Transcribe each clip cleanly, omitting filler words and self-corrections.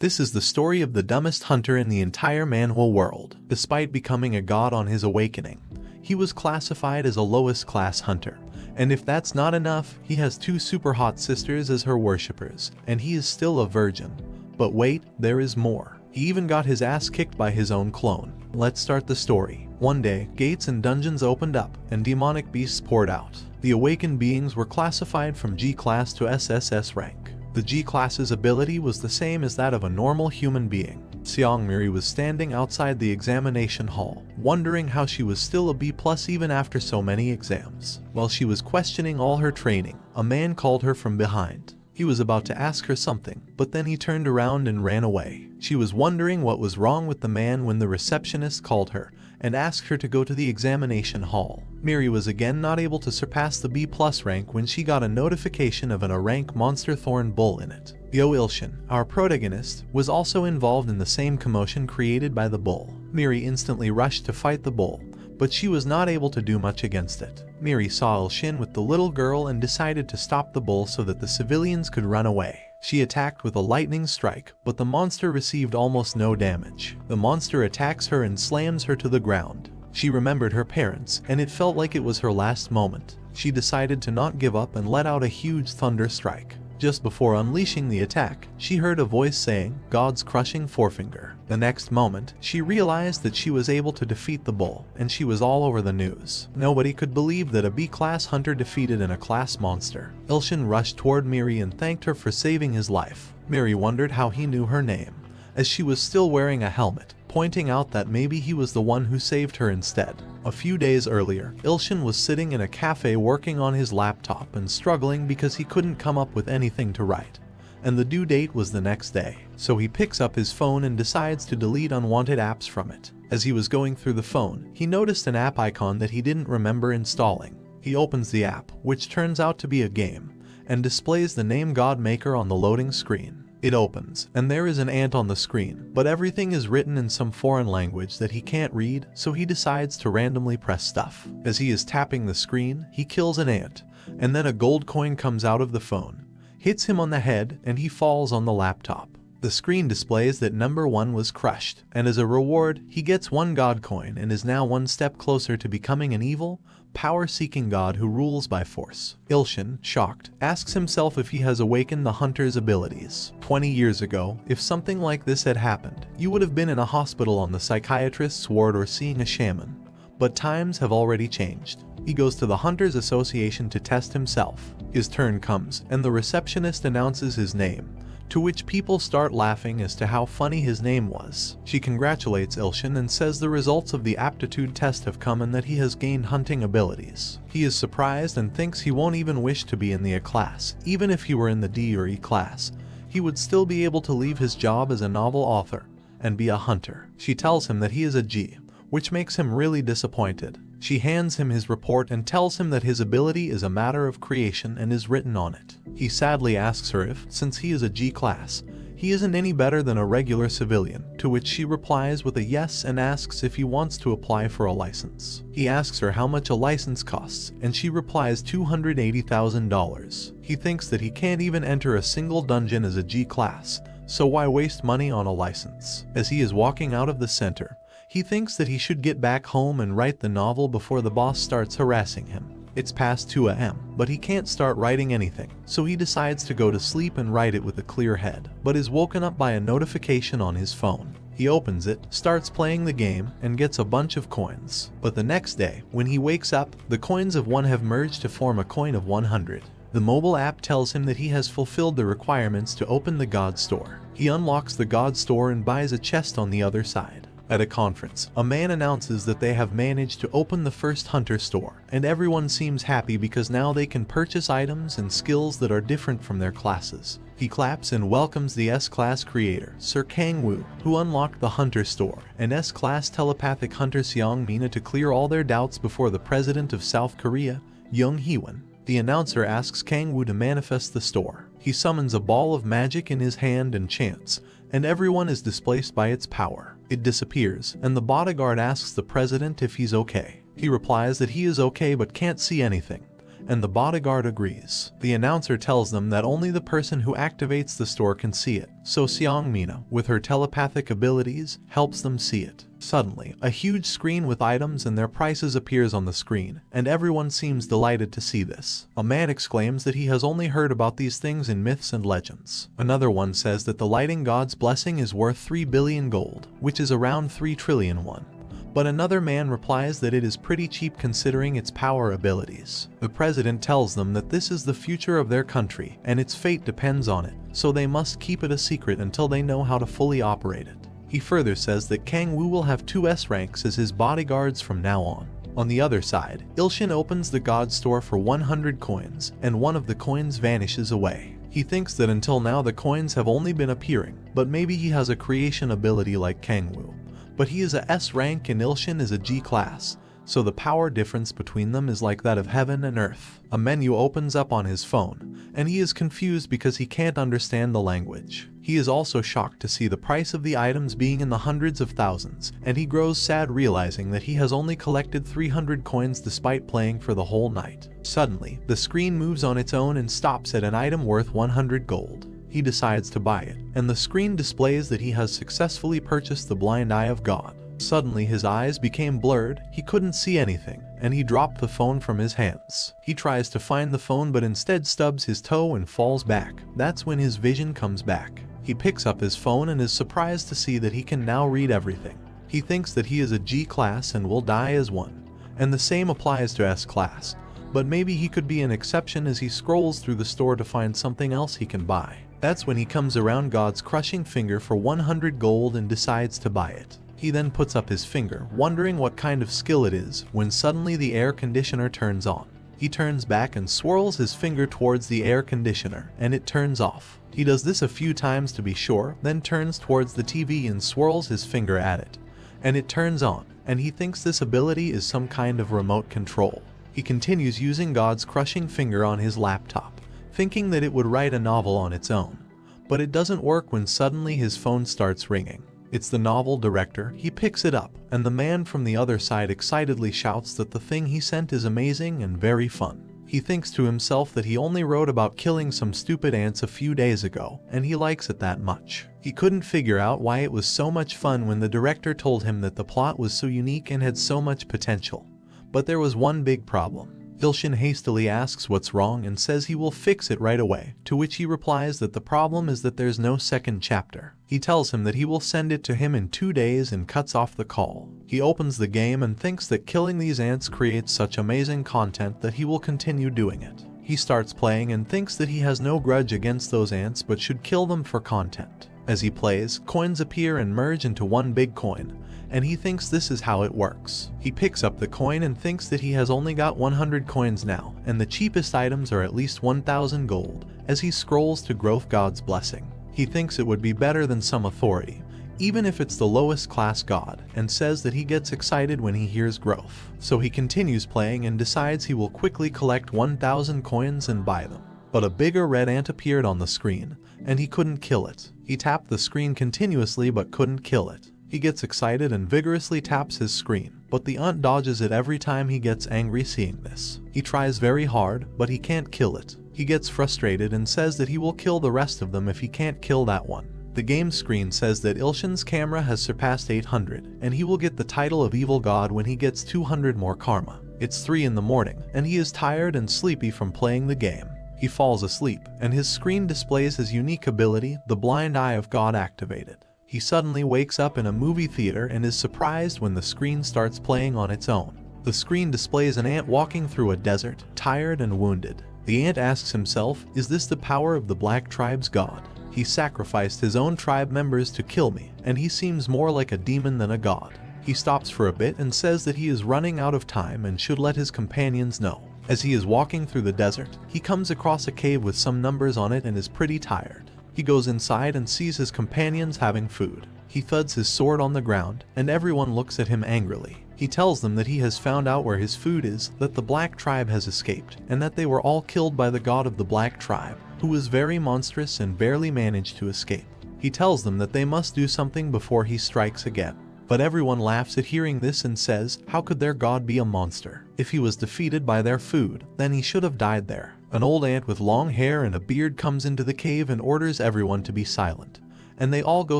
This is the story of the dumbest hunter in the entire manhwa world. Despite becoming a god on his awakening, he was classified as a lowest class hunter. And if that's not enough, he has two super hot sisters as her worshippers, and he is still a virgin. But wait, there is more. He even got his ass kicked by his own clone. Let's start the story. One day, gates and dungeons opened up, and demonic beasts poured out. The awakened beings were classified from G class to SSS rank. The G class's ability was the same as that of a normal human being. Seongmiri was standing outside the examination hall, wondering how she was still a B+ even after so many exams. While she was questioning all her training, a man called her from behind. He was about to ask her something, but then he turned around and ran away. She was wondering what was wrong with the man when the receptionist called her and asked her to go to the examination hall. Miri was again not able to surpass the B+ rank when she got a notification of an A-rank monster thorn bull in it. Yo Ilshin, our protagonist, was also involved in the same commotion created by the bull. Miri instantly rushed to fight the bull, but she was not able to do much against it. Miri saw Ilshin with the little girl and decided to stop the bull so that the civilians could run away. She attacked with a lightning strike, but the monster received almost no damage. The monster attacks her and slams her to the ground. She remembered her parents, and it felt like it was her last moment. She decided to not give up and let out a huge thunder strike. Just before unleashing the attack, she heard a voice saying, "God's crushing forefinger." The next moment, she realized that she was able to defeat the bull, and she was all over the news. Nobody could believe that a B-class hunter defeated an A-class monster. Ilshin rushed toward Miri and thanked her for saving his life. Miri wondered how he knew her name, as she was still wearing a helmet, pointing out that maybe he was the one who saved her instead. A few days earlier, Ilshin was sitting in a cafe working on his laptop and struggling because he couldn't come up with anything to write. And the due date was the next day. So he picks up his phone and decides to delete unwanted apps from it. As he was going through the phone, he noticed an app icon that he didn't remember installing. He opens the app, which turns out to be a game, and displays the name Godmaker on the loading screen. It opens, and there is an ant on the screen, but everything is written in some foreign language that he can't read, so he decides to randomly press stuff. As he is tapping the screen, he kills an ant, and then a gold coin comes out of the phone, hits him on the head, and he falls on the laptop. The screen displays that number 1 was crushed, and as a reward, he gets 1 god coin and is now one step closer to becoming an evil, power-seeking god who rules by force. Ilshin, shocked, asks himself if he has awakened the hunter's abilities. 20 years ago, if something like this had happened, you would have been in a hospital on the psychiatrist's ward or seeing a shaman. But times have already changed. He goes to the Hunters Association to test himself. His turn comes, and the receptionist announces his name, to which people start laughing as to how funny his name was. She congratulates Ilshin and says the results of the aptitude test have come and that he has gained hunting abilities. He is surprised and thinks he won't even wish to be in the A class. Even if he were in the D or E class, he would still be able to leave his job as a novel author and be a hunter. She tells him that he is a G, which makes him really disappointed. She hands him his report and tells him that his ability is a matter of creation and is written on it. He sadly asks her if, since he is a G class, he isn't any better than a regular civilian, to which she replies with a yes and asks if he wants to apply for a license. He asks her how much a license costs, and she replies $280,000. He thinks that he can't even enter a single dungeon as a G class, so why waste money on a license? As he is walking out of the center, he thinks that he should get back home and write the novel before the boss starts harassing him. It's past 2 a.m., but he can't start writing anything, so he decides to go to sleep and write it with a clear head, but is woken up by a notification on his phone. He opens it, starts playing the game, and gets a bunch of coins. But the next day, when he wakes up, the coins of 1 have merged to form a coin of 100. The mobile app tells him that he has fulfilled the requirements to open the God Store. He unlocks the God Store and buys a chest on the other side. At a conference, a man announces that they have managed to open the first hunter store, and everyone seems happy because now they can purchase items and skills that are different from their classes. He claps and welcomes the S-class creator, Sir Kang-woo, who unlocked the hunter store, and S-class telepathic hunter Seong-mina to clear all their doubts before the president of South Korea, Young Hee-won. The announcer asks Kang-woo to manifest the store. He summons a ball of magic in his hand and chants, and everyone is displaced by its power. It disappears, and the bodyguard asks the president if he's okay. He replies that he is okay but can't see anything, and the bodyguard agrees. The announcer tells them that only the person who activates the store can see it, so Seongmina, with her telepathic abilities, helps them see it. Suddenly, a huge screen with items and their prices appears on the screen, and everyone seems delighted to see this. A man exclaims that he has only heard about these things in myths and legends. Another one says that the lighting god's blessing is worth 3 billion gold, which is around 3 trillion won. But another man replies that it is pretty cheap considering its power abilities. The president tells them that this is the future of their country and its fate depends on it, so they must keep it a secret until they know how to fully operate it. He further says that Kang Woo will have 2 S ranks as his bodyguards from now on. On the other side, Ilshin opens the god store for 100 coins, and one of the coins vanishes away. He thinks that until now the coins have only been appearing, but maybe he has a creation ability like Kang Woo. But he is a S rank and Ilshin is a G class, so the power difference between them is like that of heaven and earth. A menu opens up on his phone, and he is confused because he can't understand the language. He is also shocked to see the price of the items being in the hundreds of thousands, and he grows sad realizing that he has only collected 300 coins despite playing for the whole night. Suddenly, the screen moves on its own and stops at an item worth 100 gold. He decides to buy it, and the screen displays that he has successfully purchased the blind eye of God. Suddenly his eyes became blurred, he couldn't see anything, and he dropped the phone from his hands. He tries to find the phone but instead stubs his toe and falls back. That's when his vision comes back. He picks up his phone and is surprised to see that he can now read everything. He thinks that he is a G class and will die as one, and the same applies to S class, but maybe he could be an exception as he scrolls through the store to find something else he can buy. That's when he comes around God's crushing finger for 100 gold and decides to buy it. He then puts up his finger, wondering what kind of skill it is, when suddenly the air conditioner turns on. He turns back and swirls his finger towards the air conditioner, and it turns off. He does this a few times to be sure, then turns towards the TV and swirls his finger at it, and it turns on, and he thinks this ability is some kind of remote control. He continues using God's crushing finger on his laptop, thinking that it would write a novel on its own. But it doesn't work when suddenly his phone starts ringing. It's the novel director. He picks it up, and the man from the other side excitedly shouts that the thing he sent is amazing and very fun. He thinks to himself that he only wrote about killing some stupid ants a few days ago, and he likes it that much. He couldn't figure out why it was so much fun when the director told him that the plot was so unique and had so much potential. But there was one big problem. Ilshin hastily asks what's wrong and says he will fix it right away, to which he replies that the problem is that there's no second chapter. He tells him that he will send it to him in 2 days and cuts off the call. He opens the game and thinks that killing these ants creates such amazing content that he will continue doing it. He starts playing and thinks that he has no grudge against those ants but should kill them for content. As he plays, coins appear and merge into one big coin, and he thinks this is how it works. He picks up the coin and thinks that he has only got 100 coins now, and the cheapest items are at least 1,000 gold, as he scrolls to Growth God's blessing. He thinks it would be better than some authority, even if it's the lowest class god, and says that he gets excited when he hears growth. So he continues playing and decides he will quickly collect 1,000 coins and buy them. But a bigger red ant appeared on the screen, and he couldn't kill it. He tapped the screen continuously but couldn't kill it. He gets excited and vigorously taps his screen, but the ant dodges it every time he gets angry seeing this. He tries very hard, but he can't kill it. He gets frustrated and says that he will kill the rest of them if he can't kill that one. The game screen says that Ilshin's camera has surpassed 800, and he will get the title of Evil God when he gets 200 more karma. It's 3 in the morning, and he is tired and sleepy from playing the game. He falls asleep, and his screen displays his unique ability, the Blind Eye of God, activated. He suddenly wakes up in a movie theater and is surprised when the screen starts playing on its own. The screen displays an ant walking through a desert, tired and wounded. The ant asks himself, is this the power of the Black Tribe's god? He sacrificed his own tribe members to kill me, and he seems more like a demon than a god. He stops for a bit and says that he is running out of time and should let his companions know. As he is walking through the desert, he comes across a cave with some numbers on it and is pretty tired. He goes inside and sees his companions having food. He thuds his sword on the ground, and everyone looks at him angrily. He tells them that he has found out where his food is, that the Black Tribe has escaped, and that they were all killed by the god of the Black Tribe, who was very monstrous and barely managed to escape. He tells them that they must do something before he strikes again. But everyone laughs at hearing this and says, how could their god be a monster? If he was defeated by their food, then he should have died there. An old ant with long hair and a beard comes into the cave and orders everyone to be silent. And they all go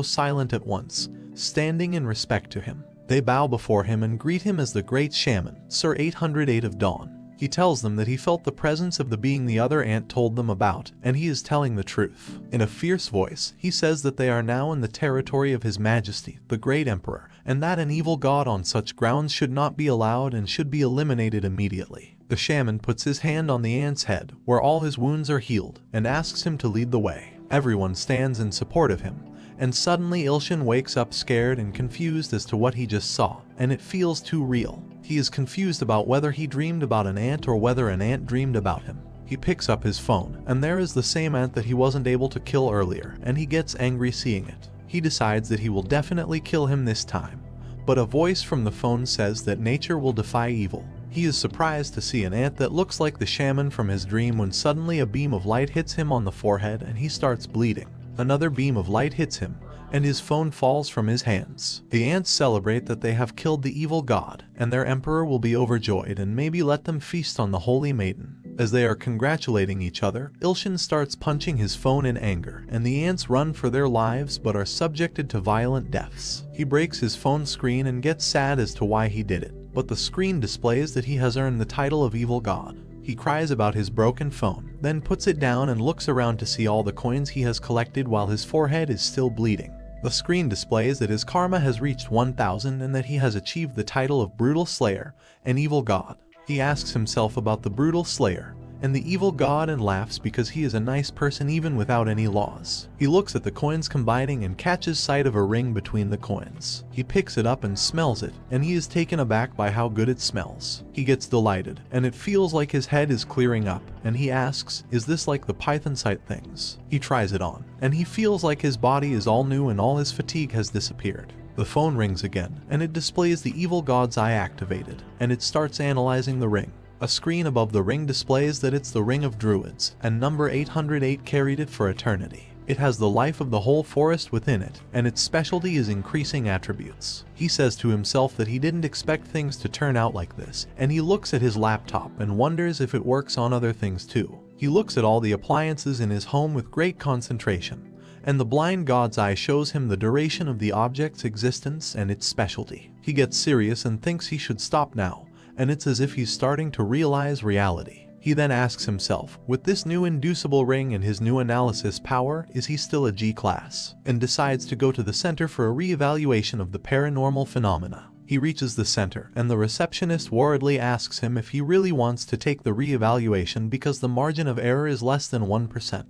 silent at once, standing in respect to him. They bow before him and greet him as the great shaman, Sir 808 of Dawn. He tells them that he felt the presence of the being the other ant told them about, and he is telling the truth. In a fierce voice, he says that they are now in the territory of His Majesty, the Great Emperor, and that an evil god on such grounds should not be allowed and should be eliminated immediately. The shaman puts his hand on the ant's head, where all his wounds are healed, and asks him to lead the way. Everyone stands in support of him, and suddenly Ilshin wakes up scared and confused as to what he just saw, and it feels too real. He is confused about whether he dreamed about an ant or whether an ant dreamed about him. He picks up his phone, and there is the same ant that he wasn't able to kill earlier, and he gets angry seeing it. He decides that he will definitely kill him this time. But a voice from the phone says that nature will defy evil. He is surprised to see an ant that looks like the shaman from his dream when suddenly a beam of light hits him on the forehead and he starts bleeding. Another beam of light hits him, and his phone falls from his hands. The ants celebrate that they have killed the evil god, and their emperor will be overjoyed and maybe let them feast on the holy maiden. As they are congratulating each other, Ilshin starts punching his phone in anger, and the ants run for their lives but are subjected to violent deaths. He breaks his phone screen and gets sad as to why he did it, but the screen displays that he has earned the title of evil god. He cries about his broken phone, then puts it down and looks around to see all the coins he has collected while his forehead is still bleeding. The screen displays that his karma has reached 1000 and that he has achieved the title of Brutal Slayer, an evil god. He asks himself about the Brutal Slayer and the evil god and laughs because he is a nice person even without any laws. He looks at the coins combining and catches sight of a ring between the coins. He picks it up and smells it, and he is taken aback by how good it smells. He gets delighted, and it feels like his head is clearing up, and he asks, is this like the Python site things? He tries it on, and he feels like his body is all new and all his fatigue has disappeared. The phone rings again, and it displays the evil god's eye activated, and it starts analyzing the ring. A screen above the ring displays that it's the Ring of Druids, and number 808 carried it for eternity. It has the life of the whole forest within it, and its specialty is increasing attributes. He says to himself that he didn't expect things to turn out like this, and he looks at his laptop and wonders if it works on other things too. He looks at all the appliances in his home with great concentration, and the blind god's eye shows him the duration of the object's existence and its specialty. He gets serious and thinks he should stop now, and it's as if he's starting to realize reality. He then asks himself, with this new inducible ring and his new analysis power, is he still a G-class? And decides to go to the center for a re-evaluation of the paranormal phenomena. He reaches the center, and the receptionist worriedly asks him if he really wants to take the re-evaluation because the margin of error is less than 1%.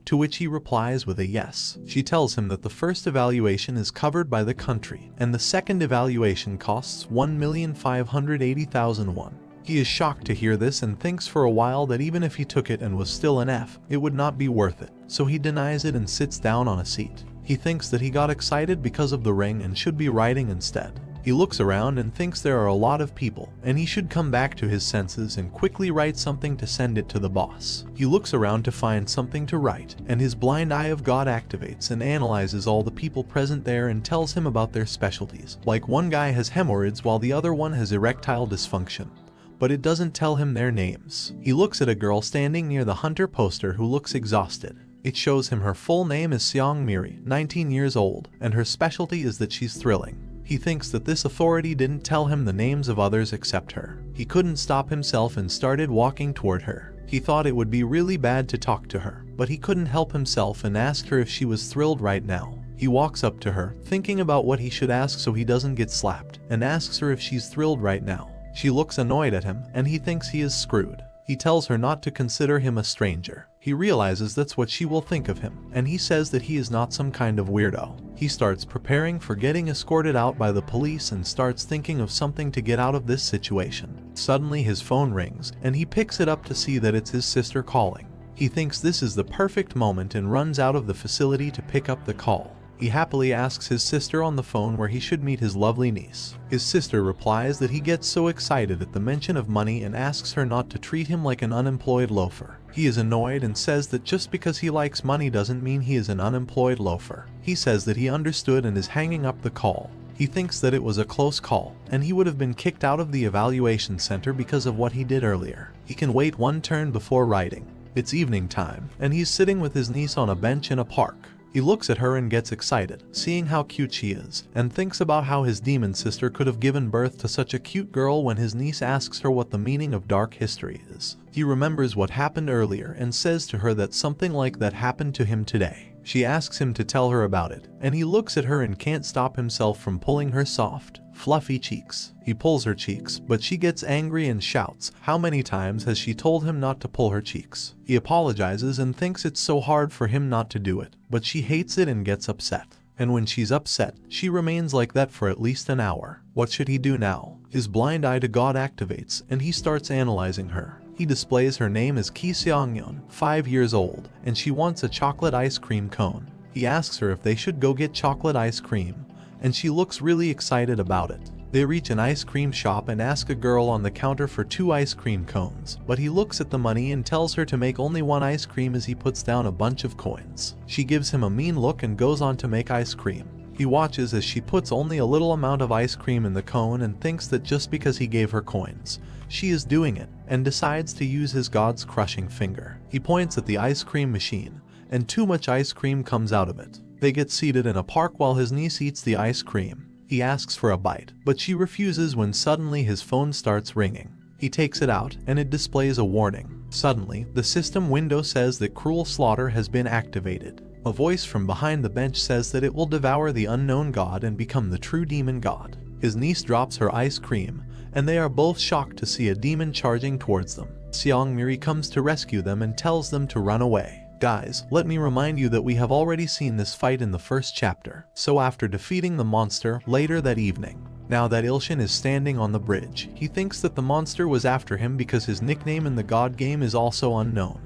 To which he replies with a yes. She tells him that the first evaluation is covered by the country, and the second evaluation costs 1,580,000 won. He is shocked to hear this and thinks for a while that even if he took it and was still an F, it would not be worth it, so he denies it and sits down on a seat. He thinks that he got excited because of the ring and should be writing instead. He looks around and thinks there are a lot of people, and he should come back to his senses and quickly write something to send it to the boss. He looks around to find something to write, and his blind eye of God activates and analyzes all the people present there and tells him about their specialties. Like one guy has hemorrhoids while the other one has erectile dysfunction, but it doesn't tell him their names. He looks at a girl standing near the hunter poster who looks exhausted. It shows him her full name is Seong Miri, 19 years old, and her specialty is that she's thrilling. He thinks that this authority didn't tell him the names of others except her. He couldn't stop himself and started walking toward her. He thought it would be really bad to talk to her, but he couldn't help himself and asked her if she was thrilled right now. He walks up to her, thinking about what he should ask so he doesn't get slapped, and asks her if she's thrilled right now. She looks annoyed at him, and he thinks he is screwed. He tells her not to consider him a stranger. He realizes that's what she will think of him, and he says that he is not some kind of weirdo. He starts preparing for getting escorted out by the police and starts thinking of something to get out of this situation. Suddenly his phone rings, and he picks it up to see that it's his sister calling. He thinks this is the perfect moment and runs out of the facility to pick up the call. He happily asks his sister on the phone where he should meet his lovely niece. His sister replies that he gets so excited at the mention of money and asks her not to treat him like an unemployed loafer. He is annoyed and says that just because he likes money doesn't mean he is an unemployed loafer. He says that he understood and is hanging up the call. He thinks that it was a close call, and he would have been kicked out of the evaluation center because of what he did earlier. He can wait one turn before writing. It's evening time, and he's sitting with his niece on a bench in a park. He looks at her and gets excited, seeing how cute she is, and thinks about how his demon sister could have given birth to such a cute girl when his niece asks her what the meaning of dark history is. He remembers what happened earlier and says to her that something like that happened to him today. She asks him to tell her about it, and he looks at her and can't stop himself from pulling her soft, fluffy cheeks. He pulls her cheeks, but she gets angry and shouts, how many times has she told him not to pull her cheeks? He apologizes and thinks it's so hard for him not to do it, but she hates it and gets upset. And when she's upset, she remains like that for at least an hour. What should he do now? His blind eye to God activates, and he starts analyzing her. He displays her name as Ki Seong-yeon, 5 years old, and she wants a chocolate ice cream cone. He asks her if they should go get chocolate ice cream, and she looks really excited about it. They reach an ice cream shop and ask a girl on the counter for 2 ice cream cones, but he looks at the money and tells her to make only 1 ice cream as he puts down a bunch of coins. She gives him a mean look and goes on to make ice cream. He watches as she puts only a little amount of ice cream in the cone and thinks that just because he gave her coins, she is doing it, and decides to use his God's crushing finger. He points at the ice cream machine, and too much ice cream comes out of it. They get seated in a park while his niece eats the ice cream. He asks for a bite, but she refuses when suddenly his phone starts ringing. He takes it out, and it displays a warning. Suddenly, the system window says that cruel slaughter has been activated. A voice from behind the bench says that it will devour the unknown god and become the true demon god. His niece drops her ice cream, and they are both shocked to see a demon charging towards them. Seong-miri comes to rescue them and tells them to run away. Guys, let me remind you that we have already seen this fight in the first chapter. So after defeating the monster later that evening, now that Ilshin is standing on the bridge, he thinks that the monster was after him because his nickname in the god game is also unknown.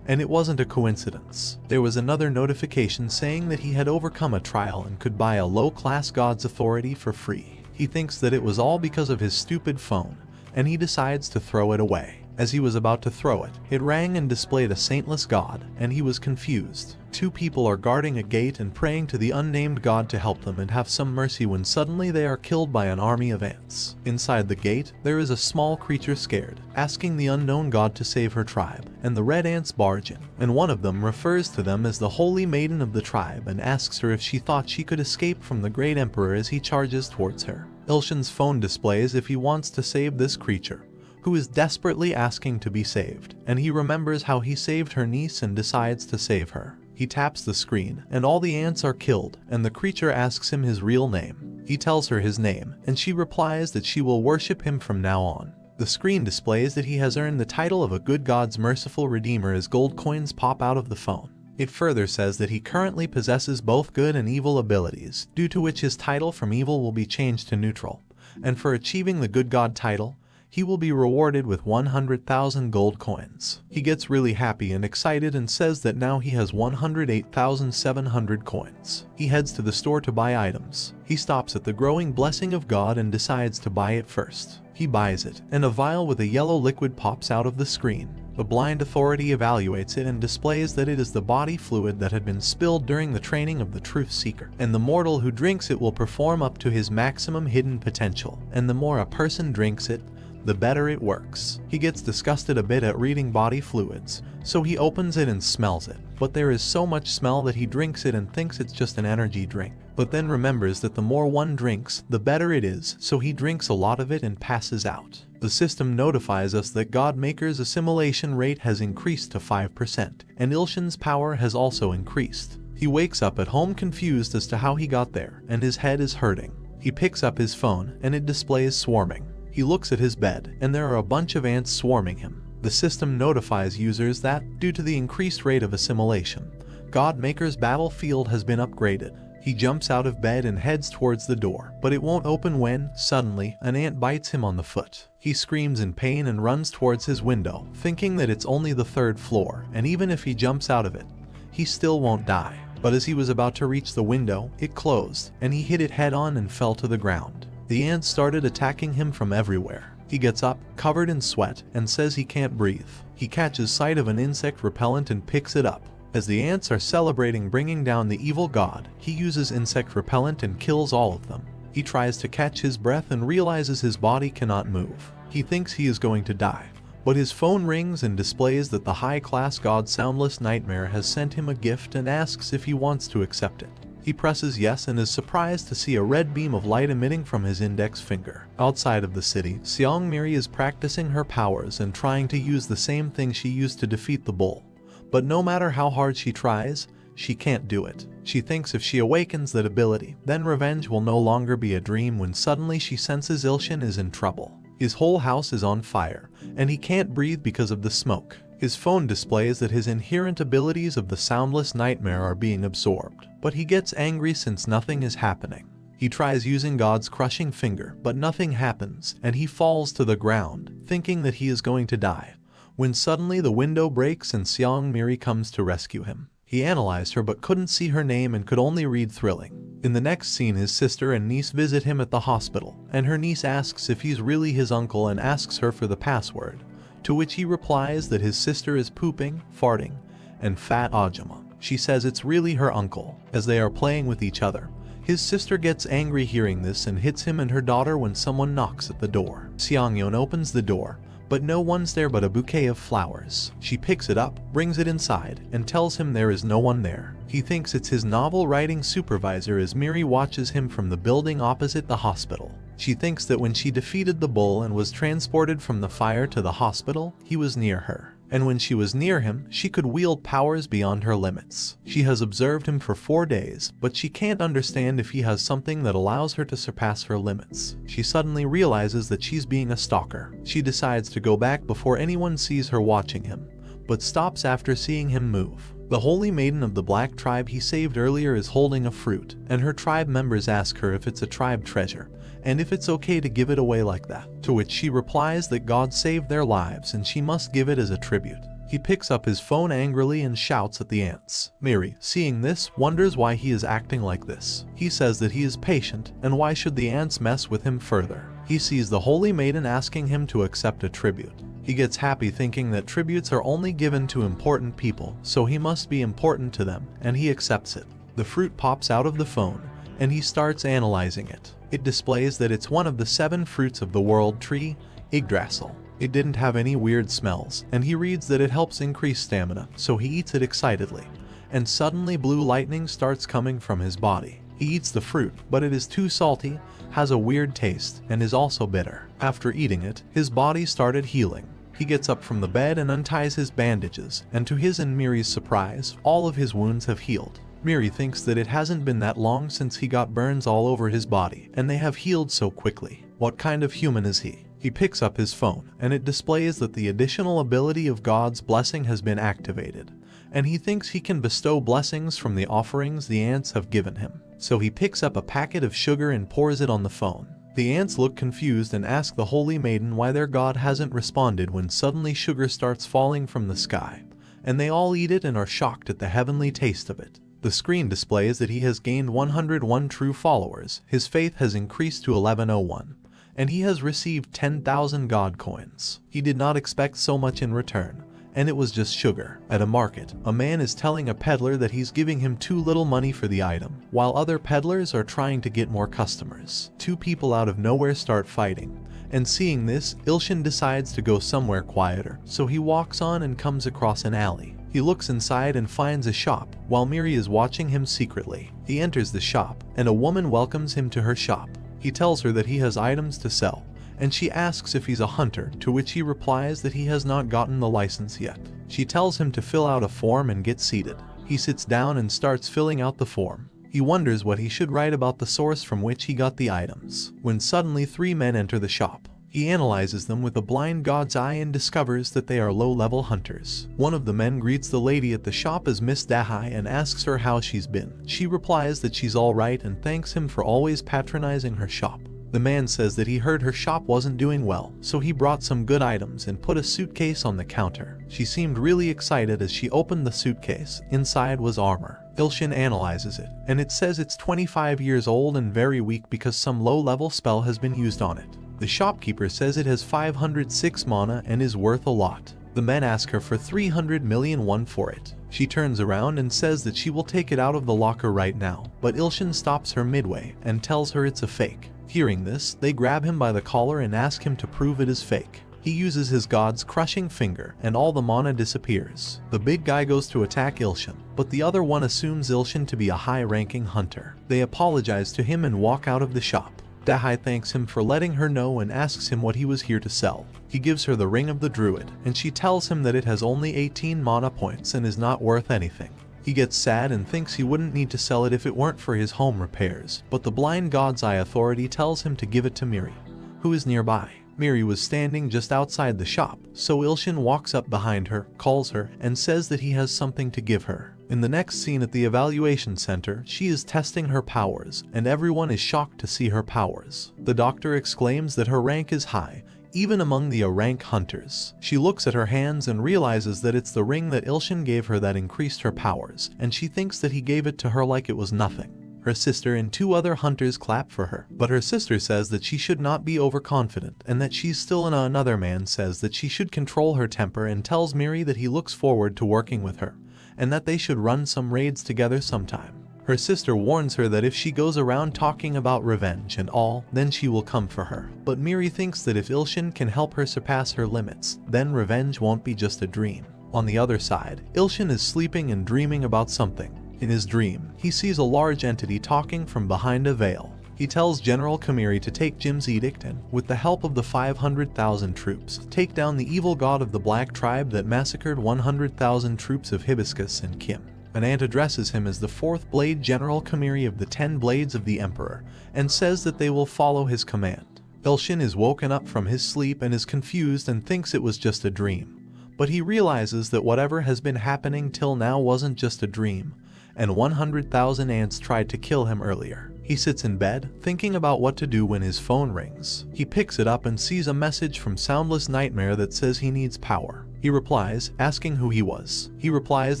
And it wasn't a coincidence. There was another notification saying that he had overcome a trial and could buy a low-class god's authority for free. He thinks that it was all because of his stupid phone, and he decides to throw it away. As he was about to throw it, it rang and displayed a saintless god, and he was confused. 2 people are guarding a gate and praying to the unnamed god to help them and have some mercy when suddenly they are killed by an army of ants. Inside the gate, there is a small creature scared, asking the unknown god to save her tribe, and the red ants barge in, and one of them refers to them as the holy maiden of the tribe and asks her if she thought she could escape from the great emperor as he charges towards her. Ilshin's phone displays if he wants to save this creature, who is desperately asking to be saved, and he remembers how he saved her niece and decides to save her. He taps the screen, and all the ants are killed, and the creature asks him his real name. He tells her his name, and she replies that she will worship him from now on. The screen displays that he has earned the title of a good god's merciful redeemer as gold coins pop out of the phone. It further says that he currently possesses both good and evil abilities, due to which his title from evil will be changed to neutral, and for achieving the good god title, he will be rewarded with 100,000 gold coins. He gets really happy and excited and says that now he has 108,700 coins. He heads to the store to buy items. He stops at the growing blessing of God and decides to buy it first. He buys it, and a vial with a yellow liquid pops out of the screen. The blind authority evaluates it and displays that it is the body fluid that had been spilled during the training of the Truth Seeker, and the mortal who drinks it will perform up to his maximum hidden potential, and the more a person drinks it, the better it works. He gets disgusted a bit at reading body fluids, so he opens it and smells it, but there is so much smell that he drinks it and thinks it's just an energy drink, but then remembers that the more one drinks, the better it is, so he drinks a lot of it and passes out. The system notifies us that Godmaker's assimilation rate has increased to 5%, and Ilshin's power has also increased. He wakes up at home confused as to how he got there, and his head is hurting. He picks up his phone, and it displays swarming. He looks at his bed, and there are a bunch of ants swarming him. The system notifies users that, due to the increased rate of assimilation, Godmaker's battlefield has been upgraded. He jumps out of bed and heads towards the door, but it won't open when, suddenly, an ant bites him on the foot. He screams in pain and runs towards his window, thinking that it's only the 3rd floor, and even if he jumps out of it, he still won't die. But as he was about to reach the window, it closed, and he hit it head-on and fell to the ground. The ants started attacking him from everywhere. He gets up, covered in sweat, and says he can't breathe. He catches sight of an insect repellent and picks it up. As the ants are celebrating bringing down the evil god, he uses insect repellent and kills all of them. He tries to catch his breath and realizes his body cannot move. He thinks he is going to die. But his phone rings and displays that the high-class god Soundless Nightmare has sent him a gift and asks if he wants to accept it. He presses yes and is surprised to see a red beam of light emitting from his index finger. Outside of the city, Seongmiri is practicing her powers and trying to use the same thing she used to defeat the bull. But no matter how hard she tries, she can't do it. She thinks if she awakens that ability, then revenge will no longer be a dream when suddenly she senses Ilshin is in trouble. His whole house is on fire, and he can't breathe because of the smoke. His phone displays that his inherent abilities of the Soundless Nightmare are being absorbed, but he gets angry since nothing is happening. He tries using God's crushing finger, but nothing happens, and he falls to the ground, thinking that he is going to die, when suddenly the window breaks and Seongmiri comes to rescue him. He analyzed her but couldn't see her name and could only read thrilling. In the next scene, his sister and niece visit him at the hospital, and her niece asks if he's really his uncle and asks her for the password, to which he replies that his sister is pooping, farting, and fat Ajima. She says it's really her uncle, as they are playing with each other. His sister gets angry hearing this and hits him and her daughter when someone knocks at the door. Seongyeon opens the door, but no one's there but a bouquet of flowers. She picks it up, brings it inside, and tells him there is no one there. He thinks it's his novel writing supervisor as Miri watches him from the building opposite the hospital. She thinks that when she defeated the bull and was transported from the fire to the hospital, he was near her. And when she was near him, she could wield powers beyond her limits. She has observed him for 4 days, but she can't understand if he has something that allows her to surpass her limits. She suddenly realizes that she's being a stalker. She decides to go back before anyone sees her watching him, but stops after seeing him move. The holy maiden of the black tribe he saved earlier is holding a fruit, and her tribe members ask her if it's a tribe treasure, and if it's okay to give it away like that, to which she replies that God saved their lives and she must give it as a tribute. He picks up his phone angrily and shouts at the ants. Miri, seeing this, wonders why he is acting like this. He says that he is patient, and why should the ants mess with him further? He sees the holy maiden asking him to accept a tribute. He gets happy thinking that tributes are only given to important people, so he must be important to them, and he accepts it. The fruit pops out of the phone, and he starts analyzing it. It displays that it's one of the 7 fruits of the world tree, Yggdrasil. It didn't have any weird smells, and he reads that it helps increase stamina, so he eats it excitedly. And suddenly blue lightning starts coming from his body. He eats the fruit, but it is too salty, has a weird taste, and is also bitter. After eating it, his body started healing. He gets up from the bed and unties his bandages, and to his and Miri's surprise, all of his wounds have healed. Miri thinks that it hasn't been that long since he got burns all over his body, and they have healed so quickly. What kind of human is he? He picks up his phone, and it displays that the additional ability of God's blessing has been activated, and he thinks he can bestow blessings from the offerings the ants have given him. So he picks up a packet of sugar and pours it on the phone. The ants look confused and ask the holy maiden why their god hasn't responded when suddenly sugar starts falling from the sky, and they all eat it and are shocked at the heavenly taste of it. The screen displays that he has gained 101 true followers, his faith has increased to 1101, and he has received 10,000 god coins. He did not expect so much in return, and it was just sugar. At a market, a man is telling a peddler that he's giving him too little money for the item, while other peddlers are trying to get more customers. 2 people out of nowhere start fighting, and seeing this, Ilshin decides to go somewhere quieter, so he walks on and comes across an alley. He looks inside and finds a shop, while Miri is watching him secretly. He enters the shop, and a woman welcomes him to her shop. He tells her that he has items to sell, and she asks if he's a hunter, to which he replies that he has not gotten the license yet. She tells him to fill out a form and get seated. He sits down and starts filling out the form. He wonders what he should write about the source from which he got the items, when suddenly 3 men enter the shop. He analyzes them with a blind god's eye and discovers that they are low-level hunters. One of the men greets the lady at the shop as Miss Dahai and asks her how she's been. She replies that she's alright and thanks him for always patronizing her shop. The man says that he heard her shop wasn't doing well, so he brought some good items and put a suitcase on the counter. She seemed really excited as she opened the suitcase. Inside was armor. Ilshin analyzes it, and it says it's 25 years old and very weak because some low-level spell has been used on it. The shopkeeper says it has 506 mana and is worth a lot. The men ask her for 300 million won for it. She turns around and says that she will take it out of the locker right now, but Ilshin stops her midway and tells her it's a fake. Hearing this, they grab him by the collar and ask him to prove it is fake. He uses his god's crushing finger and all the mana disappears. The big guy goes to attack Ilshin, but the other one assumes Ilshin to be a high-ranking hunter. They apologize to him and walk out of the shop. Dahai thanks him for letting her know and asks him what he was here to sell. He gives her the Ring of the Druid, and she tells him that it has only 18 mana points and is not worth anything. He gets sad and thinks he wouldn't need to sell it if it weren't for his home repairs, but the blind god's eye authority tells him to give it to Miri, who is nearby. Miri was standing just outside the shop, so Ilshin walks up behind her, calls her, and says that he has something to give her. In the next scene at the evaluation center, she is testing her powers, and everyone is shocked to see her powers. The doctor exclaims that her rank is high, even among the A-rank hunters. She looks at her hands and realizes that it's the ring that Ilshin gave her that increased her powers, and she thinks that he gave it to her like it was nothing. Her sister and 2 other hunters clap for her, but her sister says that she should not be overconfident and that she's still in another man says that she should control her temper and tells Miri that he looks forward to working with her, and that they should run some raids together sometime. Her sister warns her that if she goes around talking about revenge and all, then she will come for her. But Miri thinks that if Ilshin can help her surpass her limits, then revenge won't be just a dream. On the other side, Ilshin is sleeping and dreaming about something. In his dream, he sees a large entity talking from behind a veil. He tells General Kamiri to take Jim's edict and, with the help of the 500,000 troops, take down the evil god of the Black Tribe that massacred 100,000 troops of Hibiscus and Kim. An ant addresses him as the 4th Blade General Kamiri of the 10 Blades of the Emperor, and says that they will follow his command. Ilshin is woken up from his sleep and is confused and thinks it was just a dream. But he realizes that whatever has been happening till now wasn't just a dream, and 100,000 ants tried to kill him earlier. He sits in bed, thinking about what to do when his phone rings. He picks it up and sees a message from Soundless Nightmare that says he needs power. He replies, asking who he was. He replies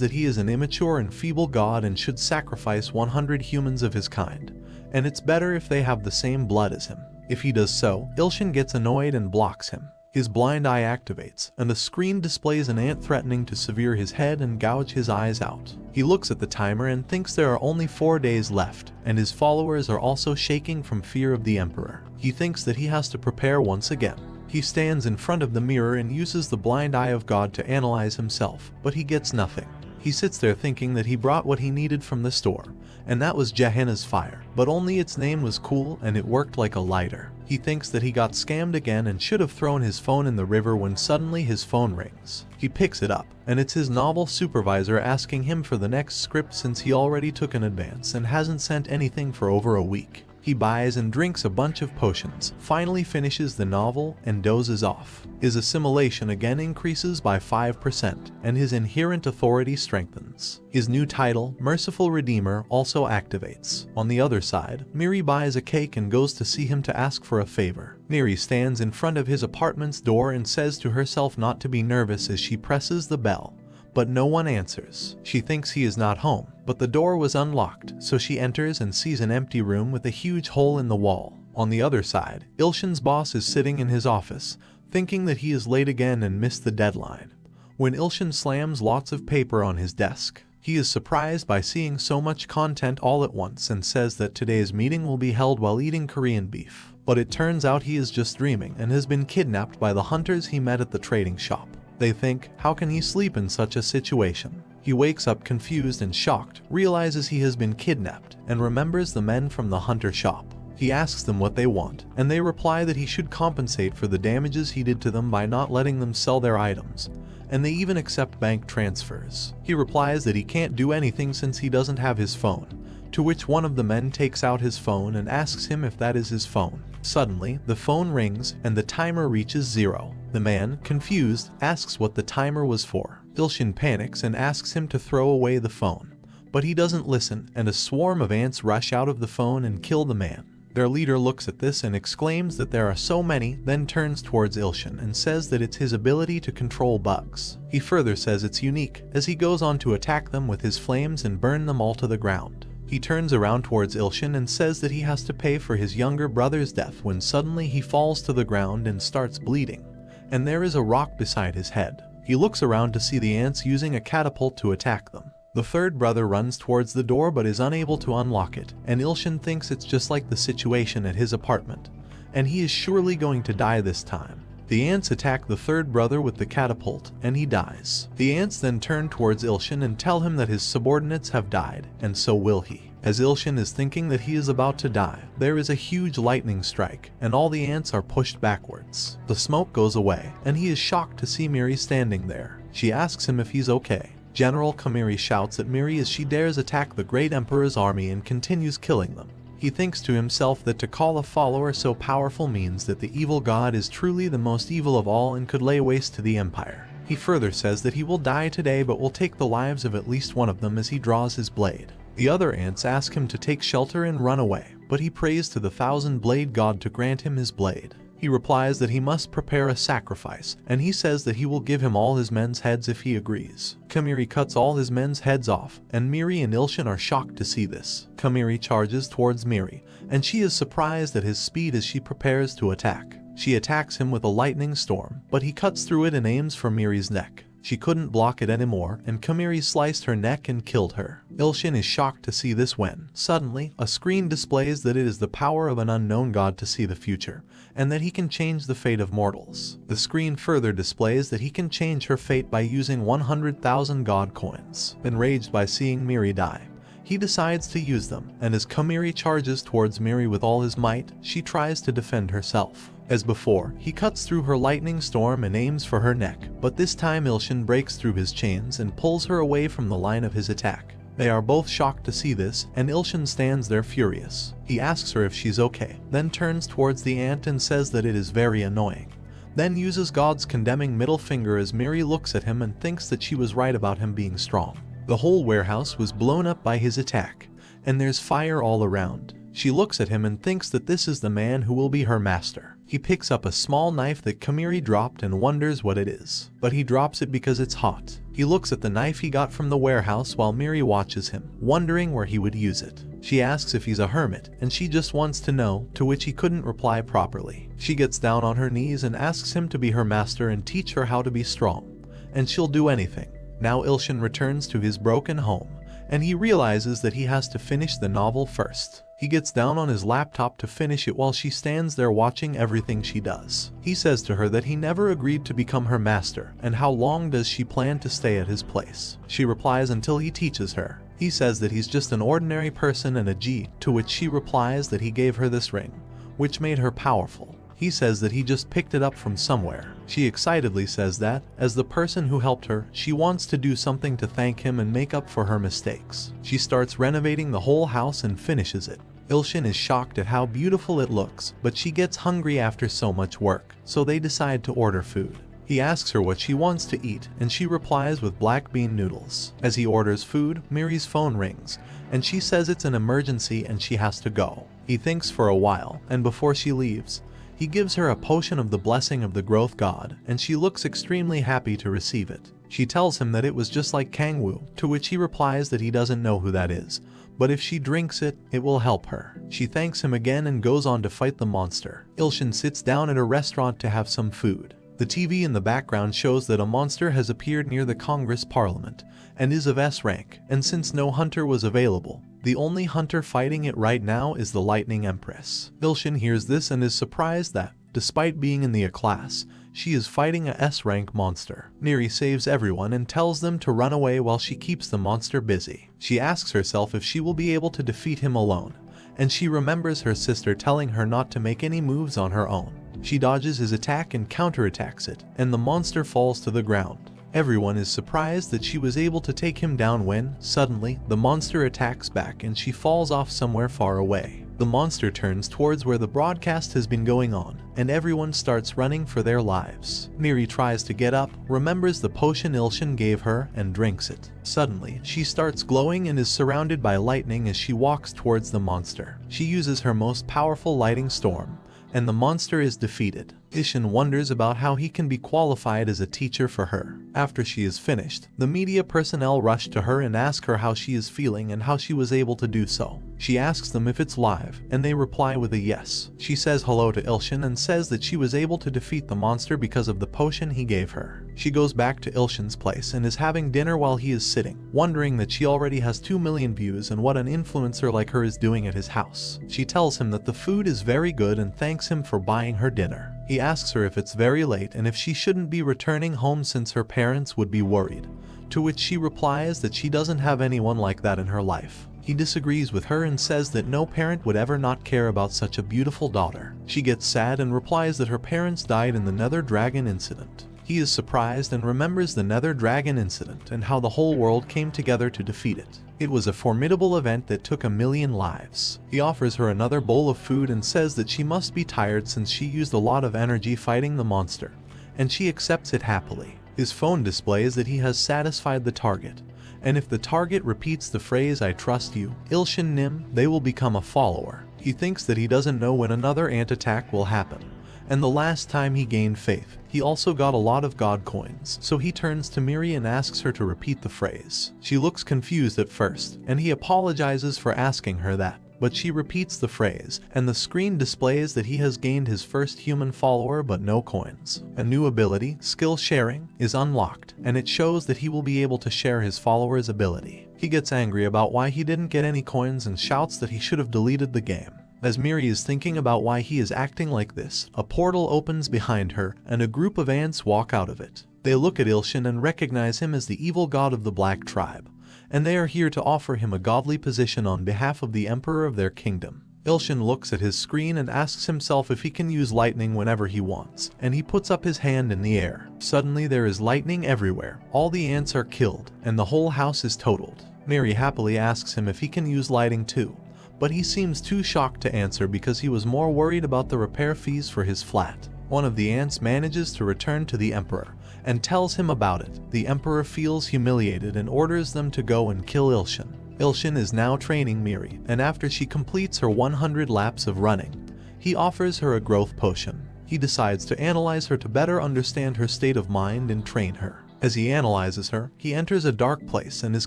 that he is an immature and feeble god and should sacrifice 100 humans of his kind, and it's better if they have the same blood as him. If he does so, Ilshin gets annoyed and blocks him. His blind eye activates, and the screen displays an ant threatening to sever his head and gouge his eyes out. He looks at the timer and thinks there are only 4 days left, and his followers are also shaking from fear of the Emperor. He thinks that he has to prepare once again. He stands in front of the mirror and uses the blind eye of God to analyze himself, but he gets nothing. He sits there thinking that he brought what he needed from the store, and that was Gehenna's fire, but only its name was cool and it worked like a lighter. He thinks that he got scammed again and should have thrown his phone in the river when suddenly his phone rings. He picks it up, and it's his novel supervisor asking him for the next script since he already took an advance and hasn't sent anything for over a week. He buys and drinks a bunch of potions, finally finishes the novel, and dozes off. His assimilation again increases by 5%, and his inherent authority strengthens. His new title, Merciful Redeemer, also activates. On the other side, Miri buys a cake and goes to see him to ask for a favor. Miri stands in front of his apartment's door and says to herself not to be nervous as she presses the bell. But no one answers. She thinks he is not home, but the door was unlocked, so she enters and sees an empty room with a huge hole in the wall. On the other side, Ilshin's boss is sitting in his office, thinking that he is late again and missed the deadline. When Ilshin slams lots of paper on his desk, he is surprised by seeing so much content all at once and says that today's meeting will be held while eating Korean beef. But it turns out he is just dreaming and has been kidnapped by the hunters he met at the trading shop. They think, how can he sleep in such a situation? He wakes up confused and shocked, realizes he has been kidnapped, and remembers the men from the hunter shop. He asks them what they want, and they reply that he should compensate for the damages he did to them by not letting them sell their items, and they even accept bank transfers. He replies that he can't do anything since he doesn't have his phone, to which one of the men takes out his phone and asks him if that is his phone. Suddenly, the phone rings and the timer reaches 0. The man, confused, asks what the timer was for. Ilshin panics and asks him to throw away the phone, but he doesn't listen, and a swarm of ants rush out of the phone and kill the man. Their leader looks at this and exclaims that there are so many, then turns towards Ilshin and says that it's his ability to control bugs. He further says it's unique, as he goes on to attack them with his flames and burn them all to the ground. He turns around towards Ilshin and says that he has to pay for his younger brother's death when suddenly he falls to the ground and starts bleeding, and there is a rock beside his head. He looks around to see the ants using a catapult to attack them. The third brother runs towards the door but is unable to unlock it, and Ilshin thinks it's just like the situation at his apartment, and he is surely going to die this time. The ants attack the third brother with the catapult, and he dies. The ants then turn towards Ilshin and tell him that his subordinates have died, and so will he. As Ilshin is thinking that he is about to die, there is a huge lightning strike, and all the ants are pushed backwards. The smoke goes away, and he is shocked to see Miri standing there. She asks him if he's okay. General Kamiri shouts at Miri as she dares attack the Great Emperor's army and continues killing them. He thinks to himself that to call a follower so powerful means that the evil god is truly the most evil of all and could lay waste to the empire. He further says that he will die today but will take the lives of at least one of them as he draws his blade. The other ants ask him to take shelter and run away, but he prays to the thousand-blade god to grant him his blade. He replies that he must prepare a sacrifice, and he says that he will give him all his men's heads if he agrees. Kamiri cuts all his men's heads off, and Miri and Ilshin are shocked to see this. Kamiri charges towards Miri, and she is surprised at his speed as she prepares to attack. She attacks him with a lightning storm, but he cuts through it and aims for Miri's neck. She couldn't block it anymore, and Kamiri sliced her neck and killed her. Ilshin is shocked to see this when, suddenly, a screen displays that it is the power of an unknown god to see the future, and that he can change the fate of mortals. The screen further displays that he can change her fate by using 100,000 god coins. Enraged by seeing Miri die, he decides to use them, and as Kamiri charges towards Miri with all his might, she tries to defend herself. As before, he cuts through her lightning storm and aims for her neck, but this time Ilshin breaks through his chains and pulls her away from the line of his attack. They are both shocked to see this, and Ilshin stands there furious. He asks her if she's okay, then turns towards the ant and says that it is very annoying. Then uses God's condemning middle finger as Miri looks at him and thinks that she was right about him being strong. The whole warehouse was blown up by his attack, and there's fire all around. She looks at him and thinks that this is the man who will be her master. He picks up a small knife that Kamiri dropped and wonders what it is, but he drops it because it's hot. He looks at the knife he got from the warehouse while Miri watches him, wondering where he would use it. She asks if he's a hermit, and she just wants to know, to which he couldn't reply properly. She gets down on her knees and asks him to be her master and teach her how to be strong, and she'll do anything. Now Ilshin returns to his broken home, and he realizes that he has to finish the novel first. He gets down on his laptop to finish it while she stands there watching everything she does. He says to her that he never agreed to become her master, and how long does she plan to stay at his place. She replies until he teaches her. He says that he's just an ordinary person and a G, to which she replies that he gave her this ring, which made her powerful. He says that he just picked it up from somewhere. She excitedly says that, as the person who helped her, she wants to do something to thank him and make up for her mistakes. She starts renovating the whole house and finishes it. Ilshin is shocked at how beautiful it looks, but she gets hungry after so much work, so they decide to order food. He asks her what she wants to eat, and she replies with black bean noodles. As he orders food, Miri's phone rings, and she says it's an emergency and she has to go. He thinks for a while, and before she leaves, he gives her a potion of the blessing of the growth god, and she looks extremely happy to receive it. She tells him that it was just like Kangwoo, to which he replies that he doesn't know who that is, but if she drinks it, it will help her. She thanks him again and goes on to fight the monster. Ilshin sits down at a restaurant to have some food. The TV in the background shows that a monster has appeared near the Congress Parliament, and is of S rank, and since no hunter was available, the only hunter fighting it right now is the Lightning Empress. Ilshin hears this and is surprised that, despite being in the A class, she is fighting a S-rank monster. Miri saves everyone and tells them to run away while she keeps the monster busy. She asks herself if she will be able to defeat him alone, and she remembers her sister telling her not to make any moves on her own. She dodges his attack and counterattacks it, and the monster falls to the ground. Everyone is surprised that she was able to take him down when, suddenly, the monster attacks back and she falls off somewhere far away. The monster turns towards where the broadcast has been going on, and everyone starts running for their lives. Miri tries to get up, remembers the potion Ilshin gave her, and drinks it. Suddenly, she starts glowing and is surrounded by lightning as she walks towards the monster. She uses her most powerful lighting storm, and the monster is defeated. Ilshin wonders about how he can be qualified as a teacher for her. After she is finished, the media personnel rush to her and ask her how she is feeling and how she was able to do so. She asks them if it's live, and they reply with a yes. She says hello to Ilshin and says that she was able to defeat the monster because of the potion he gave her. She goes back to Ilshin's place and is having dinner while he is sitting, wondering that she already has 2 million views and what an influencer like her is doing at his house. She tells him that the food is very good and thanks him for buying her dinner. He asks her if it's very late and if she shouldn't be returning home since her parents would be worried, to which she replies that she doesn't have anyone like that in her life. He disagrees with her and says that no parent would ever not care about such a beautiful daughter. She gets sad and replies that her parents died in the Nether Dragon incident. He is surprised and remembers the Nether Dragon incident and how the whole world came together to defeat it. It was a formidable event that took 1 million lives. He offers her another bowl of food and says that she must be tired since she used a lot of energy fighting the monster, and she accepts it happily. His phone displays that he has satisfied the target, and if the target repeats the phrase "I trust you, Ilshin Nim," they will become a follower. He thinks that he doesn't know when another ant attack will happen, and the last time he gained faith, he also got a lot of god coins, so he turns to Miri and asks her to repeat the phrase. She looks confused at first, and he apologizes for asking her that, but she repeats the phrase, and the screen displays that he has gained his first human follower but no coins. A new ability, skill sharing, is unlocked, and it shows that he will be able to share his followers' ability. He gets angry about why he didn't get any coins and shouts that he should have deleted the game. As Miri is thinking about why he is acting like this, a portal opens behind her and a group of ants walk out of it. They look at Ilshin and recognize him as the evil god of the Black Tribe, and they are here to offer him a godly position on behalf of the emperor of their kingdom. Ilshin looks at his screen and asks himself if he can use lightning whenever he wants, and he puts up his hand in the air. Suddenly there is lightning everywhere, all the ants are killed, and the whole house is totaled. Miri happily asks him if he can use lighting too, but he seems too shocked to answer because he was more worried about the repair fees for his flat. One of the ants manages to return to the emperor and tells him about it. The emperor feels humiliated and orders them to go and kill Ilshin. Ilshin is now training Miri, and after she completes her 100 laps of running, he offers her a growth potion. He decides to analyze her to better understand her state of mind and train her. As he analyzes her, he enters a dark place and is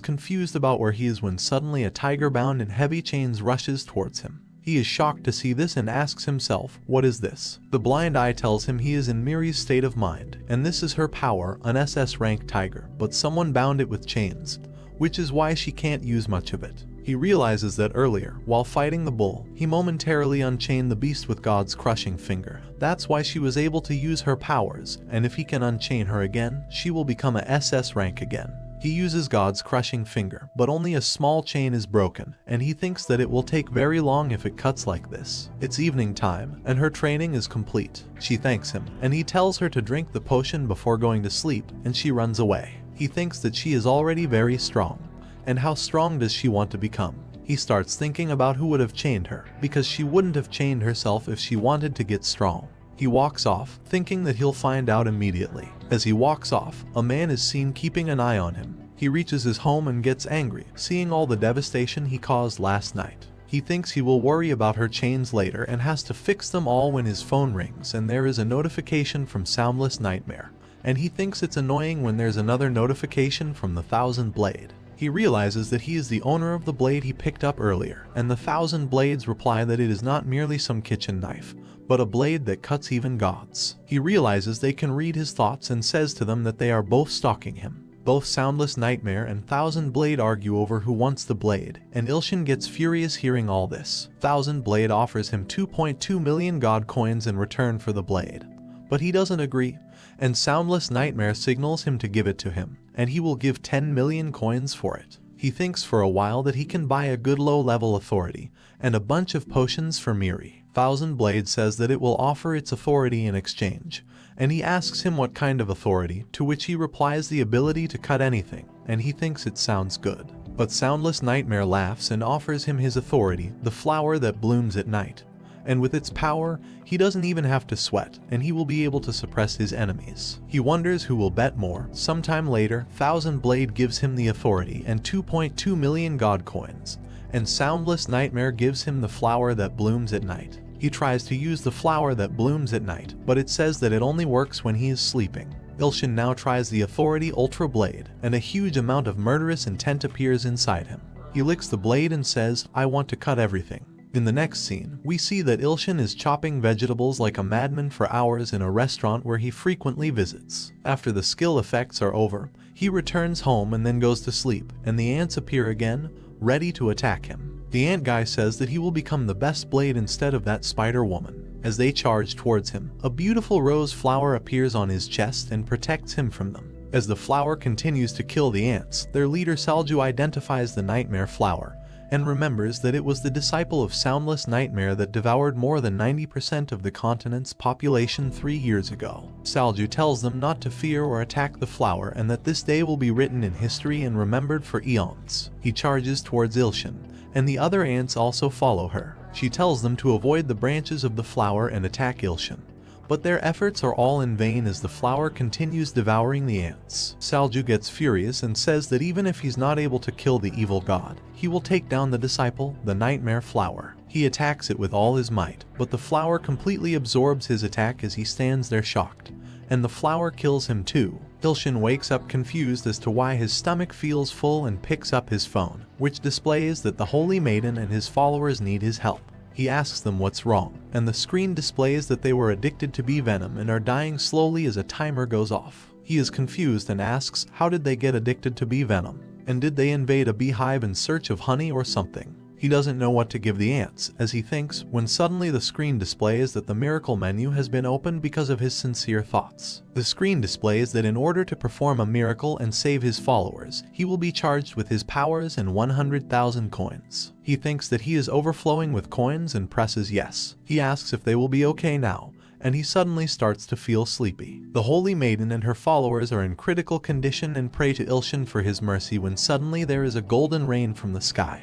confused about where he is when suddenly a tiger bound in heavy chains rushes towards him. He is shocked to see this and asks himself, what is this? The blind eye tells him he is in Miri's state of mind, and this is her power, an SS rank tiger, but someone bound it with chains, which is why she can't use much of it. He realizes that earlier, while fighting the bull, he momentarily unchained the beast with God's crushing finger. That's why she was able to use her powers, and if he can unchain her again, she will become a SS rank again. He uses God's crushing finger, but only a small chain is broken, and he thinks that it will take very long if it cuts like this. It's evening time, and her training is complete. She thanks him, and he tells her to drink the potion before going to sleep, and she runs away. He thinks that she is already very strong. And how strong does she want to become? He starts thinking about who would have chained her, because she wouldn't have chained herself if she wanted to get strong. He walks off, thinking that he'll find out immediately. As he walks off, a man is seen keeping an eye on him. He reaches his home and gets angry, seeing all the devastation he caused last night. He thinks he will worry about her chains later and has to fix them all when his phone rings and there is a notification from Soundless Nightmare. And he thinks it's annoying when there's another notification from the Thousand Blade. He realizes that he is the owner of the blade he picked up earlier, and the Thousand Blades reply that it is not merely some kitchen knife, but a blade that cuts even gods. He realizes they can read his thoughts and says to them that they are both stalking him. Both Soundless Nightmare and Thousand Blade argue over who wants the blade, and Ilshin gets furious hearing all this. Thousand Blade offers him 2.2 million god coins in return for the blade, but he doesn't agree, and Soundless Nightmare signals him to give it to him, and he will give 10 million coins for it. He thinks for a while that he can buy a good low-level authority, and a bunch of potions for Miri. Thousand Blade says that it will offer its authority in exchange, and he asks him what kind of authority, to which he replies the ability to cut anything, and he thinks it sounds good. But Soundless Nightmare laughs and offers him his authority, the flower that blooms at night. And with its power, he doesn't even have to sweat, and he will be able to suppress his enemies. He wonders who will bet more. Sometime later, Thousand Blade gives him the authority and 2.2 million god coins, and Soundless Nightmare gives him the flower that blooms at night. He tries to use the flower that blooms at night, but it says that it only works when he is sleeping. Ilshin now tries the Authority Ultra Blade, and a huge amount of murderous intent appears inside him. He licks the blade and says, "I want to cut everything." In the next scene, we see that Ilshin is chopping vegetables like a madman for hours in a restaurant where he frequently visits. After the skill effects are over, he returns home and then goes to sleep, and the ants appear again, ready to attack him. The ant guy says that he will become the best blade instead of that spider woman. As they charge towards him, a beautiful rose flower appears on his chest and protects him from them. As the flower continues to kill the ants, their leader Salju identifies the nightmare flower and remembers that it was the disciple of Soundless Nightmare that devoured more than 90% of the continent's population 3 years ago. Salju tells them not to fear or attack the flower and that this day will be written in history and remembered for eons. He charges towards Ilshin, and the other ants also follow her. She tells them to avoid the branches of the flower and attack Ilshin, but their efforts are all in vain as the flower continues devouring the ants. Salju gets furious and says that even if he's not able to kill the evil god, he will take down the disciple, the nightmare flower. He attacks it with all his might, but the flower completely absorbs his attack as he stands there shocked, and the flower kills him too. Ilshin wakes up confused as to why his stomach feels full and picks up his phone, which displays that the Holy Maiden and his followers need his help. He asks them what's wrong, and the screen displays that they were addicted to bee venom and are dying slowly as a timer goes off. He is confused and asks how did they get addicted to bee venom, and did they invade a beehive in search of honey or something? He doesn't know what to give the ants, as he thinks, when suddenly the screen displays that the miracle menu has been opened because of his sincere thoughts. The screen displays that in order to perform a miracle and save his followers, he will be charged with his powers and 100,000 coins. He thinks that he is overflowing with coins and presses yes. He asks if they will be okay now, and he suddenly starts to feel sleepy. The Holy Maiden and her followers are in critical condition and pray to Ilshin for his mercy when suddenly there is a golden rain from the sky,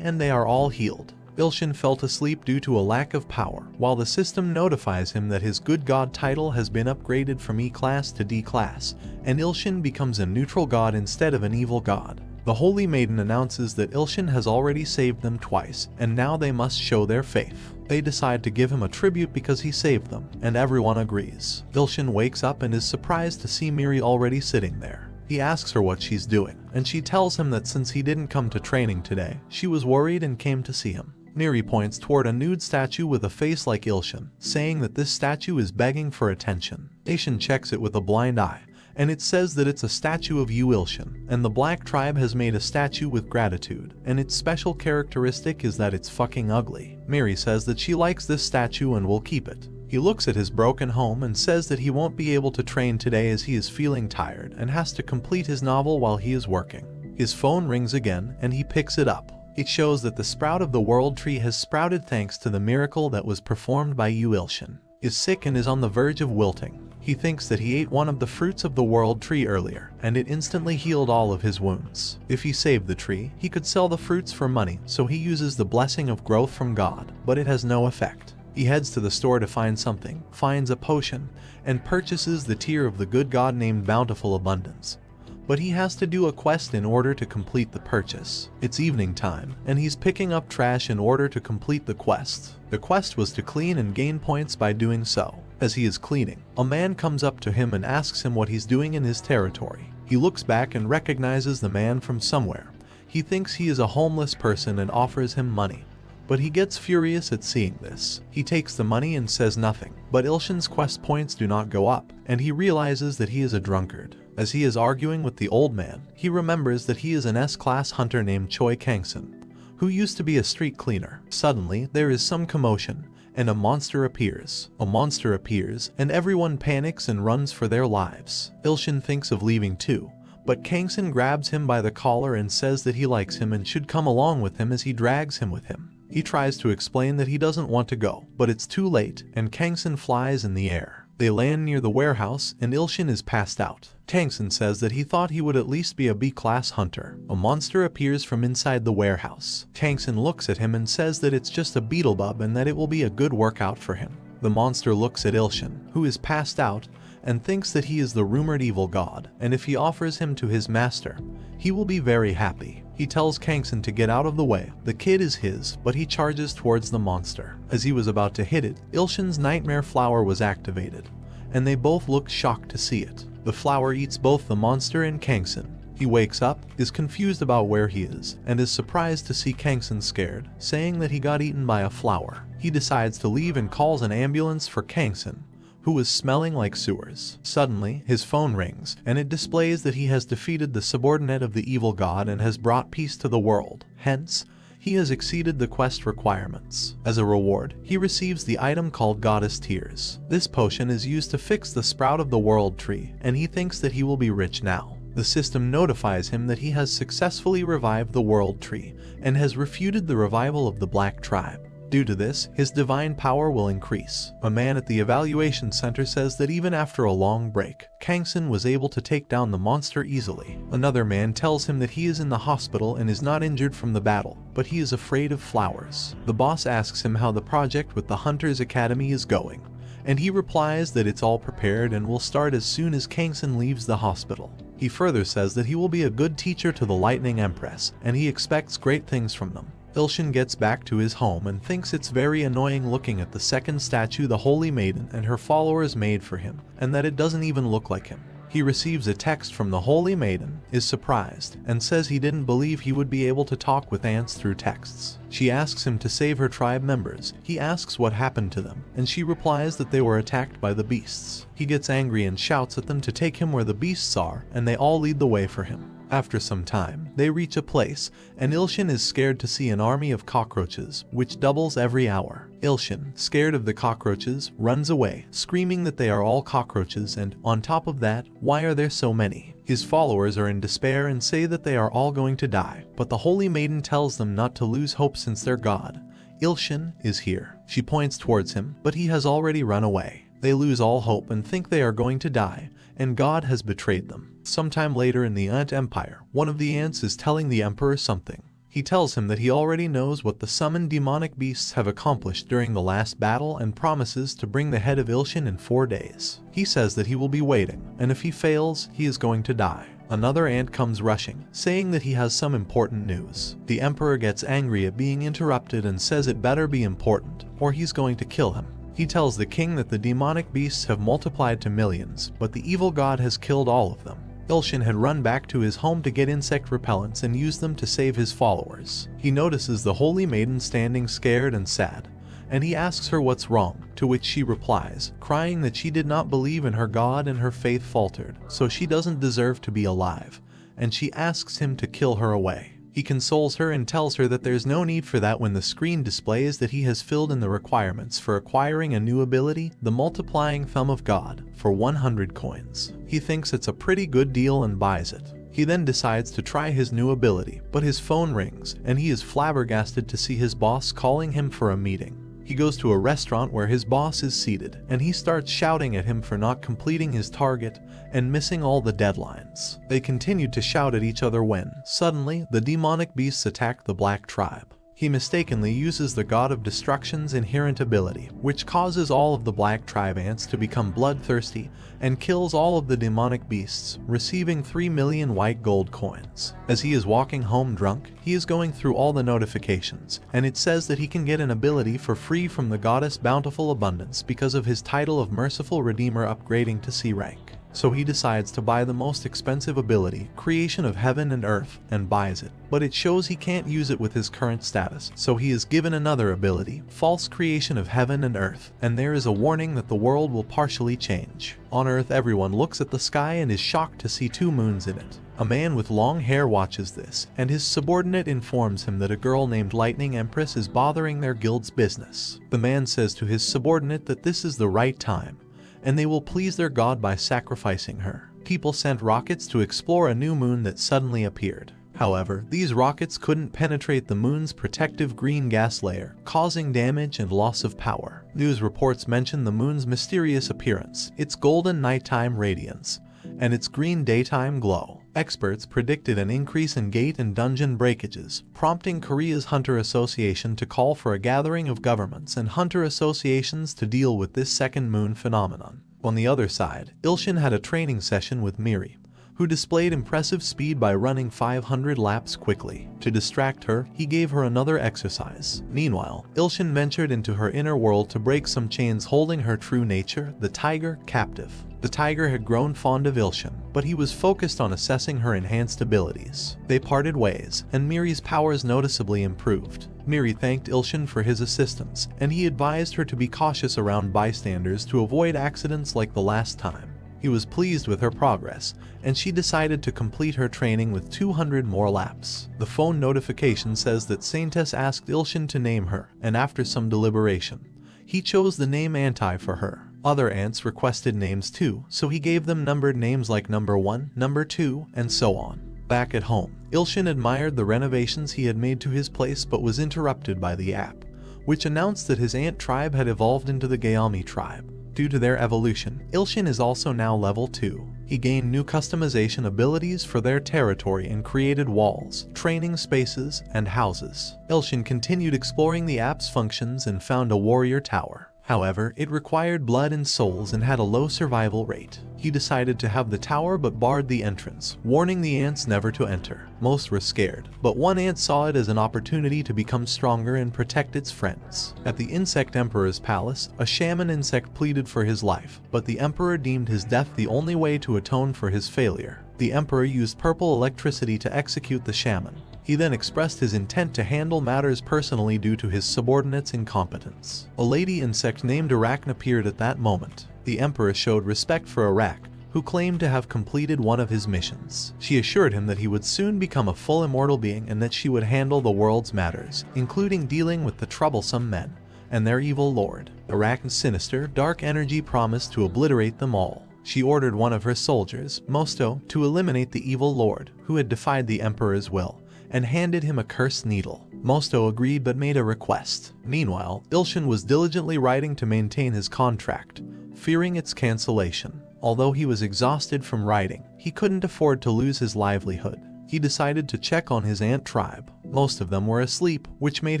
and they are all healed. Ilshin fell asleep due to a lack of power, while the system notifies him that his good god title has been upgraded from E class to D class, and Ilshin becomes a neutral god instead of an evil god. The Holy Maiden announces that Ilshin has already saved them twice, and now they must show their faith. They decide to give him a tribute because he saved them, and everyone agrees. Ilshin wakes up and is surprised to see Miri already sitting there. He asks her what she's doing, and she tells him that since he didn't come to training today, she was worried and came to see him. Miri points toward a nude statue with a face like Ilshin, saying that this statue is begging for attention. Ilshin checks it with a blind eye, and it says that it's a statue of you, Ilshin, and the Black Tribe has made a statue with gratitude, and its special characteristic is that it's fucking ugly. Miri says that she likes this statue and will keep it. He looks at his broken home and says that he won't be able to train today as he is feeling tired and has to complete his novel while he is working. His phone rings again and he picks it up. It shows that the sprout of the world tree has sprouted thanks to the miracle that was performed by Yu Ilshin. Is sick and is on the verge of wilting. He thinks that he ate one of the fruits of the world tree earlier, and it instantly healed all of his wounds. If he saved the tree, he could sell the fruits for money, so he uses the blessing of growth from God, but it has no effect. He heads to the store to find something, finds a potion, and purchases the tear of the good god named Bountiful Abundance. But he has to do a quest in order to complete the purchase. It's evening time, and he's picking up trash in order to complete the quest. The quest was to clean and gain points by doing so. As he is cleaning, a man comes up to him and asks him what he's doing in his territory. He looks back and recognizes the man from somewhere. He thinks he is a homeless person and offers him money, but he gets furious at seeing this. He takes the money and says nothing, but Ilshin's quest points do not go up, and he realizes that he is a drunkard. As he is arguing with the old man, he remembers that he is an S-class hunter named Choi Kangson, who used to be a street cleaner. Suddenly, there is some commotion, and a monster appears. And everyone panics and runs for their lives. Ilshin thinks of leaving too, but Kangson grabs him by the collar and says that he likes him and should come along with him as he drags him with him. He tries to explain that he doesn't want to go, but it's too late, and Kangson flies in the air. They land near the warehouse, and Ilshin is passed out. Kangson says that he thought he would at least be a B-class hunter. A monster appears from inside the warehouse. Kangson looks at him and says that it's just a beetlebub and that it will be a good workout for him. The monster looks at Ilshin, who is passed out, and thinks that he is the rumored evil god, and if he offers him to his master, he will be very happy. He He tells Kangson to get out of the way. The kid is his, but he charges towards the monster. As he was about to hit it, Ilshin's nightmare flower was activated, and they both look shocked to see it. The flower eats both the monster and Kangson. He wakes up, is confused about where he is, and is surprised to see Kangson scared, saying that he got eaten by a flower. He decides to leave and calls an ambulance for Kangson, who was smelling like sewers. Suddenly, his phone rings, and it displays that he has defeated the subordinate of the evil god and has brought peace to the world. Hence, he has exceeded the quest requirements. As a reward, he receives the item called Goddess Tears. This potion is used to fix the sprout of the world tree, and he thinks that he will be rich now. The system notifies him that he has successfully revived the world tree and has refuted the revival of the Black Tribe. Due to this, his divine power will increase. A man at the evaluation center says that even after a long break, Kangson was able to take down the monster easily. Another man tells him that he is in the hospital and is not injured from the battle, but he is afraid of flowers. The boss asks him how the project with the Hunters Academy is going, and he replies that it's all prepared and will start as soon as Kangson leaves the hospital. He further says that he will be a good teacher to the Lightning Empress, and he expects great things from them. Ilshin gets back to his home and thinks it's very annoying looking at the second statue the Holy Maiden and her followers made for him, and that it doesn't even look like him. He receives a text from the Holy Maiden, is surprised, and says he didn't believe he would be able to talk with ants through texts. She asks him to save her tribe members. He asks what happened to them, and she replies that they were attacked by the beasts. He gets angry and shouts at them to take him where the beasts are, and they all lead the way for him. After some time, they reach a place, and Ilshin is scared to see an army of cockroaches, which doubles every hour. Ilshin, scared of the cockroaches, runs away, screaming that they are all cockroaches and, on top of that, why are there so many? His followers are in despair and say that they are all going to die, but the Holy Maiden tells them not to lose hope since their god, Ilshin, is here. She points towards him, but he has already run away. They lose all hope and think they are going to die, and God has betrayed them. Sometime later in the Ant Empire, one of the ants is telling the Emperor something. He tells him that he already knows what the summoned demonic beasts have accomplished during the last battle and promises to bring the head of Ilshin in 4 days. He says that he will be waiting, and if he fails, he is going to die. Another ant comes rushing, saying that he has some important news. The Emperor gets angry at being interrupted and says it better be important, or he's going to kill him. He tells the king that the demonic beasts have multiplied to millions, but the evil god has killed all of them. Ilshin had run back to his home to get insect repellents and use them to save his followers. He notices the Holy Maiden standing scared and sad, and he asks her what's wrong, to which she replies, crying that she did not believe in her god and her faith faltered, so she doesn't deserve to be alive, and she asks him to kill her away. He consoles her and tells her that there's no need for that when the screen displays that he has filled in the requirements for acquiring a new ability, the Multiplying Thumb of God, for 100 coins. He thinks it's a pretty good deal and buys it. He then decides to try his new ability, but his phone rings, and he is flabbergasted to see his boss calling him for a meeting. He goes to a restaurant where his boss is seated, and he starts shouting at him for not completing his target and missing all the deadlines. They continued to shout at each other when, suddenly, the demonic beasts attack the Black Tribe. He mistakenly uses the God of Destruction's inherent ability, which causes all of the Black Tribe ants to become bloodthirsty and kills all of the demonic beasts, receiving 3 million white gold coins. As he is walking home drunk, he is going through all the notifications, and it says that he can get an ability for free from the goddess Bountiful Abundance because of his title of Merciful Redeemer upgrading to C rank. So he decides to buy the most expensive ability, Creation of Heaven and Earth, and buys it. But it shows he can't use it with his current status, so he is given another ability, False Creation of Heaven and Earth, and there is a warning that the world will partially change. On Earth, everyone looks at the sky and is shocked to see 2 moons in it. A man with long hair watches this, and his subordinate informs him that a girl named Lightning Empress is bothering their guild's business. The man says to his subordinate that this is the right time, and they will please their god by sacrificing her. People sent rockets to explore a new moon that suddenly appeared. However, these rockets couldn't penetrate the moon's protective green gas layer, causing damage and loss of power. News reports mention the moon's mysterious appearance, its golden nighttime radiance, and its green daytime glow. Experts predicted an increase in gate and dungeon breakages, prompting Korea's Hunter Association to call for a gathering of governments and hunter associations to deal with this second moon phenomenon. On the other side, Ilshin had a training session with Miri, who displayed impressive speed by running 500 laps quickly. To distract her, he gave her another exercise. Meanwhile, Ilshin ventured into her inner world to break some chains holding her true nature, the tiger, captive. The tiger had grown fond of Ilshin, but he was focused on assessing her enhanced abilities. They parted ways, and Miri's powers noticeably improved. Miri thanked Ilshin for his assistance, and he advised her to be cautious around bystanders to avoid accidents like the last time. He was pleased with her progress, and she decided to complete her training with 200 more laps. The phone notification says that Saintess asked Ilshin to name her, and after some deliberation, he chose the name Anti for her. Other ants requested names too, so he gave them numbered names like number 1, number 2, and so on. Back at home, Ilshin admired the renovations he had made to his place but was interrupted by the app, which announced that his ant tribe had evolved into the Gayalmi tribe. Due to their evolution, Ilshin is also now level 2. He gained new customization abilities for their territory and created walls, training spaces, and houses. Ilshin continued exploring the app's functions and found a warrior tower. However, it required blood and souls and had a low survival rate. He decided to have the tower but barred the entrance, warning the ants never to enter. Most were scared, but one ant saw it as an opportunity to become stronger and protect its friends. At the Insect Emperor's palace, a shaman insect pleaded for his life, but the emperor deemed his death the only way to atone for his failure. The emperor used purple electricity to execute the shaman. He then expressed his intent to handle matters personally due to his subordinates' incompetence. A lady insect named Arachne appeared at that moment. The emperor showed respect for Arachne, who claimed to have completed one of his missions. She assured him that he would soon become a full immortal being and that she would handle the world's matters, including dealing with the troublesome men and their evil lord. Arachne's sinister, dark energy promised to obliterate them all. She ordered one of her soldiers, Mosto, to eliminate the evil lord, who had defied the emperor's will, and handed him a cursed needle. Mosto agreed but made a request. Meanwhile, Ilshin was diligently writing to maintain his contract, fearing its cancellation. Although he was exhausted from writing, he couldn't afford to lose his livelihood. He decided to check on his ant tribe. Most of them were asleep, which made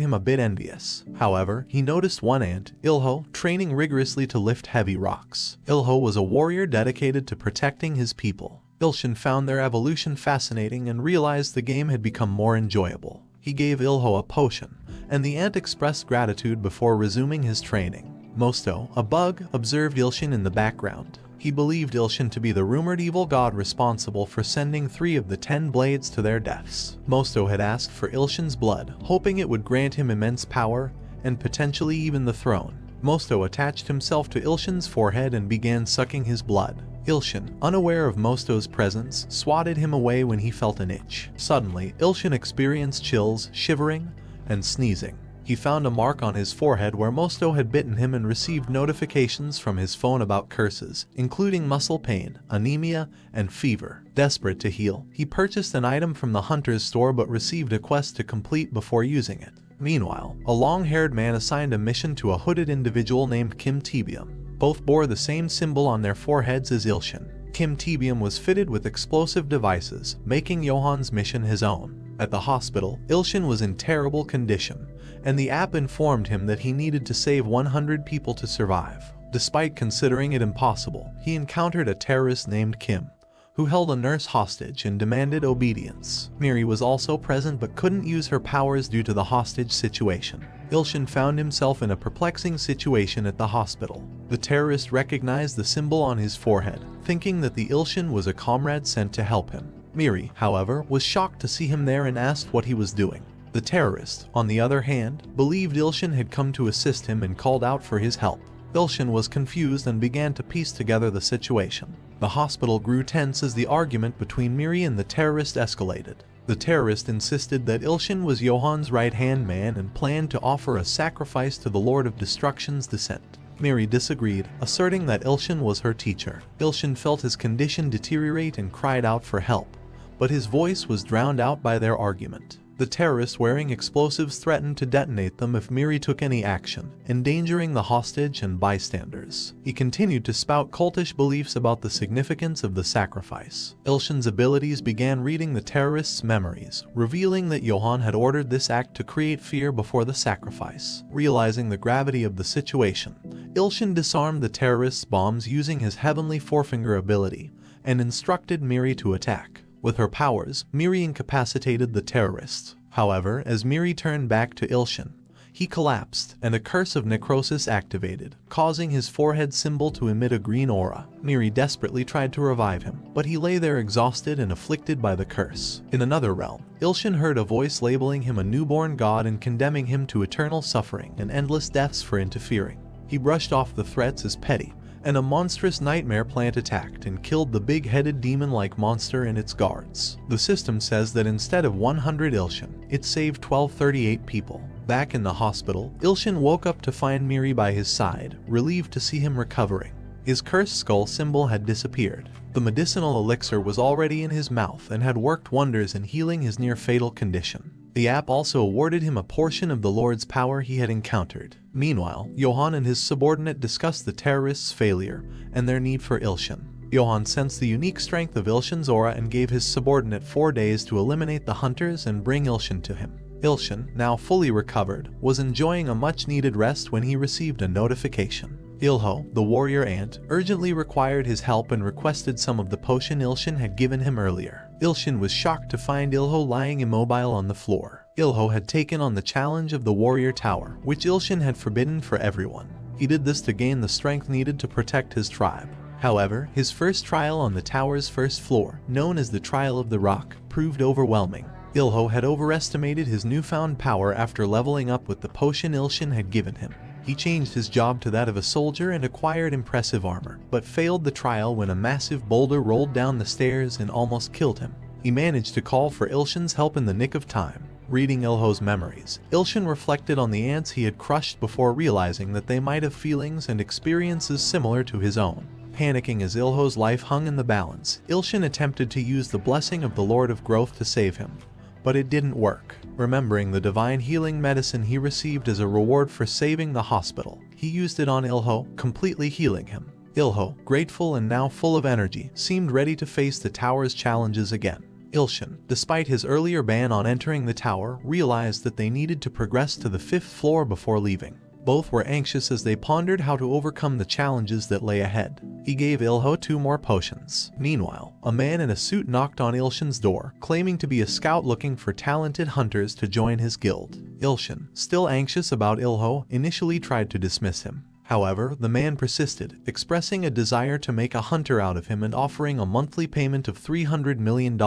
him a bit envious. However, he noticed one ant, Ilho, training rigorously to lift heavy rocks. Ilho was a warrior dedicated to protecting his people. Ilshin found their evolution fascinating and realized the game had become more enjoyable. He gave Ilho a potion, and the ant expressed gratitude before resuming his training. Mosto, a bug, observed Ilshin in the background. He believed Ilshin to be the rumored evil god responsible for sending 3 of the 10 blades to their deaths. Mosto had asked for Ilshin's blood, hoping it would grant him immense power and potentially even the throne. Mosto attached himself to Ilshin's forehead and began sucking his blood. Ilshin, unaware of Mosto's presence, swatted him away when he felt an itch. Suddenly, Ilshin experienced chills, shivering, and sneezing. He found a mark on his forehead where Mosto had bitten him and received notifications from his phone about curses, including muscle pain, anemia, and fever. Desperate to heal, he purchased an item from the hunter's store but received a quest to complete before using it. Meanwhile, a long-haired man assigned a mission to a hooded individual named Kim Tebium. Both bore the same symbol on their foreheads as Ilshin. Kim Tebium was fitted with explosive devices, making Johan's mission his own. At the hospital, Ilshin was in terrible condition, and the app informed him that he needed to save 100 people to survive. Despite considering it impossible, he encountered a terrorist named Kim, who held a nurse hostage and demanded obedience. Miri was also present but couldn't use her powers due to the hostage situation. Ilshin found himself in a perplexing situation at the hospital. The terrorist recognized the symbol on his forehead, thinking that the Ilshin was a comrade sent to help him. Miri, however, was shocked to see him there and asked what he was doing. The terrorist, on the other hand, believed Ilshin had come to assist him and called out for his help. Ilshin was confused and began to piece together the situation. The hospital grew tense as the argument between Miri and the terrorist escalated. The terrorist insisted that Ilshin was Johan's right-hand man and planned to offer a sacrifice to the Lord of Destruction's descent. Miri disagreed, asserting that Ilshin was her teacher. Ilshin felt his condition deteriorate and cried out for help, but his voice was drowned out by their argument. The terrorist wearing explosives threatened to detonate them if Miri took any action, endangering the hostage and bystanders. He continued to spout cultish beliefs about the significance of the sacrifice. Ilshin's abilities began reading the terrorist's memories, revealing that Johan had ordered this act to create fear before the sacrifice. Realizing the gravity of the situation, Ilshin disarmed the terrorist's bombs using his heavenly forefinger ability, and instructed Miri to attack. With her powers, Miri incapacitated the terrorists. However, as Miri turned back to Ilshin, he collapsed, and a curse of necrosis activated, causing his forehead symbol to emit a green aura. Miri desperately tried to revive him, but he lay there exhausted and afflicted by the curse. In another realm, Ilshin heard a voice labeling him a newborn god and condemning him to eternal suffering and endless deaths for interfering. He brushed off the threats as petty, and a monstrous nightmare plant attacked and killed the big-headed demon-like monster and its guards. The system says that instead of 100 Ilshin, it saved 1238 people. Back in the hospital, Ilshin woke up to find Miri by his side, relieved to see him recovering. His cursed skull symbol had disappeared. The medicinal elixir was already in his mouth and had worked wonders in healing his near-fatal condition. The app also awarded him a portion of the Lord's power he had encountered. Meanwhile, Johann and his subordinate discussed the terrorists' failure and their need for Ilshin. Johann sensed the unique strength of Ilshin's aura and gave his subordinate 4 days to eliminate the hunters and bring Ilshin to him. Ilshin, now fully recovered, was enjoying a much-needed rest when he received a notification. Ilho, the warrior ant, urgently required his help and requested some of the potion Ilshin had given him earlier. Ilshin was shocked to find Ilho lying immobile on the floor. Ilho had taken on the challenge of the warrior tower, which Ilshin had forbidden for everyone. He did this to gain the strength needed to protect his tribe. However, his first trial on the tower's first floor, known as the Trial of the Rock, proved overwhelming. Ilho had overestimated his newfound power after leveling up with the potion Ilshin had given him. He changed his job to that of a soldier and acquired impressive armor, but failed the trial when a massive boulder rolled down the stairs and almost killed him. He managed to call for Ilshin's help in the nick of time. Reading Ilho's memories, Ilshin reflected on the ants he had crushed before realizing that they might have feelings and experiences similar to his own. Panicking as Ilho's life hung in the balance, Ilshin attempted to use the blessing of the Lord of Growth to save him. But it didn't work. Remembering the divine healing medicine he received as a reward for saving the hospital, he used it on Ilho, completely healing him. Ilho, grateful and now full of energy, seemed ready to face the tower's challenges again. Ilshin, despite his earlier ban on entering the tower, realized that they needed to progress to the 5th floor before leaving. Both were anxious as they pondered how to overcome the challenges that lay ahead. He gave Ilho 2 more potions. Meanwhile, a man in a suit knocked on Ilshin's door, claiming to be a scout looking for talented hunters to join his guild. Ilshin, still anxious about Ilho, initially tried to dismiss him. However, the man persisted, expressing a desire to make a hunter out of him and offering a monthly payment of $300 million.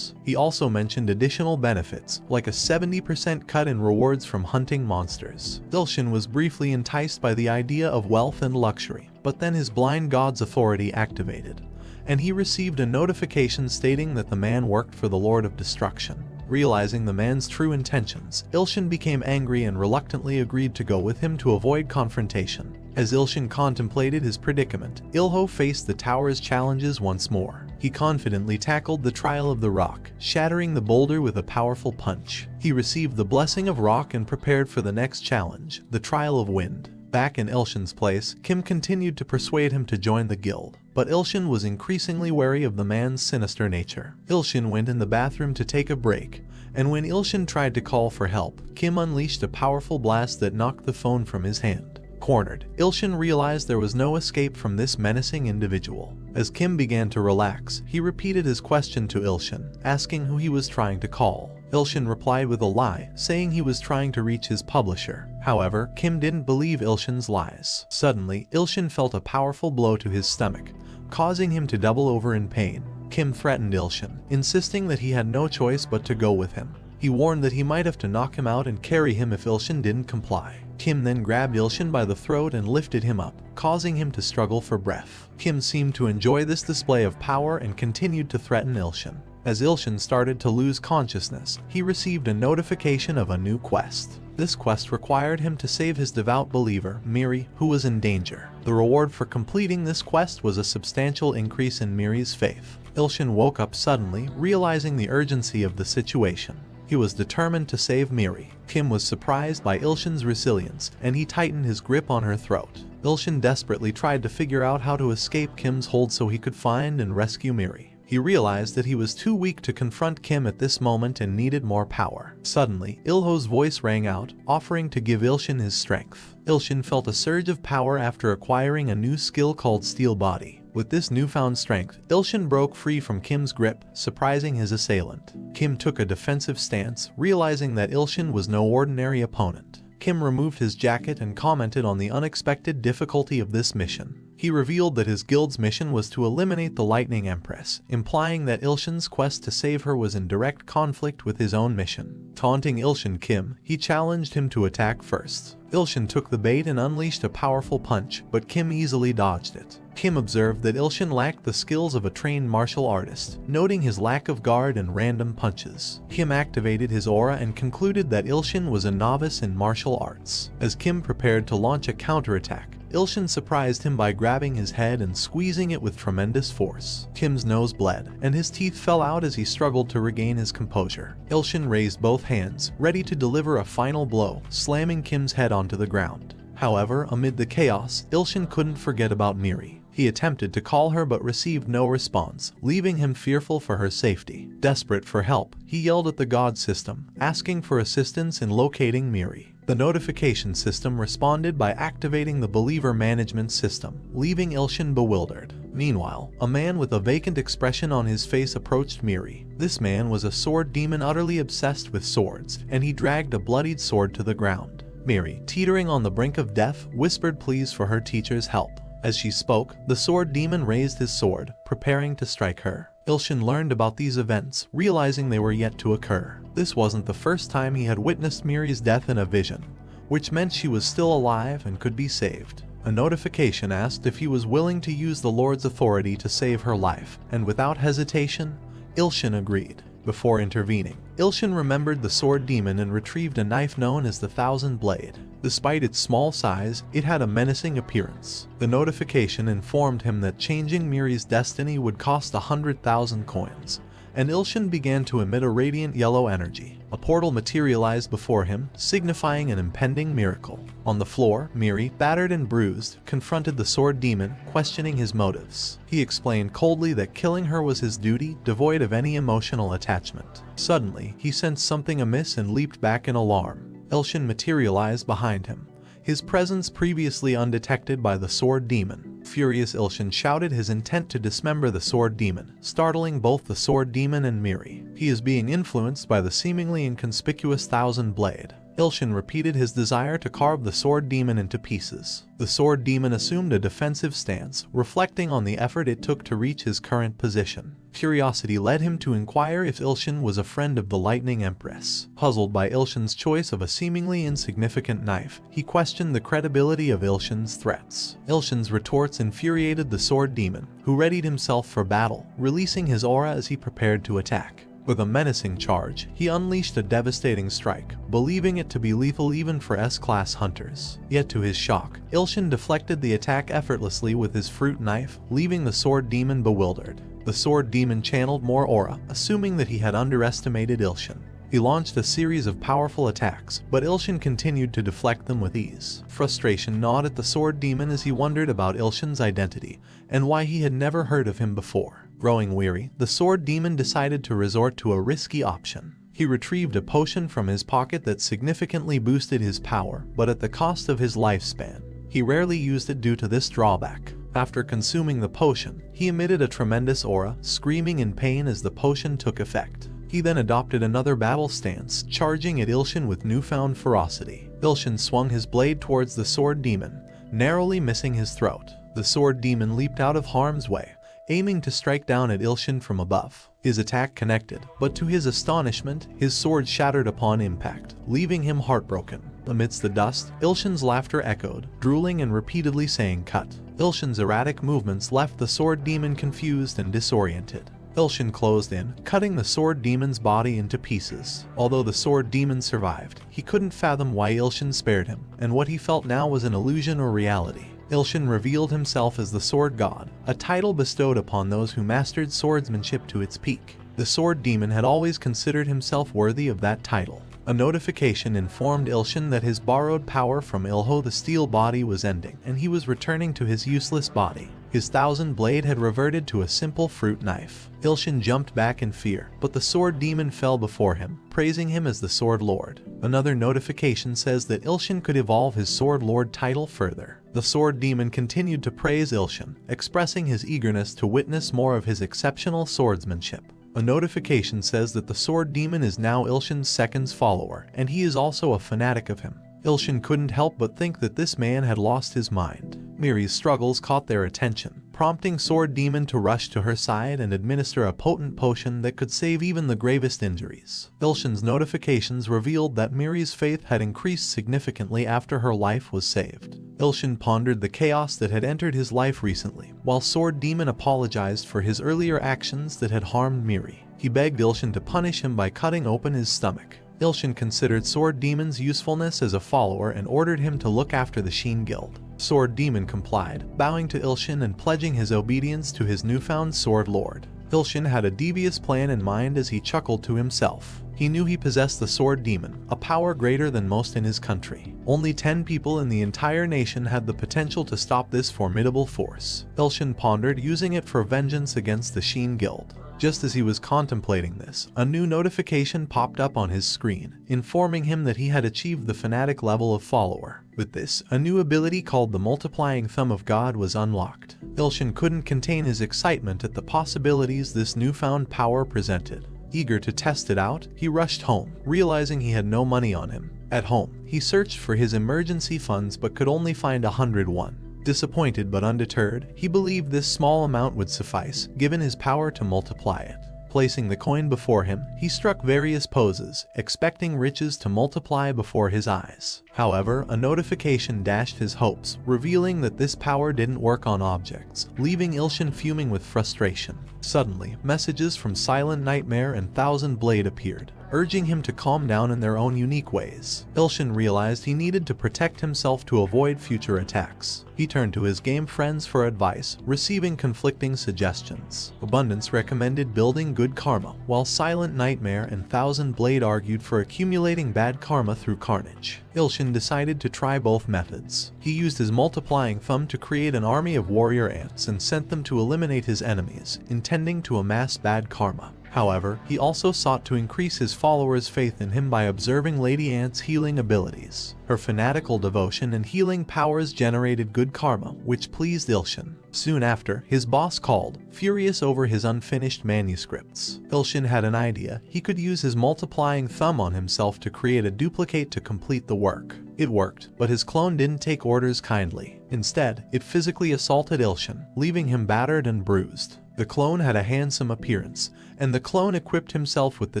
He also mentioned additional benefits, like a 70% cut in rewards from hunting monsters. Ilshin was briefly enticed by the idea of wealth and luxury, but then his blind god's authority activated, and he received a notification stating that the man worked for the Lord of Destruction. Realizing the man's true intentions, Ilshin became angry and reluctantly agreed to go with him to avoid confrontation. As Ilshin contemplated his predicament, Ilho faced the tower's challenges once more. He confidently tackled the Trial of the Rock, shattering the boulder with a powerful punch. He received the Blessing of Rock and prepared for the next challenge, the Trial of Wind. Back in Ilshin's place, Kim continued to persuade him to join the guild, but Ilshin was increasingly wary of the man's sinister nature. Ilshin went in the bathroom to take a break, and when Ilshin tried to call for help, Kim unleashed a powerful blast that knocked the phone from his hand. Cornered, Ilshin realized there was no escape from this menacing individual. As Kim began to relax, he repeated his question to Ilshin, asking who he was trying to call. Ilshin replied with a lie, saying he was trying to reach his publisher. However, Kim didn't believe Ilshin's lies. Suddenly, Ilshin felt a powerful blow to his stomach, causing him to double over in pain. Kim threatened Ilshin, insisting that he had no choice but to go with him. He warned that he might have to knock him out and carry him if Ilshin didn't comply. Kim then grabbed Ilshin by the throat and lifted him up, causing him to struggle for breath. Kim seemed to enjoy this display of power and continued to threaten Ilshin. As Ilshin started to lose consciousness, he received a notification of a new quest. This quest required him to save his devout believer, Miri, who was in danger. The reward for completing this quest was a substantial increase in Miri's faith. Ilshin woke up suddenly, realizing the urgency of the situation. He was determined to save Miri. Kim was surprised by Ilshin's resilience, and he tightened his grip on her throat. Ilshin desperately tried to figure out how to escape Kim's hold so he could find and rescue Miri. He realized that he was too weak to confront Kim at this moment and needed more power. Suddenly, Ilho's voice rang out, offering to give Ilshin his strength. Ilshin felt a surge of power after acquiring a new skill called Steel Body. With this newfound strength, Ilshin broke free from Kim's grip, surprising his assailant. Kim took a defensive stance, realizing that Ilshin was no ordinary opponent. Kim removed his jacket and commented on the unexpected difficulty of this mission. He revealed that his guild's mission was to eliminate the Lightning Empress, implying that Ilshin's quest to save her was in direct conflict with his own mission. Taunting Ilshin Kim, he challenged him to attack first. Ilshin took the bait and unleashed a powerful punch, but Kim easily dodged it. Kim observed that Ilshin lacked the skills of a trained martial artist, noting his lack of guard and random punches. Kim activated his aura and concluded that Ilshin was a novice in martial arts. As Kim prepared to launch a counterattack, Ilshin surprised him by grabbing his head and squeezing it with tremendous force. Kim's nose bled, and his teeth fell out as he struggled to regain his composure. Ilshin raised both hands, ready to deliver a final blow, slamming Kim's head onto the ground. However, amid the chaos, Ilshin couldn't forget about Miri. He attempted to call her but received no response, leaving him fearful for her safety. Desperate for help, he yelled at the god system, asking for assistance in locating Miri. The notification system responded by activating the believer management system, leaving Ilshin bewildered. Meanwhile, a man with a vacant expression on his face approached Miri. This man was a sword demon utterly obsessed with swords, and he dragged a bloodied sword to the ground. Miri, teetering on the brink of death, whispered pleas for her teacher's help. As she spoke, the sword demon raised his sword, preparing to strike her. Ilshin learned about these events, realizing they were yet to occur. This wasn't the first time he had witnessed Miri's death in a vision, which meant she was still alive and could be saved. A notification asked if he was willing to use the Lord's authority to save her life, and without hesitation, Ilshin agreed. Before intervening, Ilshin remembered the sword demon and retrieved a knife known as the Thousand Blade. Despite its small size, it had a menacing appearance. The notification informed him that changing Miri's destiny would cost 100,000 coins, and Ilshin began to emit a radiant yellow energy. A portal materialized before him, signifying an impending miracle. On the floor, Miri, battered and bruised, confronted the sword demon, questioning his motives. He explained coldly that killing her was his duty, devoid of any emotional attachment. Suddenly, he sensed something amiss and leaped back in alarm. Ilshin materialized behind him, his presence previously undetected by the sword demon. Furious, Ilshin shouted his intent to dismember the sword demon, startling both the sword demon and Miri. He is being influenced by the seemingly inconspicuous Thousand Blade. Ilshin repeated his desire to carve the sword demon into pieces. The sword demon assumed a defensive stance, reflecting on the effort it took to reach his current position. Curiosity led him to inquire if Ilshin was a friend of the Lightning Empress. Puzzled by Ilshin's choice of a seemingly insignificant knife, he questioned the credibility of Ilshin's threats. Ilshin's retorts infuriated the sword demon, who readied himself for battle, releasing his aura as he prepared to attack. With a menacing charge, he unleashed a devastating strike, believing it to be lethal even for S-class hunters. Yet to his shock, Ilshin deflected the attack effortlessly with his fruit knife, leaving the sword demon bewildered. The sword demon channeled more aura, assuming that he had underestimated Ilshin. He launched a series of powerful attacks, but Ilshin continued to deflect them with ease. Frustration gnawed at the sword demon as he wondered about Ilshin's identity, and why he had never heard of him before. Growing weary, the sword demon decided to resort to a risky option. He retrieved a potion from his pocket that significantly boosted his power, but at the cost of his lifespan. He rarely used it due to this drawback. After consuming the potion, he emitted a tremendous aura, screaming in pain as the potion took effect. He then adopted another battle stance, charging at Ilshin with newfound ferocity. Ilshin swung his blade towards the sword demon, narrowly missing his throat. The sword demon leaped out of harm's way, aiming to strike down at Ilshin from above. His attack connected, but to his astonishment, his sword shattered upon impact, leaving him heartbroken. Amidst the dust, Ilshin's laughter echoed, drooling and repeatedly saying "cut." Ilshin's erratic movements left the sword demon confused and disoriented. Ilshin closed in, cutting the sword demon's body into pieces. Although the sword demon survived, he couldn't fathom why Ilshin spared him, and what he felt now was an illusion or reality. Ilshin revealed himself as the Sword God, a title bestowed upon those who mastered swordsmanship to its peak. The sword demon had always considered himself worthy of that title. A notification informed Ilshin that his borrowed power from Ilho the Steel Body was ending, and he was returning to his useless body. His Thousand Blade had reverted to a simple fruit knife. Ilshin jumped back in fear, but the sword demon fell before him, praising him as the Sword Lord. Another notification says that Ilshin could evolve his Sword Lord title further. The sword demon continued to praise Ilshin, expressing his eagerness to witness more of his exceptional swordsmanship. A notification says that the sword demon is now Ilshin's second follower, and he is also a fanatic of him. Ilshin couldn't help but think that this man had lost his mind. Miri's struggles caught their attention, prompting Sword Demon to rush to her side and administer a potent potion that could save even the gravest injuries. Ilshin's notifications revealed that Miri's faith had increased significantly after her life was saved. Ilshin pondered the chaos that had entered his life recently, while Sword Demon apologized for his earlier actions that had harmed Miri. He begged Ilshin to punish him by cutting open his stomach. Ilshin considered Sword Demon's usefulness as a follower and ordered him to look after the Sheen Guild. Sword Demon complied, bowing to Ilshin and pledging his obedience to his newfound Sword Lord. Ilshin had a devious plan in mind as he chuckled to himself. He knew he possessed the Sword Demon, a power greater than most in his country. Only 10 people in the entire nation had the potential to stop this formidable force. Ilshin pondered using it for vengeance against the Sheen Guild. Just as he was contemplating this, a new notification popped up on his screen, informing him that he had achieved the fanatic level of follower. With this, a new ability called the Multiplying Thumb of God was unlocked. Ilshin couldn't contain his excitement at the possibilities this newfound power presented. Eager to test it out, he rushed home, realizing he had no money on him. At home, he searched for his emergency funds but could only find 101. Disappointed but undeterred, he believed this small amount would suffice, given his power to multiply it. Placing the coin before him, he struck various poses, expecting riches to multiply before his eyes. However, a notification dashed his hopes, revealing that this power didn't work on objects, leaving Ilshin fuming with frustration. Suddenly, messages from Silent Nightmare and Thousand Blade appeared, urging him to calm down in their own unique ways. Ilshin realized he needed to protect himself to avoid future attacks. He turned to his game friends for advice, receiving conflicting suggestions. Abundance recommended building good karma, while Silent Nightmare and Thousand Blade argued for accumulating bad karma through carnage. Ilshin decided to try both methods. He used his multiplying thumb to create an army of warrior ants and sent them to eliminate his enemies, intending to amass bad karma. However, he also sought to increase his followers' faith in him by observing Lady Ant's healing abilities. Her fanatical devotion and healing powers generated good karma, which pleased Ilshin. Soon after, his boss called, furious over his unfinished manuscripts. Ilshin had an idea. He could use his multiplying thumb on himself to create a duplicate to complete the work. It worked, but his clone didn't take orders kindly. Instead, it physically assaulted Ilshin, leaving him battered and bruised. The clone had a handsome appearance, and the clone equipped himself with the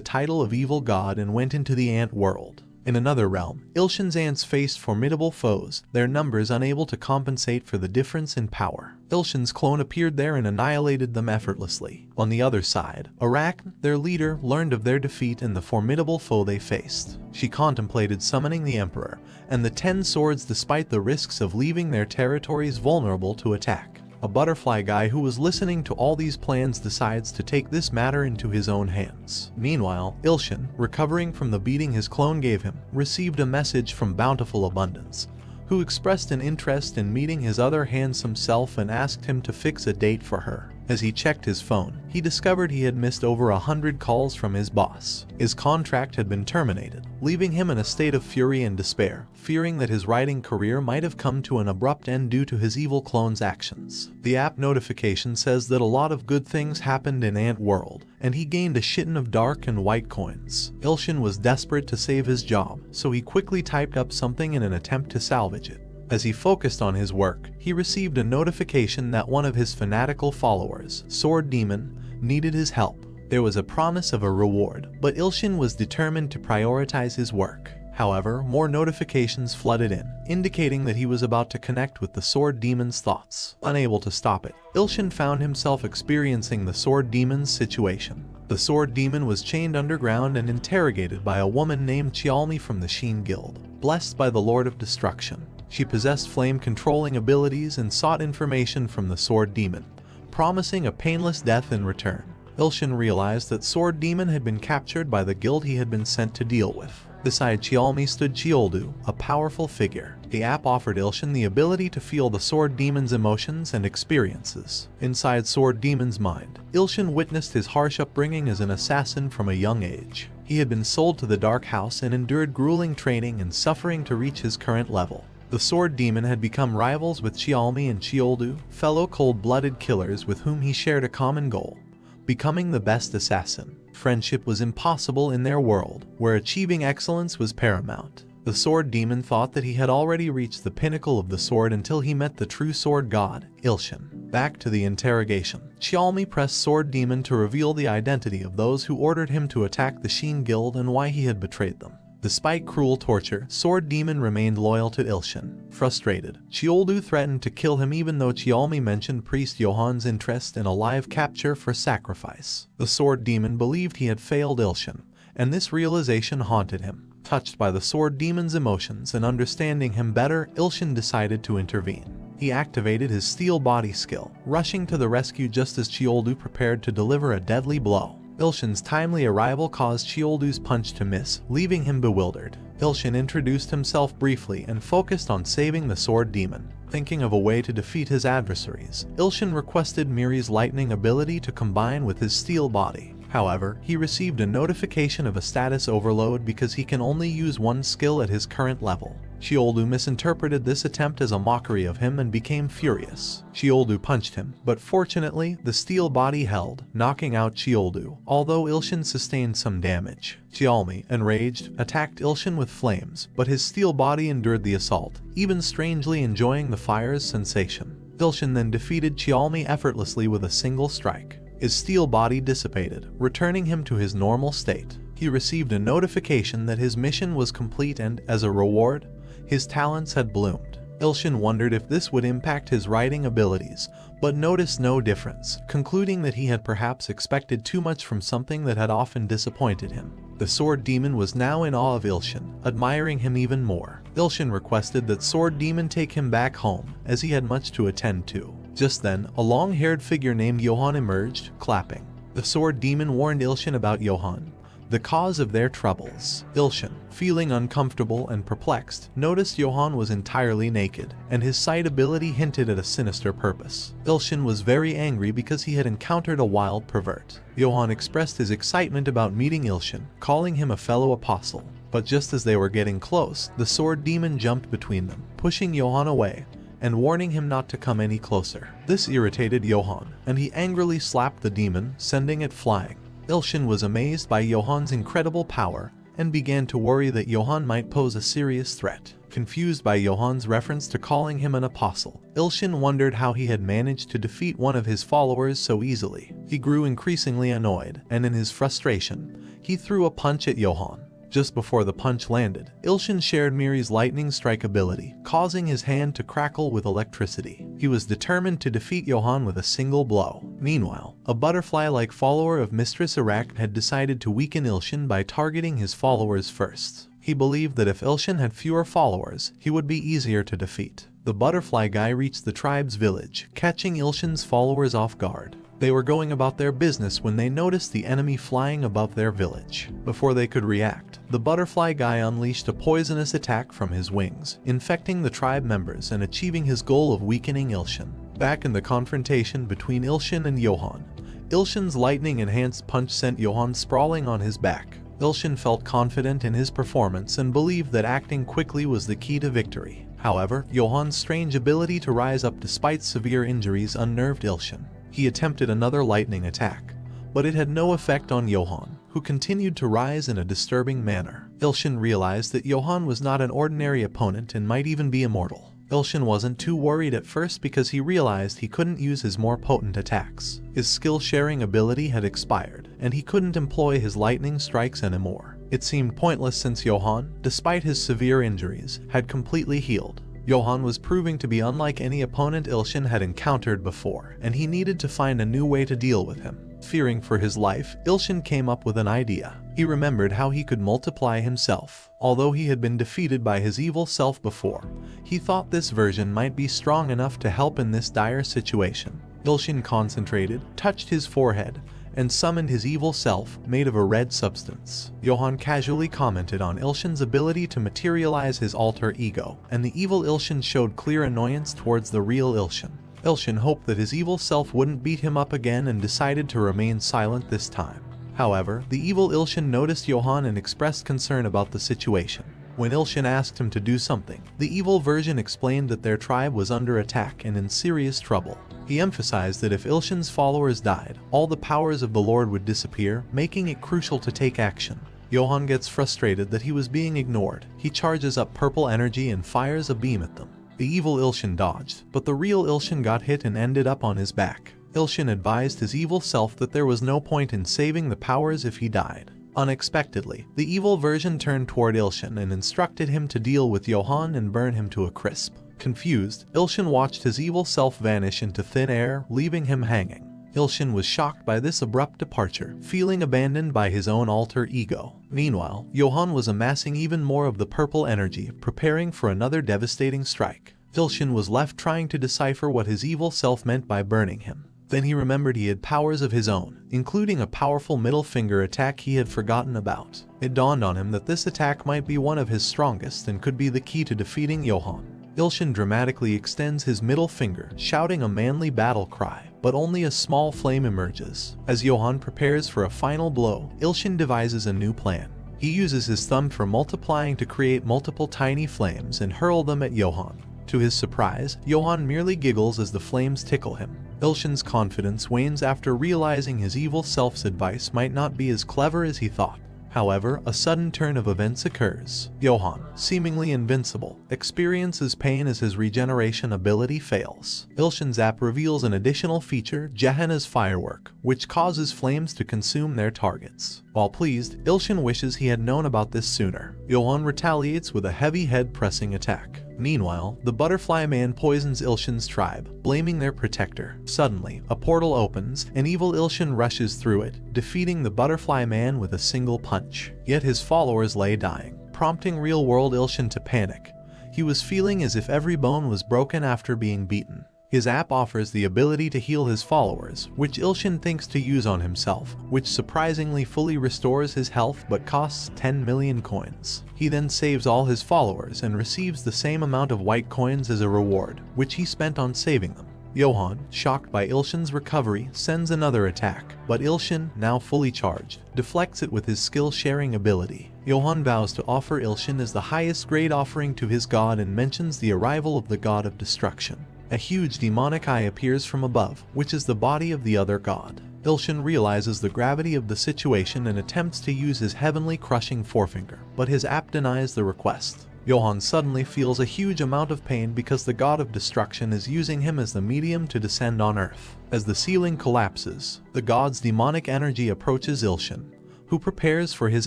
title of Evil God and went into the ant world. In another realm, Ilshin's ants faced formidable foes, their numbers unable to compensate for the difference in power. Ilshin's clone appeared there and annihilated them effortlessly. On the other side, Arachne, their leader, learned of their defeat and the formidable foe they faced. She contemplated summoning the Emperor and the 10 Swords despite the risks of leaving their territories vulnerable to attack. A butterfly guy who was listening to all these plans decides to take this matter into his own hands. Meanwhile, Ilshin, recovering from the beating his clone gave him, received a message from Bountiful Abundance, who expressed an interest in meeting his other handsome self and asked him to fix a date for her. As he checked his phone, he discovered he had missed over 100 calls from his boss. His contract had been terminated, leaving him in a state of fury and despair, fearing that his writing career might have come to an abrupt end due to his evil clone's actions. The app notification says that a lot of good things happened in Ant World, and he gained a shitton of dark and white coins. Ilshin was desperate to save his job, so he quickly typed up something in an attempt to salvage it. As he focused on his work, he received a notification that one of his fanatical followers, Sword Demon, needed his help. There was a promise of a reward, but Ilshin was determined to prioritize his work. However, more notifications flooded in, indicating that he was about to connect with the Sword Demon's thoughts. Unable to stop it, Ilshin found himself experiencing the Sword Demon's situation. The Sword Demon was chained underground and interrogated by a woman named Chialmi from the Sheen Guild, blessed by the Lord of Destruction. She possessed flame-controlling abilities and sought information from the Sword Demon, promising a painless death in return. Ilshin realized that Sword Demon had been captured by the guild he had been sent to deal with. Beside Chialmi stood Chioldu, a powerful figure. The app offered Ilshin the ability to feel the Sword Demon's emotions and experiences. Inside Sword Demon's mind, Ilshin witnessed his harsh upbringing as an assassin from a young age. He had been sold to the Dark House and endured grueling training and suffering to reach his current level. The sword demon had become rivals with Xiaomi and Xioldu, fellow cold-blooded killers with whom he shared a common goal: becoming the best assassin. Friendship was impossible in their world, where achieving excellence was paramount. The sword demon thought that he had already reached the pinnacle of the sword until he met the true sword god, Ilshin. Back to the interrogation. Xiaomi pressed sword demon to reveal the identity of those who ordered him to attack the Shin Guild and why he had betrayed them. Despite cruel torture, Sword Demon remained loyal to Ilshin. Frustrated, Xioldu threatened to kill him even though Xiaomi mentioned Priest Johan's interest in a live capture for sacrifice. The Sword Demon believed he had failed Ilshin, and this realization haunted him. Touched by the Sword Demon's emotions and understanding him better, Ilshin decided to intervene. He activated his steel body skill, rushing to the rescue just as Xioldu prepared to deliver a deadly blow. Ilshin's timely arrival caused Xioldu's punch to miss, leaving him bewildered. Ilshin introduced himself briefly and focused on saving the Sword Demon. Thinking of a way to defeat his adversaries, Ilshin requested Miri's lightning ability to combine with his steel body. However, he received a notification of a status overload because he can only use one skill at his current level. Xioldu misinterpreted this attempt as a mockery of him and became furious. Xioldu punched him, but fortunately, the steel body held, knocking out Xioldu, although Ilshin sustained some damage. Xiaomi, enraged, attacked Ilshin with flames, but his steel body endured the assault, even strangely enjoying the fire's sensation. Ilshin then defeated Xiaomi effortlessly with a single strike. His steel body dissipated, returning him to his normal state. He received a notification that his mission was complete and, as a reward, his talents had bloomed. Ilshin wondered if this would impact his writing abilities, but noticed no difference, concluding that he had perhaps expected too much from something that had often disappointed him. The Sword Demon was now in awe of Ilshin, admiring him even more. Ilshin requested that Sword Demon take him back home, as he had much to attend to. Just then, a long-haired figure named Johan emerged, clapping. The Sword Demon warned Ilshin about Johan, the cause of their troubles. Ilshin, feeling uncomfortable and perplexed, noticed Johan was entirely naked, and his sight ability hinted at a sinister purpose. Ilshin was very angry because he had encountered a wild pervert. Johan expressed his excitement about meeting Ilshin, calling him a fellow apostle. But just as they were getting close, the Sword Demon jumped between them, pushing Johan away and warning him not to come any closer. This irritated Johan, and he angrily slapped the demon, sending it flying. Ilshin was amazed by Johan's incredible power and began to worry that Johan might pose a serious threat. Confused by Johan's reference to calling him an apostle, Ilshin wondered how he had managed to defeat one of his followers so easily. He grew increasingly annoyed, and in his frustration, he threw a punch at Johan. Just before the punch landed, Ilshin shared Miri's lightning strike ability, causing his hand to crackle with electricity. He was determined to defeat Johan with a single blow. Meanwhile, a butterfly-like follower of Mistress Arachne had decided to weaken Ilshin by targeting his followers first. He believed that if Ilshin had fewer followers, he would be easier to defeat. The butterfly guy reached the tribe's village, catching Ilshin's followers off guard. They were going about their business when they noticed the enemy flying above their village. Before they could react, the butterfly guy unleashed a poisonous attack from his wings, infecting the tribe members and achieving his goal of weakening Ilshin. Back in the confrontation between Ilshin and Johan, Ilshin's lightning-enhanced punch sent Johan sprawling on his back. Ilshin felt confident in his performance and believed that acting quickly was the key to victory. However, Johan's strange ability to rise up despite severe injuries unnerved Ilshin. He attempted another lightning attack, but it had no effect on Johan, who continued to rise in a disturbing manner. Ilshin realized that Johan was not an ordinary opponent and might even be immortal. Ilshin wasn't too worried at first because he realized he couldn't use his more potent attacks. His skill-sharing ability had expired, and he couldn't employ his lightning strikes anymore. It seemed pointless since Johan, despite his severe injuries, had completely healed. Johan was proving to be unlike any opponent Ilshin had encountered before, and he needed to find a new way to deal with him. Fearing for his life, Ilshin came up with an idea. He remembered how he could multiply himself. Although he had been defeated by his evil self before, he thought this version might be strong enough to help in this dire situation. Ilshin concentrated, touched his forehead, and summoned his evil self, made of a red substance. Johan casually commented on Ilshin's ability to materialize his alter ego, and the evil Ilshin showed clear annoyance towards the real Ilshin. Ilshin hoped that his evil self wouldn't beat him up again and decided to remain silent this time. However, the evil Ilshin noticed Johan and expressed concern about the situation. When Ilshin asked him to do something, the evil version explained that their tribe was under attack and in serious trouble. He emphasized that if Ilshin's followers died, all the powers of the Lord would disappear, making it crucial to take action. Johann gets frustrated that he was being ignored. He charges up purple energy and fires a beam at them. The evil Ilshin dodged, but the real Ilshin got hit and ended up on his back. Ilshin advised his evil self that there was no point in saving the powers if he died. Unexpectedly, the evil version turned toward Ilshin and instructed him to deal with Johann and burn him to a crisp. Confused, Ilshin watched his evil self vanish into thin air, leaving him hanging. Ilshin was shocked by this abrupt departure, feeling abandoned by his own alter ego. Meanwhile, Johann was amassing even more of the purple energy, preparing for another devastating strike. Ilshin was left trying to decipher what his evil self meant by burning him. Then he remembered he had powers of his own, including a powerful middle finger attack he had forgotten about. It dawned on him that this attack might be one of his strongest and could be the key to defeating Johann. Ilshin dramatically extends his middle finger, shouting a manly battle cry, but only a small flame emerges. As Johann prepares for a final blow, Ilshin devises a new plan. He uses his thumb for multiplying to create multiple tiny flames and hurl them at Johann. To his surprise, Johann merely giggles as the flames tickle him. Ilshin's confidence wanes after realizing his evil self's advice might not be as clever as he thought. However, a sudden turn of events occurs. Johann, seemingly invincible, experiences pain as his regeneration ability fails. Ilshin's app reveals an additional feature, Gehenna's firework, which causes flames to consume their targets. While pleased, Ilshin wishes he had known about this sooner. Johann retaliates with a heavy head-pressing attack. Meanwhile, the Butterfly Man poisons Ilshin's tribe, blaming their protector. Suddenly, a portal opens, and evil Ilshin rushes through it, defeating the Butterfly Man with a single punch. Yet his followers lay dying, prompting real-world Ilshin to panic. He was feeling as if every bone was broken after being beaten. His app offers the ability to heal his followers, which Ilshin thinks to use on himself, which surprisingly fully restores his health but costs 10 million coins. He then saves all his followers and receives the same amount of white coins as a reward, which he spent on saving them. Johann, shocked by Ilshin's recovery, sends another attack, but Ilshin, now fully charged, deflects it with his skill-sharing ability. Johann vows to offer Ilshin as the highest grade offering to his god and mentions the arrival of the god of destruction. A huge demonic eye appears from above, which is the body of the other god. Ilshin realizes the gravity of the situation and attempts to use his heavenly crushing forefinger, but his app denies the request. Johann suddenly feels a huge amount of pain because the god of destruction is using him as the medium to descend on Earth. As the ceiling collapses, the god's demonic energy approaches Ilshin, who prepares for his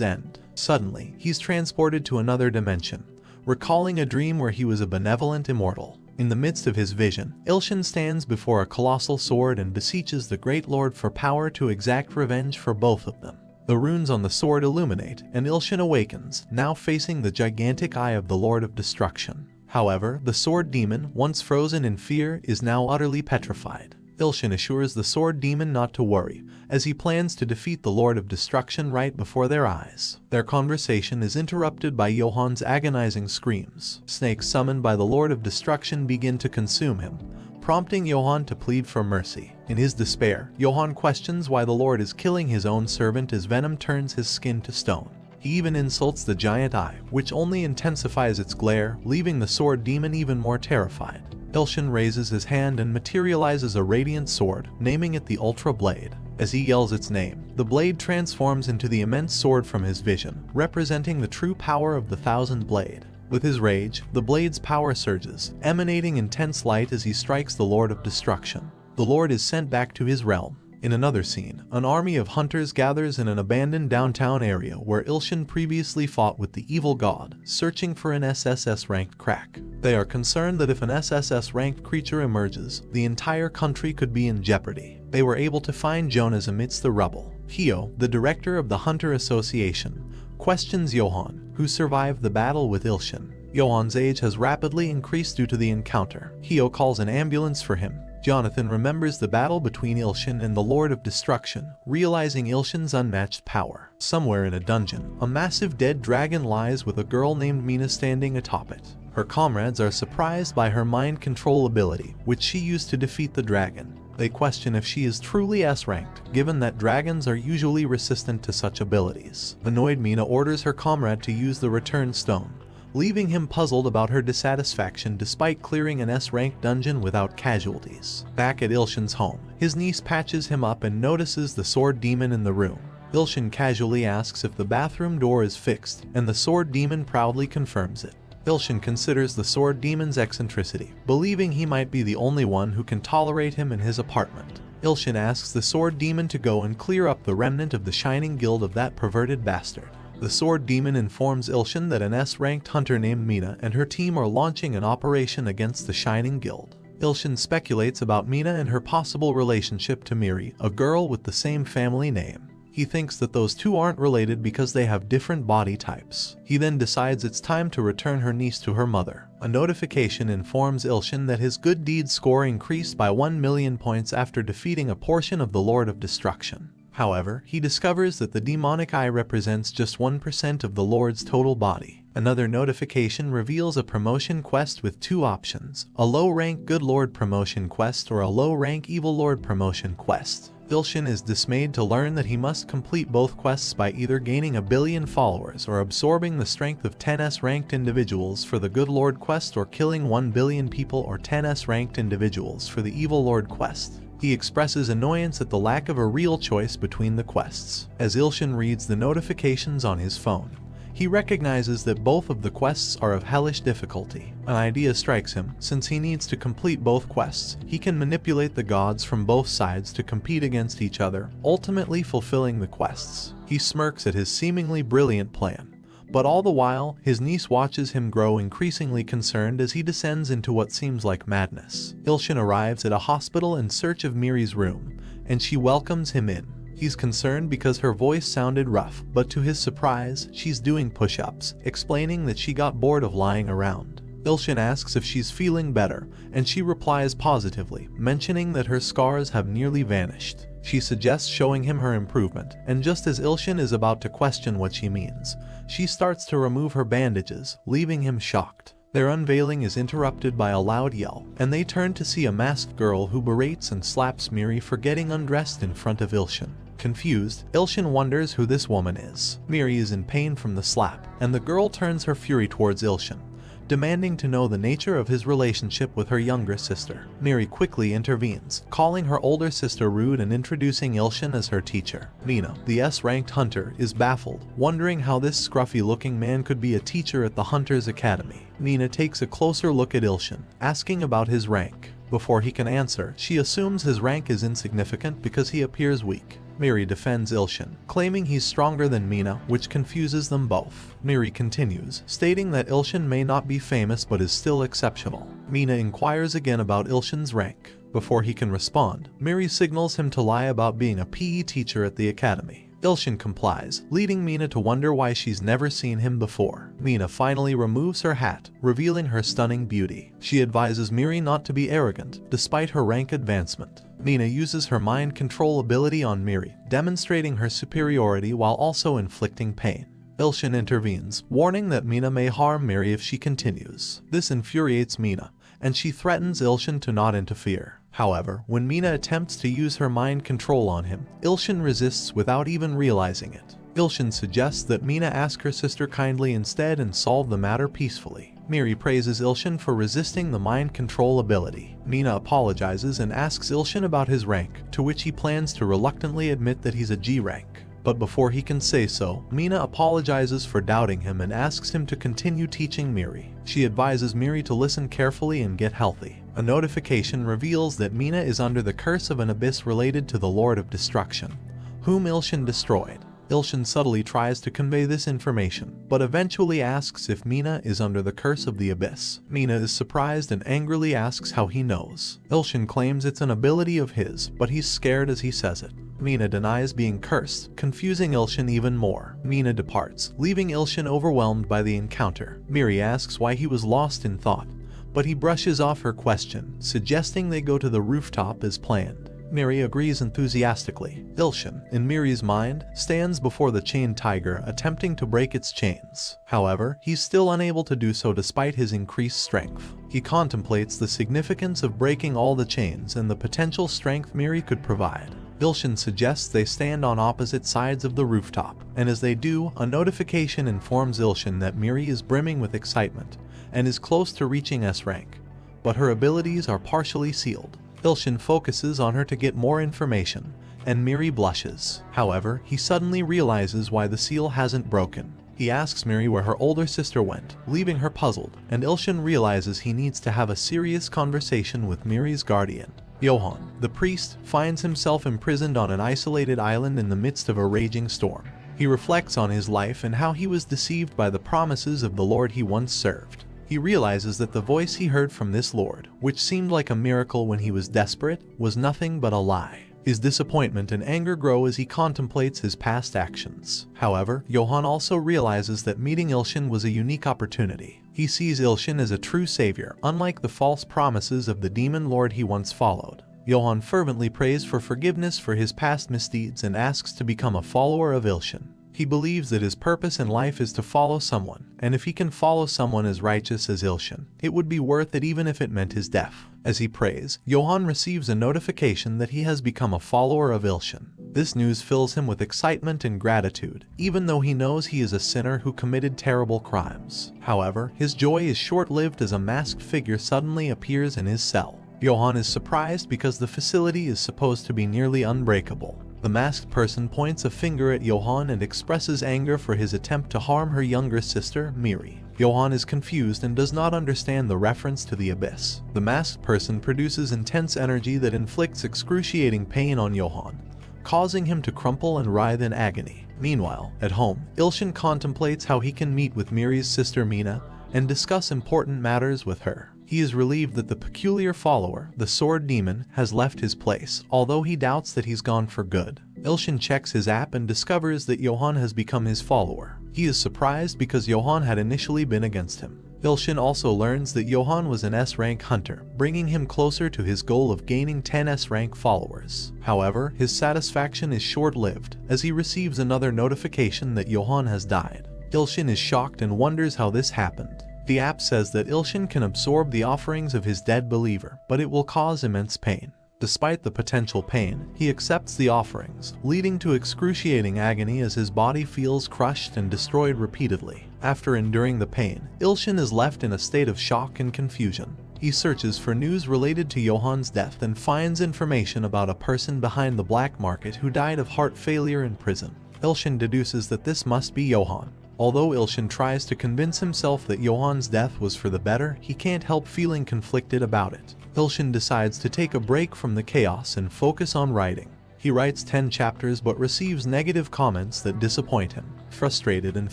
end. Suddenly, he's transported to another dimension, recalling a dream where he was a benevolent immortal. In the midst of his vision, Ilshin stands before a colossal sword and beseeches the Great Lord for power to exact revenge for both of them. The runes on the sword illuminate, and Ilshin awakens, now facing the gigantic eye of the Lord of Destruction. However, the sword demon, once frozen in fear, is now utterly petrified. Ilshin assures the sword demon not to worry, as he plans to defeat the Lord of Destruction right before their eyes. Their conversation is interrupted by Johann's agonizing screams. Snakes summoned by the Lord of Destruction begin to consume him, prompting Johann to plead for mercy. In his despair, Johann questions why the Lord is killing his own servant as venom turns his skin to stone. He even insults the giant eye, which only intensifies its glare, leaving the sword demon even more terrified. Ilshin raises his hand and materializes a radiant sword, naming it the Ultra Blade. As he yells its name, the blade transforms into the immense sword from his vision, representing the true power of the Thousand Blade. With his rage, the blade's power surges, emanating intense light as he strikes the Lord of Destruction. The Lord is sent back to his realm. In another scene, an army of hunters gathers in an abandoned downtown area where Ilshin previously fought with the evil god, searching for an SSS-ranked crack. They are concerned that if an SSS-ranked creature emerges, the entire country could be in jeopardy. They were able to find Jonas amidst the rubble. Hio, the director of the Hunter Association, questions Johann, who survived the battle with Ilshin. Johann's age has rapidly increased due to the encounter. Hio calls an ambulance for him. Jonathan remembers the battle between Ilshin and the Lord of Destruction, realizing Ilshin's unmatched power. Somewhere in a dungeon, a massive dead dragon lies with a girl named Mina standing atop it. Her comrades are surprised by her mind control ability, which she used to defeat the dragon. They question if she is truly S-ranked, given that dragons are usually resistant to such abilities. Annoyed, Mina orders her comrade to use the return stone, leaving him puzzled about her dissatisfaction despite clearing an S-rank dungeon without casualties. Back at Ilshin's home, his niece patches him up and notices the sword demon in the room. Ilshin casually asks if the bathroom door is fixed, and the sword demon proudly confirms it. Ilshin considers the sword demon's eccentricity, believing he might be the only one who can tolerate him in his apartment. Ilshin asks the sword demon to go and clear up the remnant of the shining guild of that perverted bastard. The sword demon informs Ilshin that an S-ranked hunter named Mina and her team are launching an operation against the Shining Guild. Ilshin speculates about Mina and her possible relationship to Miri, a girl with the same family name. He thinks that those two aren't related because they have different body types. He then decides it's time to return her niece to her mother. A notification informs Ilshin that his good deed score increased by 1 million points after defeating a portion of the Lord of Destruction. However, he discovers that the demonic eye represents just 1% of the Lord's total body. Another notification reveals a promotion quest with two options, a low-rank Good Lord promotion quest or a low-rank Evil Lord promotion quest. Ilshin is dismayed to learn that he must complete both quests by either gaining 1 billion followers or absorbing the strength of 10S ranked individuals for the Good Lord quest or killing 1 billion people or 10S ranked individuals for the Evil Lord quest. He expresses annoyance at the lack of a real choice between the quests. As Ilshin reads the notifications on his phone, he recognizes that both of the quests are of hellish difficulty. An idea strikes him. Since he needs to complete both quests, he can manipulate the gods from both sides to compete against each other, ultimately fulfilling the quests. He smirks at his seemingly brilliant plan. But all the while, his niece watches him grow increasingly concerned as he descends into what seems like madness. Ilshin arrives at a hospital in search of Miri's room, and she welcomes him in. He's concerned because her voice sounded rough, but to his surprise, she's doing push-ups, explaining that she got bored of lying around. Ilshin asks if she's feeling better, and she replies positively, mentioning that her scars have nearly vanished. She suggests showing him her improvement, and just as Ilshin is about to question what she means, she starts to remove her bandages, leaving him shocked. Their unveiling is interrupted by a loud yell, and they turn to see a masked girl who berates and slaps Miri for getting undressed in front of Ilshin. Confused, Ilshin wonders who this woman is. Miri is in pain from the slap, and the girl turns her fury towards Ilshin, demanding to know the nature of his relationship with her younger sister. Miri quickly intervenes, calling her older sister rude and introducing Ilshin as her teacher. Mina, the S-ranked hunter, is baffled, wondering how this scruffy-looking man could be a teacher at the Hunter's Academy. Mina takes a closer look at Ilshin, asking about his rank. Before he can answer, she assumes his rank is insignificant because he appears weak. Miri defends Ilshin, claiming he's stronger than Mina, which confuses them both. Miri continues, stating that Ilshin may not be famous but is still exceptional. Mina inquires again about Ilshin's rank. Before he can respond, Miri signals him to lie about being a PE teacher at the academy. Ilshin complies, leading Mina to wonder why she's never seen him before. Mina finally removes her hat, revealing her stunning beauty. She advises Miri not to be arrogant, despite her rank advancement. Mina uses her mind control ability on Miri, demonstrating her superiority while also inflicting pain. Ilshin intervenes, warning that Mina may harm Miri if she continues. This infuriates Mina, and she threatens Ilshin to not interfere. However, when Mina attempts to use her mind control on him, Ilshin resists without even realizing it. Ilshin suggests that Mina ask her sister kindly instead and solve the matter peacefully. Miri praises Ilshin for resisting the mind control ability. Mina apologizes and asks Ilshin about his rank, to which he plans to reluctantly admit that he's a G rank. But before he can say so, Mina apologizes for doubting him and asks him to continue teaching Miri. She advises Miri to listen carefully and get healthy. A notification reveals that Mina is under the curse of an abyss related to the Lord of Destruction, whom Ilshin destroyed. Ilshin subtly tries to convey this information, but eventually asks if Mina is under the curse of the abyss. Mina is surprised and angrily asks how he knows. Ilshin claims it's an ability of his, but he's scared as he says it. Mina denies being cursed, confusing Ilshin even more. Mina departs, leaving Ilshin overwhelmed by the encounter. Miri asks why he was lost in thought, but he brushes off her question, suggesting they go to the rooftop as planned. Miri agrees enthusiastically. Ilshin, in Miri's mind, stands before the chained tiger, attempting to break its chains. However, he's still unable to do so despite his increased strength. He contemplates the significance of breaking all the chains and the potential strength Miri could provide. Ilshin suggests they stand on opposite sides of the rooftop, and as they do, a notification informs Ilshin that Miri is brimming with excitement and is close to reaching S rank, but her abilities are partially sealed. Ilshin focuses on her to get more information, and Miri blushes. However, he suddenly realizes why the seal hasn't broken. He asks Miri where her older sister went, leaving her puzzled, and Ilshin realizes he needs to have a serious conversation with Miri's guardian. Johan, the priest, finds himself imprisoned on an isolated island in the midst of a raging storm. He reflects on his life and how he was deceived by the promises of the Lord he once served. He realizes that the voice he heard from this Lord, which seemed like a miracle when he was desperate, was nothing but a lie. His disappointment and anger grow as he contemplates his past actions. However, Johan also realizes that meeting Ilshin was a unique opportunity. He sees Ilshin as a true savior, unlike the false promises of the demon lord he once followed. Johan fervently prays for forgiveness for his past misdeeds and asks to become a follower of Ilshin. He believes that his purpose in life is to follow someone, and if he can follow someone as righteous as Ilshin, it would be worth it even if it meant his death. As he prays, Johan receives a notification that he has become a follower of Ilshin. This news fills him with excitement and gratitude, even though he knows he is a sinner who committed terrible crimes. However, his joy is short-lived as a masked figure suddenly appears in his cell. Johan is surprised because the facility is supposed to be nearly unbreakable. The masked person points a finger at Johan and expresses anger for his attempt to harm her younger sister, Miri. Johan is confused and does not understand the reference to the abyss. The masked person produces intense energy that inflicts excruciating pain on Johan, causing him to crumple and writhe in agony. Meanwhile, at home, Ilshin contemplates how he can meet with Miri's sister Mina and discuss important matters with her. He is relieved that the peculiar follower, the sword demon, has left his place, although he doubts that he's gone for good. Ilshin checks his app and discovers that Johan has become his follower. He is surprised because Johan had initially been against him. Ilshin also learns that Johan was an S-rank hunter, bringing him closer to his goal of gaining 10 S-rank followers. However, his satisfaction is short-lived, as he receives another notification that Johan has died. Ilshin is shocked and wonders how this happened. The app says that Ilshin can absorb the offerings of his dead believer, but it will cause immense pain. Despite the potential pain, he accepts the offerings, leading to excruciating agony as his body feels crushed and destroyed repeatedly. After enduring the pain, Ilshin is left in a state of shock and confusion. He searches for news related to Johan's death and finds information about a person behind the black market who died of heart failure in prison. Ilshin deduces that this must be Johan. Although Ilshin tries to convince himself that Johan's death was for the better, he can't help feeling conflicted about it. Ilshin decides to take a break from the chaos and focus on writing. He writes 10 chapters but receives negative comments that disappoint him. Frustrated and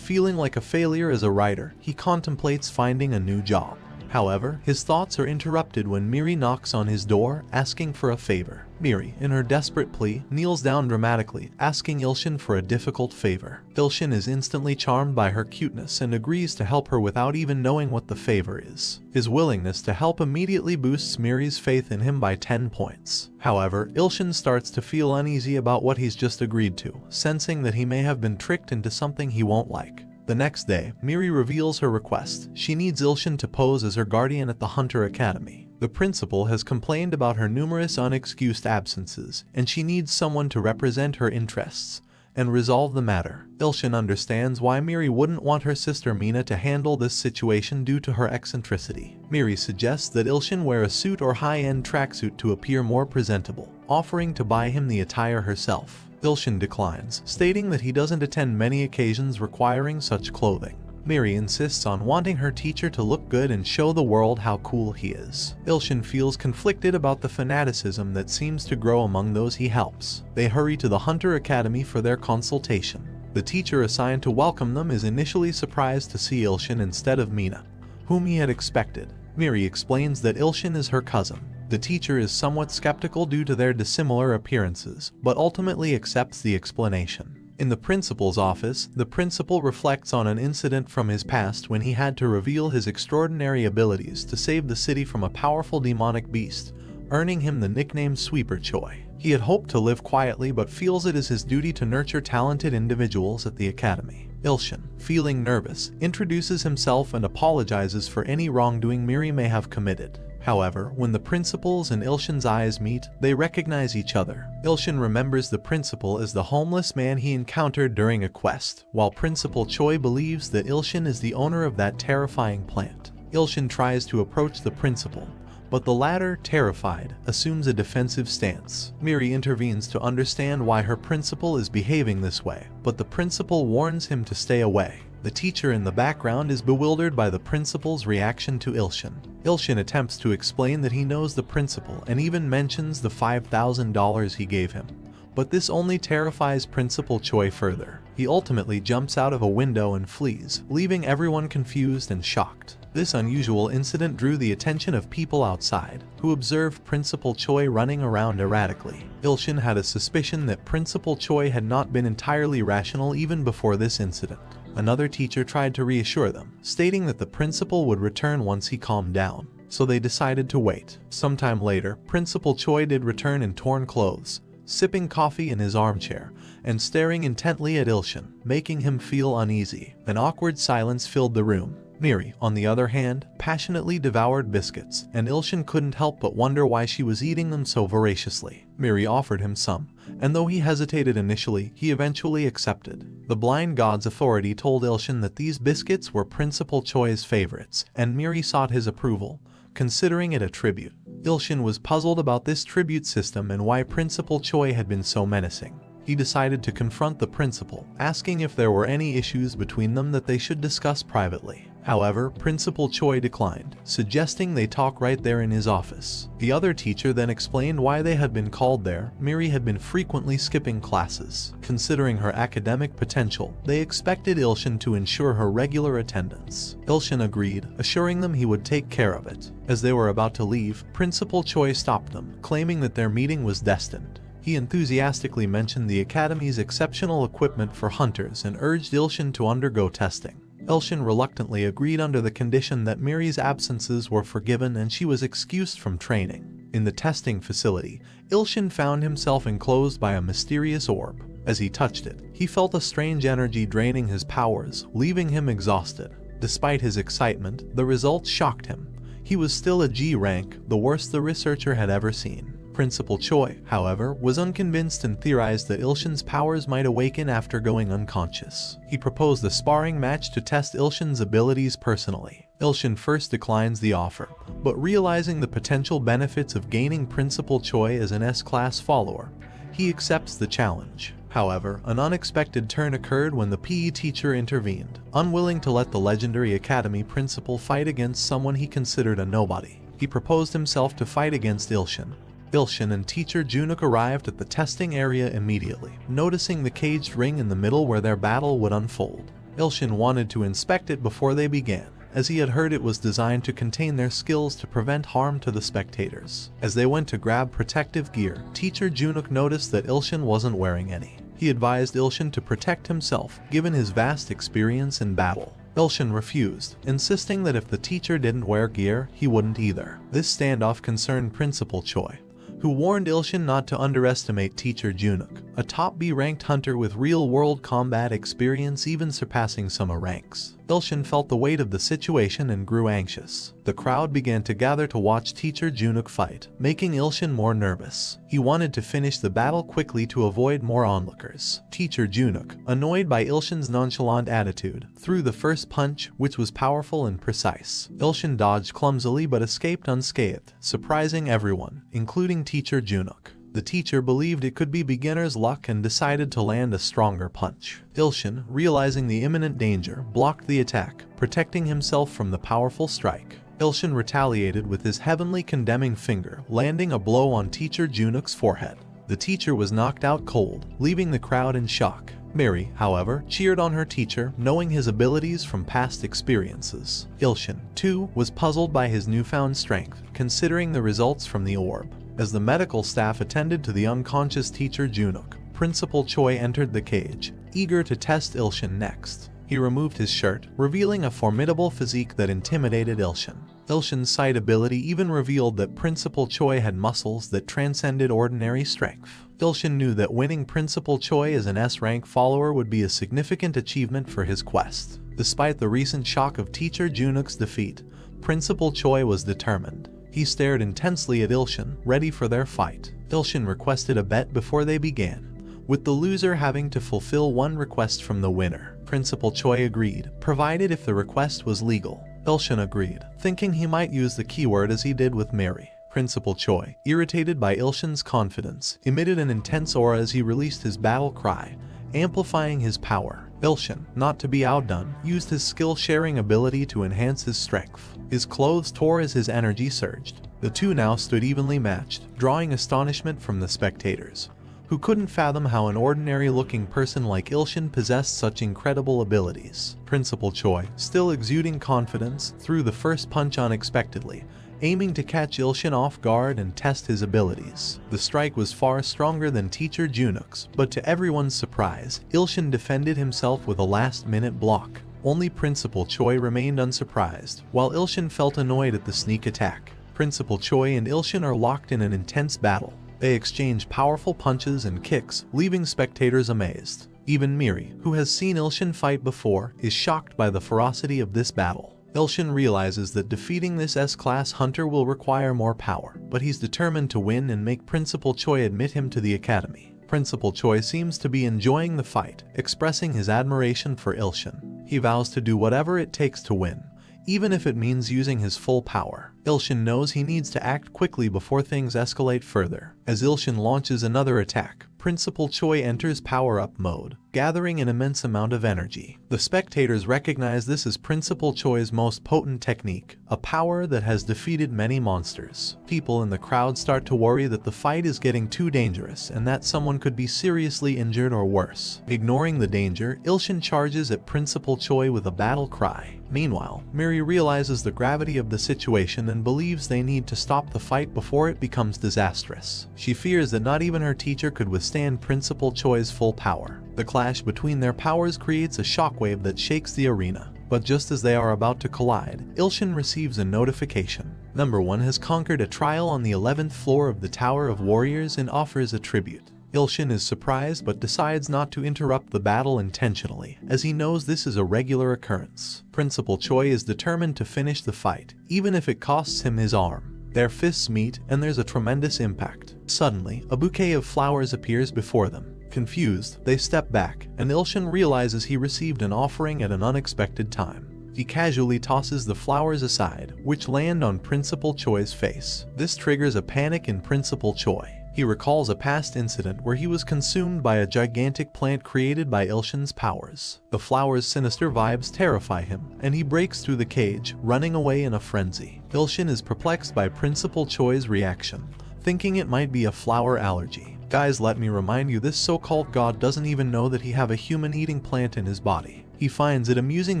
feeling like a failure as a writer, he contemplates finding a new job. However, his thoughts are interrupted when Miri knocks on his door, asking for a favor. Miri, in her desperate plea, kneels down dramatically, asking Ilshin for a difficult favor. Ilshin is instantly charmed by her cuteness and agrees to help her without even knowing what the favor is. His willingness to help immediately boosts Miri's faith in him by 10 points. However, Ilshin starts to feel uneasy about what he's just agreed to, sensing that he may have been tricked into something he won't like. The next day, Miri reveals her request. She needs Ilshin to pose as her guardian at the Hunter Academy. The principal has complained about her numerous unexcused absences, and she needs someone to represent her interests and resolve the matter. Ilshin understands why Miri wouldn't want her sister Mina to handle this situation due to her eccentricity. Miri suggests that Ilshin wear a suit or high-end tracksuit to appear more presentable, offering to buy him the attire herself. Ilshin declines, stating that he doesn't attend many occasions requiring such clothing. Miri insists on wanting her teacher to look good and show the world how cool he is. Ilshin feels conflicted about the fanaticism that seems to grow among those he helps. They hurry to the Hunter Academy for their consultation. The teacher assigned to welcome them is initially surprised to see Ilshin instead of Mina, whom he had expected. Miri explains that Ilshin is her cousin. The teacher is somewhat skeptical due to their dissimilar appearances, but ultimately accepts the explanation. In the principal's office, the principal reflects on an incident from his past when he had to reveal his extraordinary abilities to save the city from a powerful demonic beast, earning him the nickname Sweeper Choi. He had hoped to live quietly but feels it is his duty to nurture talented individuals at the academy. Ilshin, feeling nervous, introduces himself and apologizes for any wrongdoing Miri may have committed. However, when the principal's and Ilshin's eyes meet, they recognize each other. Ilshin remembers the principal as the homeless man he encountered during a quest, while Principal Choi believes that Ilshin is the owner of that terrifying plant. Ilshin tries to approach the principal, but the latter, terrified, assumes a defensive stance. Miri intervenes to understand why her principal is behaving this way, but the principal warns him to stay away. The teacher in the background is bewildered by the principal's reaction to Ilshin. Ilshin attempts to explain that he knows the principal and even mentions the $5,000 he gave him, but this only terrifies Principal Choi further. He ultimately jumps out of a window and flees, leaving everyone confused and shocked. This unusual incident drew the attention of people outside, who observed Principal Choi running around erratically. Ilshin had a suspicion that Principal Choi had not been entirely rational even before this incident. Another teacher tried to reassure them, stating that the principal would return once he calmed down, so they decided to wait. Sometime later, Principal Choi did return in torn clothes, sipping coffee in his armchair, and staring intently at Ilshin, making him feel uneasy. An awkward silence filled the room. Miri, on the other hand, passionately devoured biscuits, and Ilshin couldn't help but wonder why she was eating them so voraciously. Miri offered him some, and though he hesitated initially, he eventually accepted. The blind god's authority told Ilshin that these biscuits were Principal Choi's favorites, and Miri sought his approval, considering it a tribute. Ilshin was puzzled about this tribute system and why Principal Choi had been so menacing. He decided to confront the principal, asking if there were any issues between them that they should discuss privately. However, Principal Choi declined, suggesting they talk right there in his office. The other teacher then explained why they had been called there. Miri had been frequently skipping classes. Considering her academic potential, they expected Ilshin to ensure her regular attendance. Ilshin agreed, assuring them he would take care of it. As they were about to leave, Principal Choi stopped them, claiming that their meeting was destined. He enthusiastically mentioned the Academy's exceptional equipment for hunters and urged Ilshin to undergo testing. Ilshin reluctantly agreed under the condition that Miri's absences were forgiven and she was excused from training. In the testing facility, Ilshin found himself enclosed by a mysterious orb. As he touched it, he felt a strange energy draining his powers, leaving him exhausted. Despite his excitement, the results shocked him. He was still a G rank, the worst the researcher had ever seen. Principal Choi, however, was unconvinced and theorized that Ilshin's powers might awaken after going unconscious. He proposed a sparring match to test Ilshin's abilities personally. Ilshin first declines the offer, but realizing the potential benefits of gaining Principal Choi as an S-class follower, he accepts the challenge. However, an unexpected turn occurred when the PE teacher intervened, unwilling to let the legendary academy principal fight against someone he considered a nobody. He proposed himself to fight against Ilshin. Ilshin and teacher Junuk arrived at the testing area immediately, noticing the caged ring in the middle where their battle would unfold. Ilshin wanted to inspect it before they began, as he had heard it was designed to contain their skills to prevent harm to the spectators. As they went to grab protective gear, teacher Junuk noticed that Ilshin wasn't wearing any. He advised Ilshin to protect himself, given his vast experience in battle. Ilshin refused, insisting that if the teacher didn't wear gear, he wouldn't either. This standoff concerned Principal Choi, who warned Ilshin not to underestimate teacher Junuk, a top B-ranked hunter with real-world combat experience even surpassing some ranks. Ilshin felt the weight of the situation and grew anxious. The crowd began to gather to watch teacher Junuk fight, making Ilshin more nervous. He wanted to finish the battle quickly to avoid more onlookers. Teacher Junuk, annoyed by Ilshin's nonchalant attitude, threw the first punch, which was powerful and precise. Ilshin dodged clumsily but escaped unscathed, surprising everyone, including teacher Junuk. The teacher believed it could be beginner's luck and decided to land a stronger punch. Ilshin, realizing the imminent danger, blocked the attack, protecting himself from the powerful strike. Ilshin retaliated with his heavenly condemning finger, landing a blow on teacher Junuk's forehead. The teacher was knocked out cold, leaving the crowd in shock. Miri, however, cheered on her teacher, knowing his abilities from past experiences. Ilshin, too, was puzzled by his newfound strength, considering the results from the orb. As the medical staff attended to the unconscious teacher Junuk, Principal Choi entered the cage, eager to test Ilshin next. He removed his shirt, revealing a formidable physique that intimidated Ilshin. Ilshin's sight ability even revealed that Principal Choi had muscles that transcended ordinary strength. Ilshin knew that winning Principal Choi as an S-rank follower would be a significant achievement for his quest. Despite the recent shock of teacher Junuk's defeat, Principal Choi was determined. He stared intensely at Ilshin, ready for their fight. Ilshin requested a bet before they began, with the loser having to fulfill one request from the winner. Principal Choi agreed, provided if the request was legal. Ilshin agreed, thinking he might use the keyword as he did with Mary. Principal Choi, irritated by Ilshin's confidence, emitted an intense aura as he released his battle cry, amplifying his power. Ilshin, not to be outdone, used his skill-sharing ability to enhance his strength. His clothes tore as his energy surged. The two now stood evenly matched, drawing astonishment from the spectators, who couldn't fathom how an ordinary-looking person like Ilshin possessed such incredible abilities. Principal Choi, still exuding confidence, threw the first punch unexpectedly, aiming to catch Ilshin off guard and test his abilities. The strike was far stronger than Teacher Junuk's, but to everyone's surprise, Ilshin defended himself with a last-minute block. Only Principal Choi remained unsurprised, while Ilshin felt annoyed at the sneak attack. Principal Choi and Ilshin are locked in an intense battle. They exchange powerful punches and kicks, leaving spectators amazed. Even Miri, who has seen Ilshin fight before, is shocked by the ferocity of this battle. Ilshin realizes that defeating this S-class hunter will require more power, but he's determined to win and make Principal Choi admit him to the academy. Principal Choi seems to be enjoying the fight, expressing his admiration for Ilshin. He vows to do whatever it takes to win, even if it means using his full power. Ilshin knows he needs to act quickly before things escalate further. As Ilshin launches another attack, Principal Choi enters power-up mode, gathering an immense amount of energy. The spectators recognize this as Principal Choi's most potent technique, a power that has defeated many monsters. People in the crowd start to worry that the fight is getting too dangerous and that someone could be seriously injured or worse. Ignoring the danger, Ilshin charges at Principal Choi with a battle cry. Meanwhile, Miri realizes the gravity of the situation and believes they need to stop the fight before it becomes disastrous. She fears that not even her teacher could withstand Principal Choi's full power. The clash between their powers creates a shockwave that shakes the arena. But just as they are about to collide, Ilshin receives a notification. Number 1 has conquered a trial on the 11th floor of the Tower of Warriors and offers a tribute. Ilshin is surprised but decides not to interrupt the battle intentionally, as he knows this is a regular occurrence. Principal Choi is determined to finish the fight, even if it costs him his arm. Their fists meet, and there's a tremendous impact. Suddenly, a bouquet of flowers appears before them. Confused, they step back, and Ilshin realizes he received an offering at an unexpected time. He casually tosses the flowers aside, which land on Principal Choi's face. This triggers a panic in Principal Choi. He recalls a past incident where he was consumed by a gigantic plant created by Ilshin's powers. The flower's sinister vibes terrify him, and he breaks through the cage, running away in a frenzy. Ilshin is perplexed by Principal Choi's reaction, thinking it might be a flower allergy. Guys, let me remind you, this so-called god doesn't even know that he have a human-eating plant in his body. He finds it amusing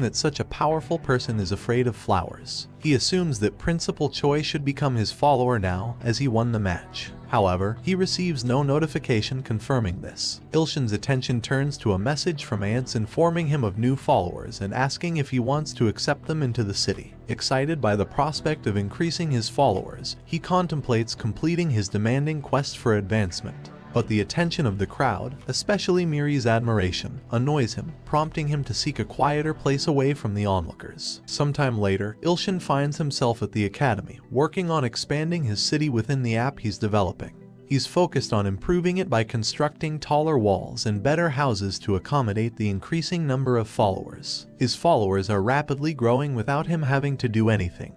that such a powerful person is afraid of flowers. He assumes that Principal Choi should become his follower now, as he won the match. However, he receives no notification confirming this. Ilshin's attention turns to a message from ants informing him of new followers and asking if he wants to accept them into the city. Excited by the prospect of increasing his followers, he contemplates completing his demanding quest for advancement. But the attention of the crowd, especially Miri's admiration, annoys him, prompting him to seek a quieter place away from the onlookers. Sometime later, Ilshin finds himself at the academy, working on expanding his city within the app he's developing. He's focused on improving it by constructing taller walls and better houses to accommodate the increasing number of followers. His followers are rapidly growing without him having to do anything,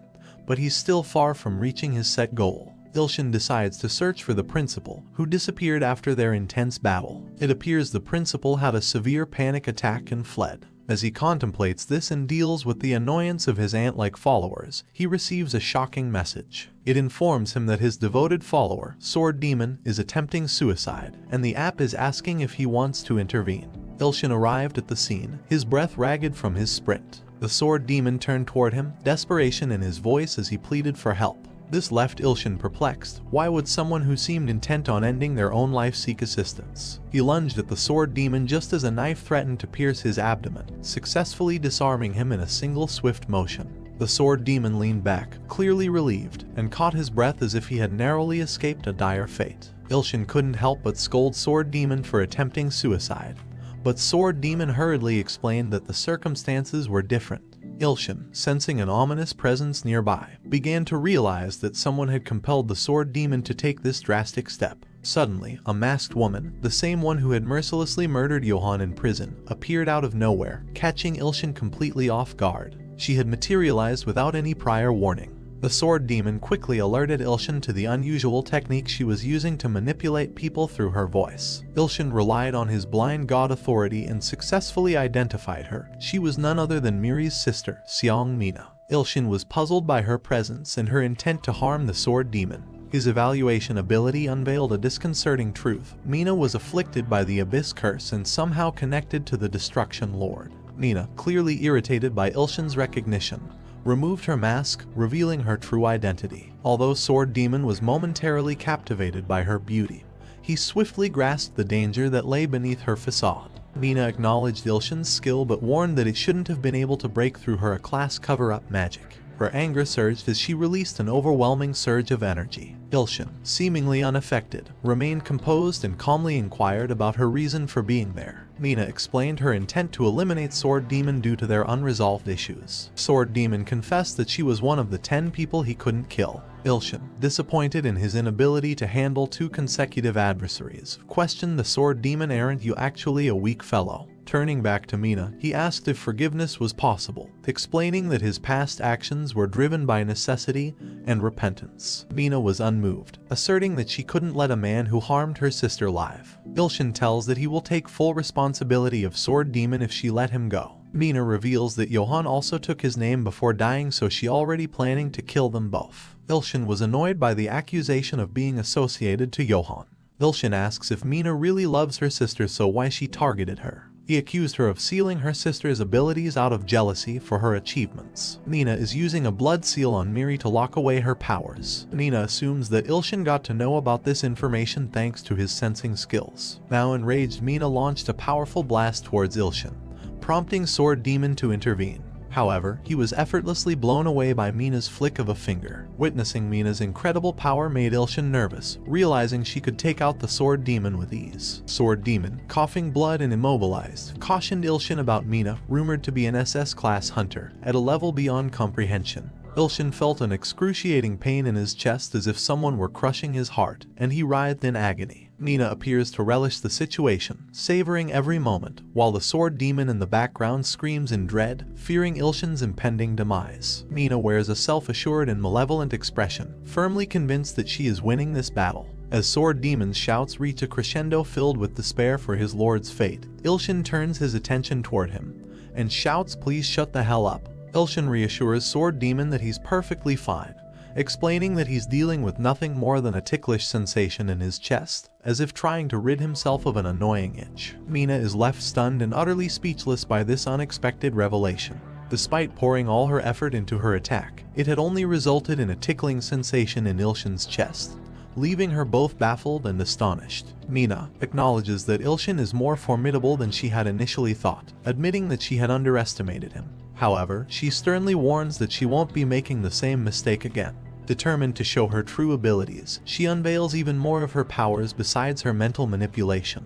but he's still far from reaching his set goal. Ilshin decides to search for the principal, who disappeared after their intense battle. It appears the principal had a severe panic attack and fled. As he contemplates this and deals with the annoyance of his ant-like followers, he receives a shocking message. It informs him that his devoted follower, Sword Demon, is attempting suicide, and the app is asking if he wants to intervene. Ilshin arrived at the scene, his breath ragged from his sprint. The Sword Demon turned toward him, desperation in his voice as he pleaded for help. This left Ilshin perplexed. Why would someone who seemed intent on ending their own life seek assistance? He lunged at the Sword Demon just as a knife threatened to pierce his abdomen, successfully disarming him in a single swift motion. The Sword Demon leaned back, clearly relieved, and caught his breath as if he had narrowly escaped a dire fate. Ilshin couldn't help but scold Sword Demon for attempting suicide, but Sword Demon hurriedly explained that the circumstances were different. Ilshin, sensing an ominous presence nearby, began to realize that someone had compelled the sword demon to take this drastic step. Suddenly, a masked woman, the same one who had mercilessly murdered Johann in prison, appeared out of nowhere, catching Ilshin completely off guard. She had materialized without any prior warning. The sword demon quickly alerted Ilshin to the unusual technique she was using to manipulate people through her voice. Ilshin relied on his blind god authority and successfully identified her. She was none other than Miri's sister, Seong Mina. Ilshin was puzzled by her presence and her intent to harm the sword demon. His evaluation ability unveiled a disconcerting truth. Mina was afflicted by the Abyss Curse and somehow connected to the Destruction Lord. Mina, clearly irritated by Ilshin's recognition, removed her mask, revealing her true identity. Although Sword Demon was momentarily captivated by her beauty, he swiftly grasped the danger that lay beneath her facade. Mina acknowledged Ilshin's skill but warned that it shouldn't have been able to break through her class cover-up magic. Her anger surged as she released an overwhelming surge of energy. Ilshin, seemingly unaffected, remained composed and calmly inquired about her reason for being there. Mina explained her intent to eliminate Sword Demon due to their unresolved issues. Sword Demon confessed that she was one of the 10 people he couldn't kill. Ilshin, disappointed in his inability to handle 2 consecutive adversaries, questioned the Sword Demon, "Aren't you actually a weak fellow?" Turning back to Mina, he asked if forgiveness was possible, explaining that his past actions were driven by necessity and repentance. Mina was unmoved, asserting that she couldn't let a man who harmed her sister live. Ilshin tells that he will take full responsibility of Sword Demon if she let him go. Mina reveals that Johann also took his name before dying, so she already planning to kill them both. Ilshin was annoyed by the accusation of being associated to Johann. Ilshin asks if Mina really loves her sister, so why she targeted her. He accused her of sealing her sister's abilities out of jealousy for her achievements. Mina is using a blood seal on Miri to lock away her powers. Mina assumes that Ilshin got to know about this information thanks to his sensing skills. Now enraged, Mina launched a powerful blast towards Ilshin, prompting Sword Demon to intervene. However, he was effortlessly blown away by Mina's flick of a finger. Witnessing Mina's incredible power made Ilshin nervous, realizing she could take out the Sword Demon with ease. Sword Demon, coughing blood and immobilized, cautioned Ilshin about Mina, rumored to be an SS-class hunter, at a level beyond comprehension. Ilshin felt an excruciating pain in his chest as if someone were crushing his heart, and he writhed in agony. Mina appears to relish the situation, savoring every moment, while the Sword Demon in the background screams in dread, fearing Ilshin's impending demise. Mina wears a self-assured and malevolent expression, firmly convinced that she is winning this battle. As Sword Demon's shouts reach a crescendo filled with despair for his lord's fate, Ilshin turns his attention toward him and shouts, "Please shut the hell up." Ilshin reassures Sword Demon that he's perfectly fine, explaining that he's dealing with nothing more than a ticklish sensation in his chest, as if trying to rid himself of an annoying itch. Mina is left stunned and utterly speechless by this unexpected revelation. Despite pouring all her effort into her attack, it had only resulted in a tickling sensation in Ilshin's chest, leaving her both baffled and astonished. Mina acknowledges that Ilshin is more formidable than she had initially thought, admitting that she had underestimated him. However, she sternly warns that she won't be making the same mistake again. Determined to show her true abilities, she unveils even more of her powers besides her mental manipulation,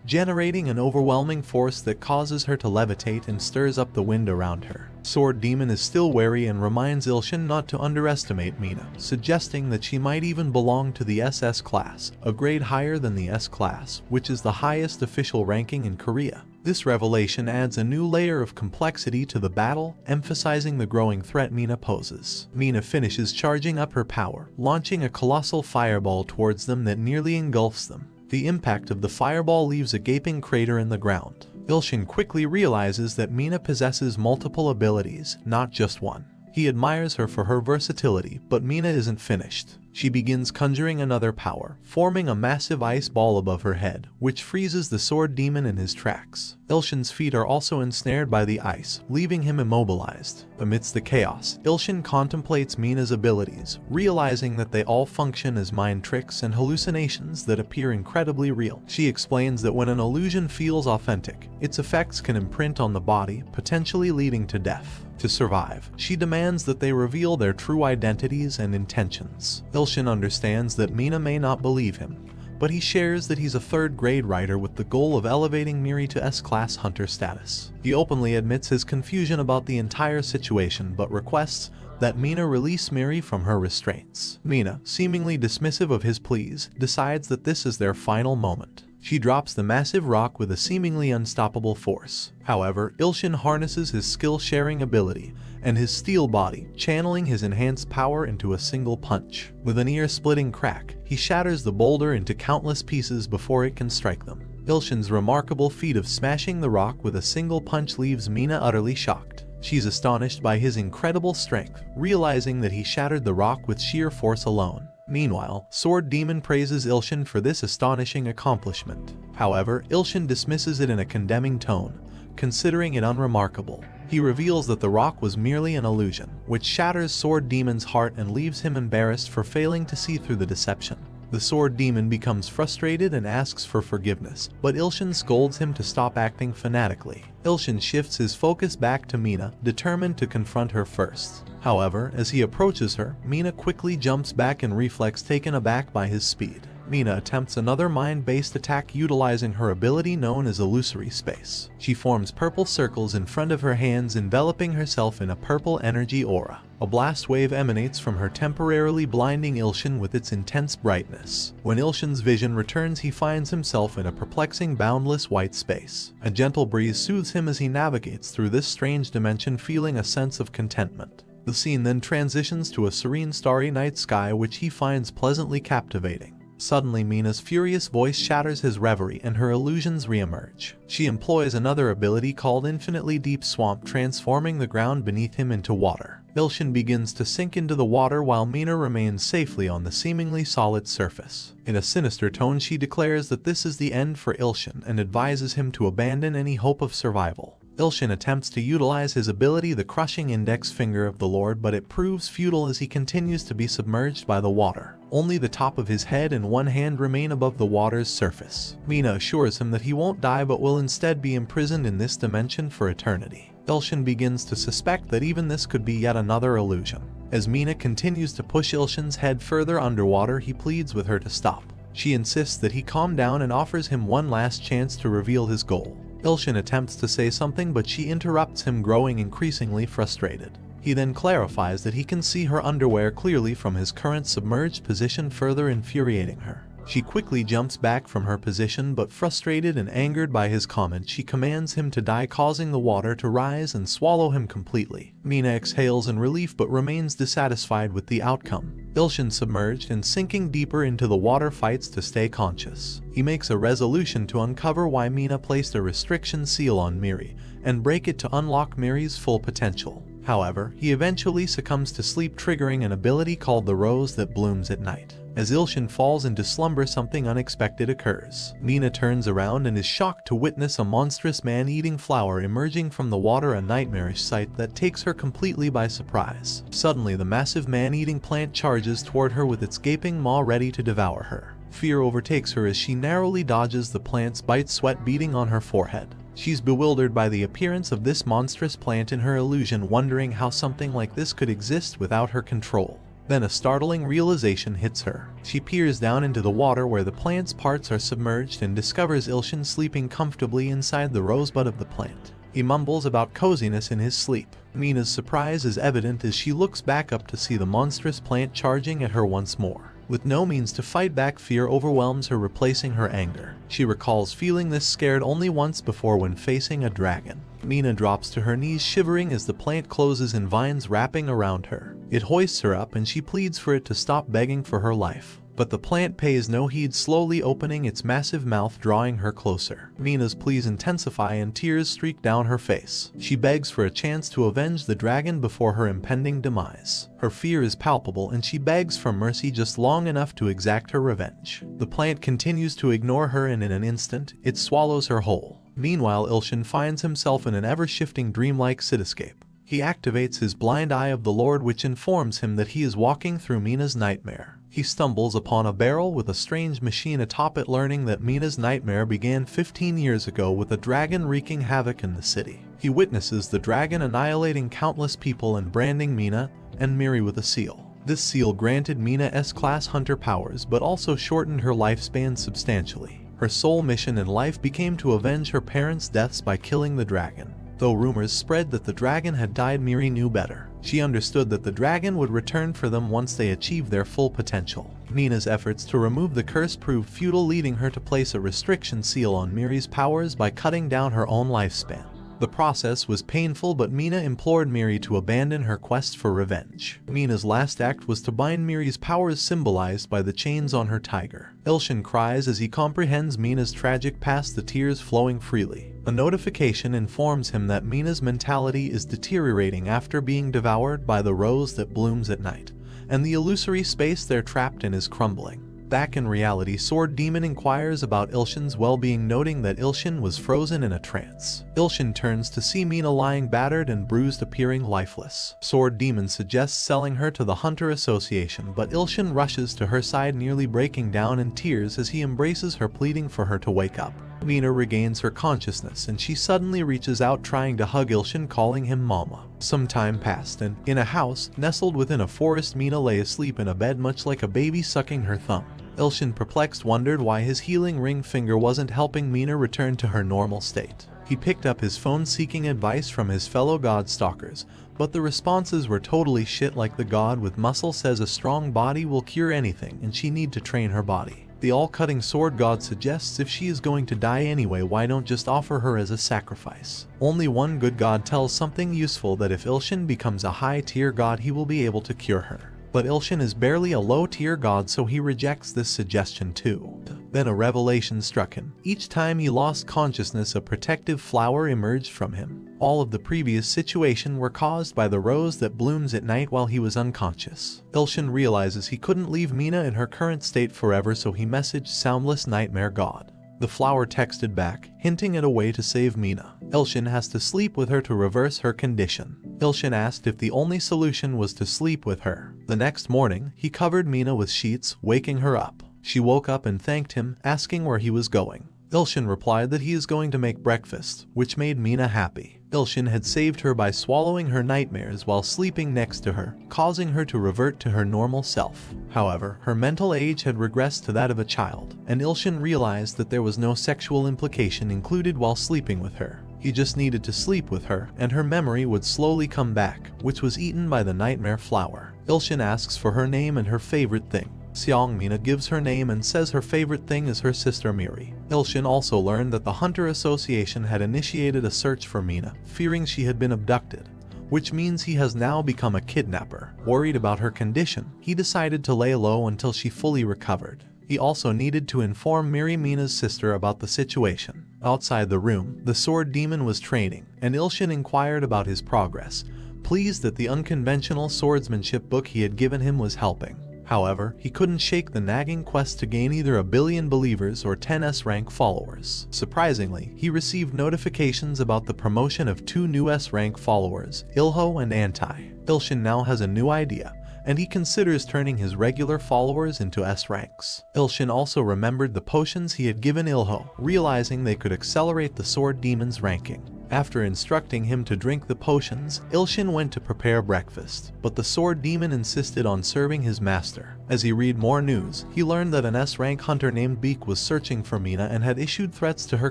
generating an overwhelming force that causes her to levitate and stirs up the wind around her. Sword Demon is still wary and reminds Ilshin not to underestimate Mina, suggesting that she might even belong to the SS class, a grade higher than the S class, which is the highest official ranking in Korea. This revelation adds a new layer of complexity to the battle, emphasizing the growing threat Mina poses. Mina finishes charging up her power, launching a colossal fireball towards them that nearly engulfs them. The impact of the fireball leaves a gaping crater in the ground. Ilshin quickly realizes that Mina possesses multiple abilities, not just one. He admires her for her versatility, but Mina isn't finished. She begins conjuring another power, forming a massive ice ball above her head, which freezes the Sword Demon in his tracks. Ilshin's feet are also ensnared by the ice, leaving him immobilized. Amidst the chaos, Ilshin contemplates Mina's abilities, realizing that they all function as mind tricks and hallucinations that appear incredibly real. She explains that when an illusion feels authentic, its effects can imprint on the body, potentially leading to death. To survive, she demands that they reveal their true identities and intentions. Ilshin understands that Mina may not believe him, but he shares that he's a third-grade writer with the goal of elevating Miri to S-class hunter status. He openly admits his confusion about the entire situation but requests that Mina release Miri from her restraints. Mina, seemingly dismissive of his pleas, decides that this is their final moment. She drops the massive rock with a seemingly unstoppable force. However, Ilshin harnesses his skill-sharing ability and his steel body, channeling his enhanced power into a single punch. With an ear-splitting crack, he shatters the boulder into countless pieces before it can strike them. Ilshin's remarkable feat of smashing the rock with a single punch leaves Mina utterly shocked. She's astonished by his incredible strength, realizing that he shattered the rock with sheer force alone. Meanwhile, Sword Demon praises Ilshin for this astonishing accomplishment. However, Ilshin dismisses it in a condemning tone, considering it unremarkable. He reveals that the rock was merely an illusion, which shatters Sword Demon's heart and leaves him embarrassed for failing to see through the deception. The Sword Demon becomes frustrated and asks for forgiveness, but Ilshin scolds him to stop acting fanatically. Ilshin shifts his focus back to Mina, determined to confront her first. However, as he approaches her, Mina quickly jumps back in reflex, taken aback by his speed. Mina attempts another mind-based attack utilizing her ability known as illusory space. She forms purple circles in front of her hands, enveloping herself in a purple energy aura. A blast wave emanates from her, temporarily blinding Ilshin with its intense brightness. When Ilshin's vision returns, he finds himself in a perplexing, boundless white space. A gentle breeze soothes him as he navigates through this strange dimension, feeling a sense of contentment. The scene then transitions to a serene, starry night sky, which he finds pleasantly captivating. Suddenly, Mina's furious voice shatters his reverie and her illusions re-emerge. She employs another ability called Infinitely Deep Swamp, transforming the ground beneath him into water. Ilshin begins to sink into the water while Mina remains safely on the seemingly solid surface. In a sinister tone, she declares that this is the end for Ilshin and advises him to abandon any hope of survival. Ilshin attempts to utilize his ability, the crushing index finger of the Lord, but it proves futile as he continues to be submerged by the water. Only the top of his head and one hand remain above the water's surface. Mina assures him that he won't die but will instead be imprisoned in this dimension for eternity. Ilshin begins to suspect that even this could be yet another illusion. As Mina continues to push Ilshin's head further underwater, he pleads with her to stop. She insists that he calm down and offers him one last chance to reveal his goal. Ilshin attempts to say something, but she interrupts him, growing increasingly frustrated. He then clarifies that he can see her underwear clearly from his current submerged position, further infuriating her. She quickly jumps back from her position, but frustrated and angered by his comment, she commands him to die, causing the water to rise and swallow him completely. Mina exhales in relief but remains dissatisfied with the outcome. Ilshin, submerged and sinking deeper into the water, fights to stay conscious. He makes a resolution to uncover why Mina placed a restriction seal on Miri and break it to unlock Miri's full potential. However, he eventually succumbs to sleep, triggering an ability called the Rose that blooms at night. As Ilshin falls into slumber, something unexpected occurs. Mina turns around and is shocked to witness a monstrous man-eating flower emerging from the water, a nightmarish sight that takes her completely by surprise. Suddenly, the massive man-eating plant charges toward her with its gaping maw, ready to devour her. Fear overtakes her as she narrowly dodges the plant's bite, sweat beading on her forehead. She's bewildered by the appearance of this monstrous plant in her illusion, wondering how something like this could exist without her control. Then a startling realization hits her. She peers down into the water where the plant's parts are submerged and discovers Ilshin sleeping comfortably inside the rosebud of the plant. He mumbles about coziness in his sleep. Mina's surprise is evident as she looks back up to see the monstrous plant charging at her once more. With no means to fight back, fear overwhelms her, replacing her anger. She recalls feeling this scared only once before, when facing a dragon. Mina drops to her knees, shivering as the plant closes in vines wrapping around her. It hoists her up and she pleads for it to stop, begging for her life. But the plant pays no heed, slowly opening its massive mouth, drawing her closer. Mina's pleas intensify and tears streak down her face. She begs for a chance to avenge the dragon before her impending demise. Her fear is palpable and she begs for mercy just long enough to exact her revenge. The plant continues to ignore her and in an instant, it swallows her whole. Meanwhile, Ilshin finds himself in an ever-shifting dreamlike cityscape. He activates his blind eye of the Lord, which informs him that he is walking through Mina's nightmare. He stumbles upon a barrel with a strange machine atop it, learning that Mina's nightmare began 15 years ago with a dragon wreaking havoc in the city. He witnesses the dragon annihilating countless people and branding Mina and Miri with a seal. This seal granted Mina S-class hunter powers but also shortened her lifespan substantially. Her sole mission in life became to avenge her parents' deaths by killing the dragon. Though rumors spread that the dragon had died, Miri knew better. She understood that the dragon would return for them once they achieved their full potential. Mina's efforts to remove the curse proved futile, leading her to place a restriction seal on Miri's powers by cutting down her own lifespan. The process was painful, but Mina implored Miri to abandon her quest for revenge. Mina's last act was to bind Miri's powers, symbolized by the chains on her tiger. Ilshin cries as he comprehends Mina's tragic past, the tears flowing freely. A notification informs him that Mina's mentality is deteriorating after being devoured by the rose that blooms at night, and the illusory space they're trapped in is crumbling. Back in reality, Sword Demon inquires about Ilshin's well-being, noting that Ilshin was frozen in a trance. Ilshin turns to see Mina lying battered and bruised, appearing lifeless. Sword Demon suggests selling her to the Hunter Association, but Ilshin rushes to her side, nearly breaking down in tears as he embraces her, pleading for her to wake up. Mina regains her consciousness and she suddenly reaches out, trying to hug Ilshin, calling him Mama. Some time passed and, in a house nestled within a forest, Mina lay asleep in a bed, much like a baby sucking her thumb. Ilshin, perplexed, wondered why his healing ring finger wasn't helping Mina return to her normal state. He picked up his phone seeking advice from his fellow god stalkers, but the responses were totally shit. Like the god with muscle says a strong body will cure anything and she need to train her body. The all-cutting sword god suggests if she is going to die anyway, why don't just offer her as a sacrifice. Only one good god tells something useful, that if Ilshin becomes a high-tier god he will be able to cure her. But Ilshin is barely a low-tier god, so he rejects this suggestion too. Then a revelation struck him. Each time he lost consciousness, a protective flower emerged from him. All of the previous situations were caused by the rose that blooms at night while he was unconscious. Ilshin realizes he couldn't leave Mina in her current state forever, so he messaged Soundless Nightmare God. The flower texted back, hinting at a way to save Mina. Ilshin has to sleep with her to reverse her condition. Ilshin asked if the only solution was to sleep with her. The next morning, he covered Mina with sheets, waking her up. She woke up and thanked him, asking where he was going. Ilshin replied that he is going to make breakfast, which made Mina happy. Ilshin had saved her by swallowing her nightmares while sleeping next to her, causing her to revert to her normal self. However, her mental age had regressed to that of a child, and Ilshin realized that there was no sexual implication included while sleeping with her. He just needed to sleep with her, and her memory would slowly come back, which was eaten by the nightmare flower. Ilshin asks for her name and her favorite thing. Mina gives her name and says her favorite thing is her sister Miri. Ilshin also learned that the Hunter Association had initiated a search for Mina, fearing she had been abducted, which means he has now become a kidnapper. Worried about her condition, he decided to lay low until she fully recovered. He also needed to inform Miri, Mina's sister, about the situation. Outside the room, the Sword Demon was training, and Ilshin inquired about his progress, pleased that the unconventional swordsmanship book he had given him was helping. However, he couldn't shake the nagging quest to gain either a billion believers or 10 S-rank followers. Surprisingly, he received notifications about the promotion of 2 new S-rank followers, Ilho and Anti. Ilshin now has a new idea, and he considers turning his regular followers into S-ranks. Ilshin also remembered the potions he had given Ilho, realizing they could accelerate the Sword Demon's ranking. After instructing him to drink the potions, Ilshin went to prepare breakfast, but the Sword Demon insisted on serving his master. As he read more news, he learned that an S-rank hunter named Beak was searching for Mina and had issued threats to her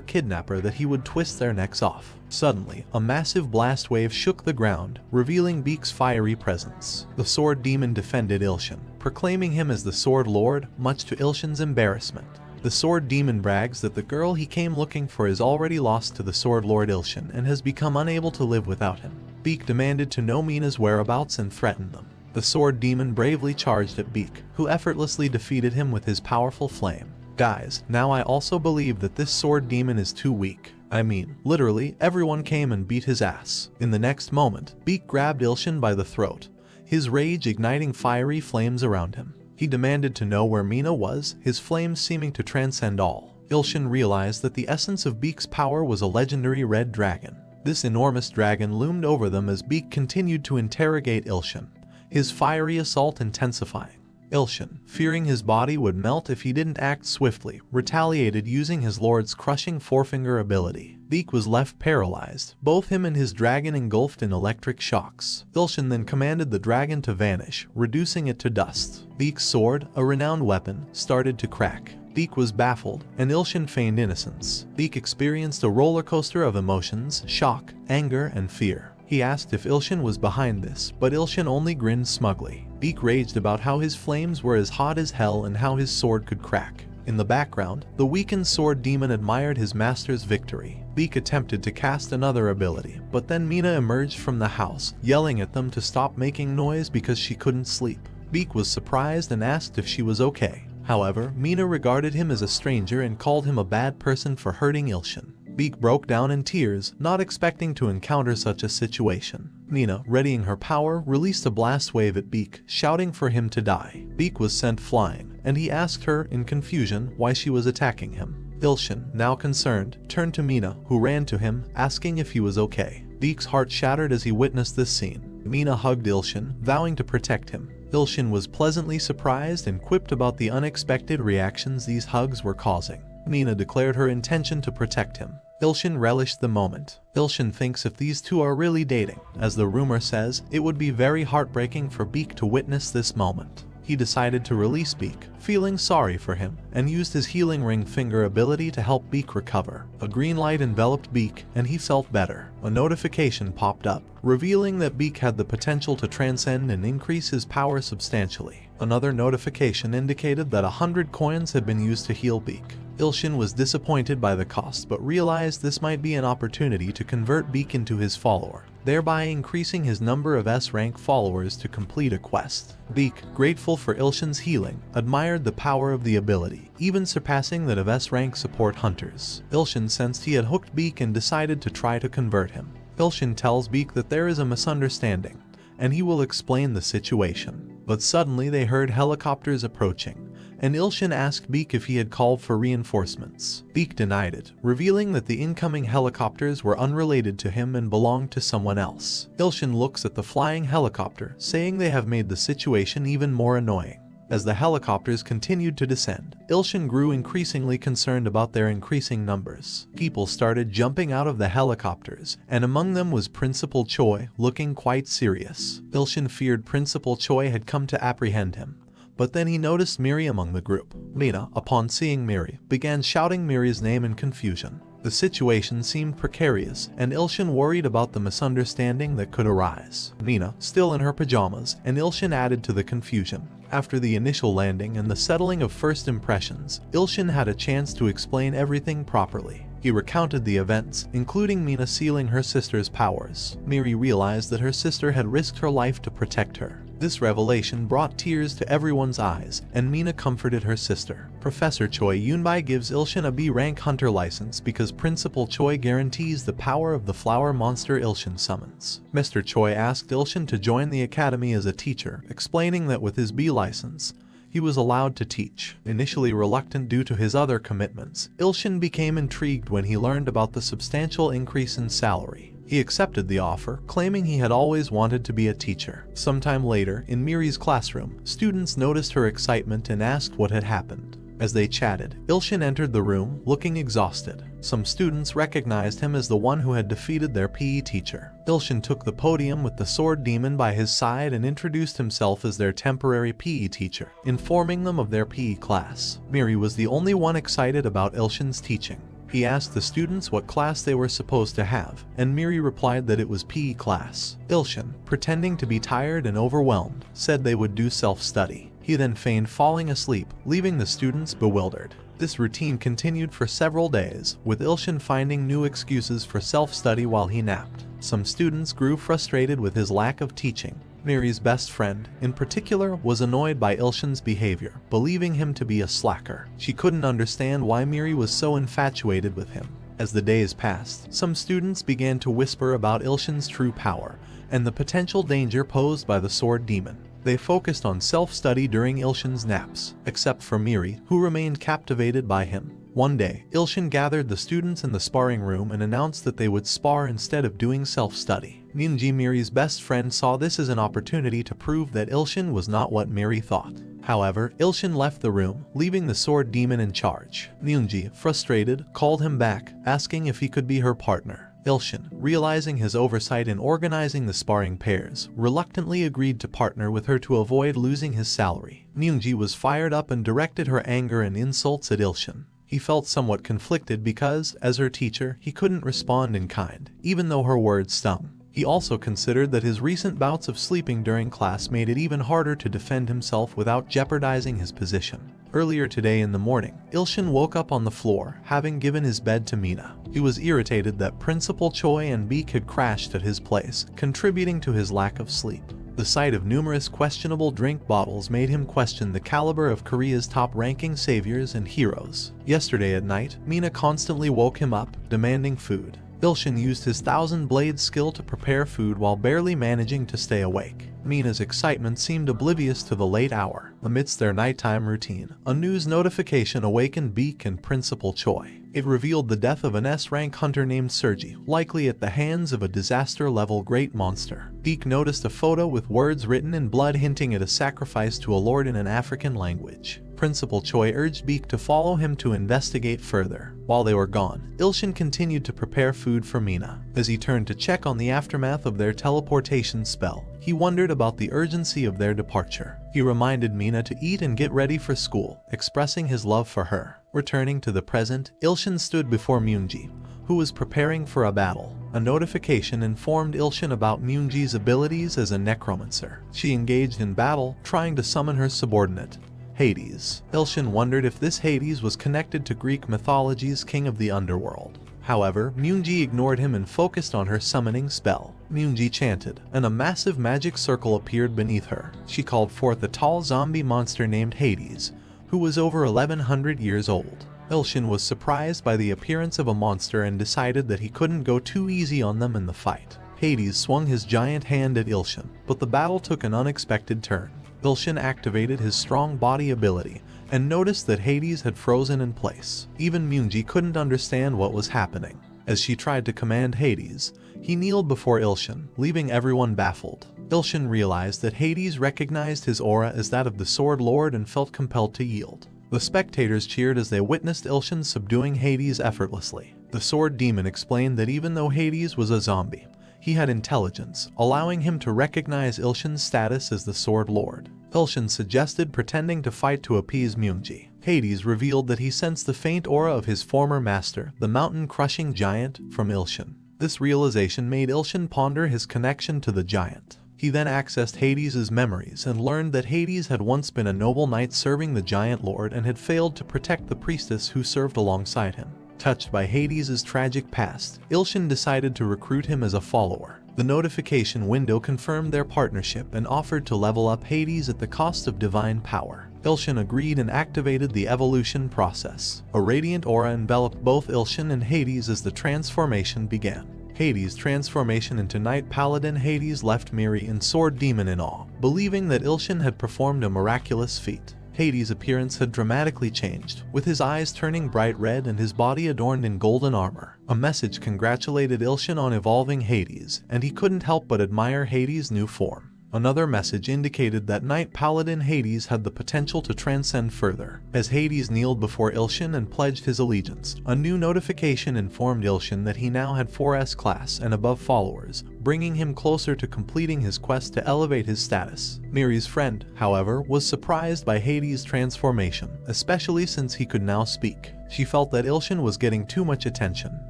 kidnapper that he would twist their necks off. Suddenly, a massive blast wave shook the ground, revealing Beak's fiery presence. The Sword Demon defended Ilshin, proclaiming him as the Sword Lord, much to Ilshin's embarrassment. The Sword Demon brags that the girl he came looking for is already lost to the Sword Lord Ilshin and has become unable to live without him. Beak demanded to know Mina's whereabouts and threatened them. The Sword Demon bravely charged at Beak, who effortlessly defeated him with his powerful flame. Guys, now I also believe that this Sword Demon is too weak. I mean, literally, everyone came and beat his ass. In the next moment, Beak grabbed Ilshin by the throat, his rage igniting fiery flames around him. He demanded to know where Mina was, his flames seeming to transcend all. Ilshin realized that the essence of Beak's power was a legendary red dragon. This enormous dragon loomed over them as Beak continued to interrogate Ilshin, his fiery assault intensifying. Ilshin, fearing his body would melt if he didn't act swiftly, retaliated using his lord's crushing forefinger ability. Beak was left paralyzed, both him and his dragon engulfed in electric shocks. Ilshin then commanded the dragon to vanish, reducing it to dust. Beak's sword, a renowned weapon, started to crack. Beak was baffled, and Ilshin feigned innocence. Beak experienced a roller coaster of emotions, shock, anger, and fear. He asked if Ilshin was behind this, but Ilshin only grinned smugly. Beak raged about how his flames were as hot as hell and how his sword could crack. In the background, the weakened sword demon admired his master's victory. Beak attempted to cast another ability, but then Mina emerged from the house, yelling at them to stop making noise because she couldn't sleep. Beak was surprised and asked if she was okay. However, Mina regarded him as a stranger and called him a bad person for hurting Ilshin. Beak broke down in tears, not expecting to encounter such a situation. Mina, readying her power, released a blast wave at Beak, shouting for him to die. Beak was sent flying, and he asked her, in confusion, why she was attacking him. Ilshin, now concerned, turned to Mina, who ran to him, asking if he was okay. Beak's heart shattered as he witnessed this scene. Mina hugged Ilshin, vowing to protect him. Ilshin was pleasantly surprised and quipped about the unexpected reactions these hugs were causing. Mina declared her intention to protect him. Ilshin relished the moment. Ilshin thinks if these two are really dating, as the rumor says, it would be very heartbreaking for Beak to witness this moment. He decided to release Beak, feeling sorry for him, and used his healing ring finger ability to help Beak recover. A green light enveloped Beak, and he felt better. A notification popped up, revealing that Beak had the potential to transcend and increase his power substantially. Another notification indicated that 100 coins had been used to heal Beak. Ilshin was disappointed by the cost but realized this might be an opportunity to convert Beak into his follower, thereby increasing his number of S-rank followers to complete a quest. Beak, grateful for Ilshin's healing, admired the power of the ability, even surpassing that of S-rank support hunters. Ilshin sensed he had hooked Beak and decided to try to convert him. Ilshin tells Beak that there is a misunderstanding, and he will explain the situation. But suddenly they heard helicopters approaching, and Ilshin asked Beak if he had called for reinforcements. Beak denied it, revealing that the incoming helicopters were unrelated to him and belonged to someone else. Ilshin looks at the flying helicopter, saying they have made the situation even more annoying. As the helicopters continued to descend, Ilshin grew increasingly concerned about their increasing numbers. People started jumping out of the helicopters, and among them was Principal Choi, looking quite serious. Ilshin feared Principal Choi had come to apprehend him. But then he noticed Miri among the group. Mina, upon seeing Miri, began shouting Miri's name in confusion. The situation seemed precarious, and Ilshin worried about the misunderstanding that could arise. Mina, still in her pajamas, and Ilshin added to the confusion. After the initial landing and the settling of first impressions, Ilshin had a chance to explain everything properly. He recounted the events, including Mina sealing her sister's powers. Miri realized that her sister had risked her life to protect her. This revelation brought tears to everyone's eyes, and Mina comforted her sister. Professor Choi Yunbai gives Ilshin a B-rank hunter license because Principal Choi guarantees the power of the flower monster Ilshin summons. Mr. Choi asked Ilshin to join the academy as a teacher, explaining that with his B license, he was allowed to teach. Initially reluctant due to his other commitments, Ilshin became intrigued when he learned about the substantial increase in salary. He accepted the offer, claiming he had always wanted to be a teacher. Sometime later, in Miri's classroom, students noticed her excitement and asked what had happened. As they chatted, Ilshin entered the room, looking exhausted. Some students recognized him as the one who had defeated their PE teacher. Ilshin took the podium with the sword demon by his side and introduced himself as their temporary PE teacher, informing them of their PE class. Miri was the only one excited about Ilshin's teaching. He asked the students what class they were supposed to have, and Miri replied that it was PE class. Ilshin, pretending to be tired and overwhelmed, said they would do self-study. He then feigned falling asleep, leaving the students bewildered. This routine continued for several days, with Ilshin finding new excuses for self-study while he napped. Some students grew frustrated with his lack of teaching. Miri's best friend, in particular, was annoyed by Ilshin's behavior, believing him to be a slacker. She couldn't understand why Miri was so infatuated with him. As the days passed, some students began to whisper about Ilshin's true power and the potential danger posed by the sword demon. They focused on self-study during Ilshin's naps, except for Miri, who remained captivated by him. One day, Ilshin gathered the students in the sparring room and announced that they would spar instead of doing self-study. Ninji, Miri's best friend, saw this as an opportunity to prove that Ilshin was not what Miri thought. However, Ilshin left the room, leaving the sword demon in charge. Myungji, frustrated, called him back, asking if he could be her partner. Ilshin, realizing his oversight in organizing the sparring pairs, reluctantly agreed to partner with her to avoid losing his salary. Myungji was fired up and directed her anger and insults at Ilshin. He felt somewhat conflicted because, as her teacher, he couldn't respond in kind, even though her words stung. He also considered that his recent bouts of sleeping during class made it even harder to defend himself without jeopardizing his position. Earlier today in the morning, Ilshin woke up on the floor, having given his bed to Mina. He was irritated that Principal Choi and Beek had crashed at his place, contributing to his lack of sleep. The sight of numerous questionable drink bottles made him question the caliber of Korea's top-ranking saviors and heroes. Yesterday at night, Mina constantly woke him up, demanding food. Ilshin used his thousand-blade skill to prepare food while barely managing to stay awake. Mina's excitement seemed oblivious to the late hour. Amidst their nighttime routine, a news notification awakened Beek and Principal Choi. It revealed the death of an S-rank hunter named Sergi, likely at the hands of a disaster-level great monster. Beek noticed a photo with words written in blood hinting at a sacrifice to a lord in an African language. Principal Choi urged Beek to follow him to investigate further. While they were gone, Ilshin continued to prepare food for Mina. As he turned to check on the aftermath of their teleportation spell, he wondered about the urgency of their departure. He reminded Mina to eat and get ready for school, expressing his love for her. Returning to the present, Ilshin stood before Myungji, who was preparing for a battle. A notification informed Ilshin about Myungji's abilities as a necromancer. She engaged in battle, trying to summon her subordinate, Hades. Ilshin wondered if this Hades was connected to Greek mythology's king of the underworld. However, Myungji ignored him and focused on her summoning spell. Myungji chanted, and a massive magic circle appeared beneath her. She called forth a tall zombie monster named Hades, who was over 1100 years old. Ilshin was surprised by the appearance of a monster and decided that he couldn't go too easy on them in the fight. Hades swung his giant hand at Ilshin, but the battle took an unexpected turn. Ilshin activated his strong body ability and noticed that Hades had frozen in place. Even Myungji couldn't understand what was happening. As she tried to command Hades, he kneeled before Ilshin, leaving everyone baffled. Ilshin realized that Hades recognized his aura as that of the Sword Lord and felt compelled to yield. The spectators cheered as they witnessed Ilshin subduing Hades effortlessly. The Sword Demon explained that even though Hades was a zombie, he had intelligence, allowing him to recognize Ilshin's status as the Sword Lord. Ilshin suggested pretending to fight to appease Myungji. Hades revealed that he sensed the faint aura of his former master, the mountain-crushing giant, from Ilshin. This realization made Ilshin ponder his connection to the giant. He then accessed Hades' memories and learned that Hades had once been a noble knight serving the giant lord and had failed to protect the priestess who served alongside him. Touched by Hades' tragic past, Ilshin decided to recruit him as a follower. The notification window confirmed their partnership and offered to level up Hades at the cost of divine power. Ilshin agreed and activated the evolution process. A radiant aura enveloped both Ilshin and Hades as the transformation began. Hades' transformation into Knight Paladin Hades left Miri and Sword Demon in awe, believing that Ilshin had performed a miraculous feat. Hades' appearance had dramatically changed, with his eyes turning bright red and his body adorned in golden armor. A message congratulated Ilshin on evolving Hades, and he couldn't help but admire Hades' new form. Another message indicated that Knight Paladin Hades had the potential to transcend further. As Hades kneeled before Ilshin and pledged his allegiance, a new notification informed Ilshin that he now had 4 S-class and above followers, bringing him closer to completing his quest to elevate his status. Miri's friend, however, was surprised by Hades' transformation, especially since he could now speak. She felt that Ilshin was getting too much attention.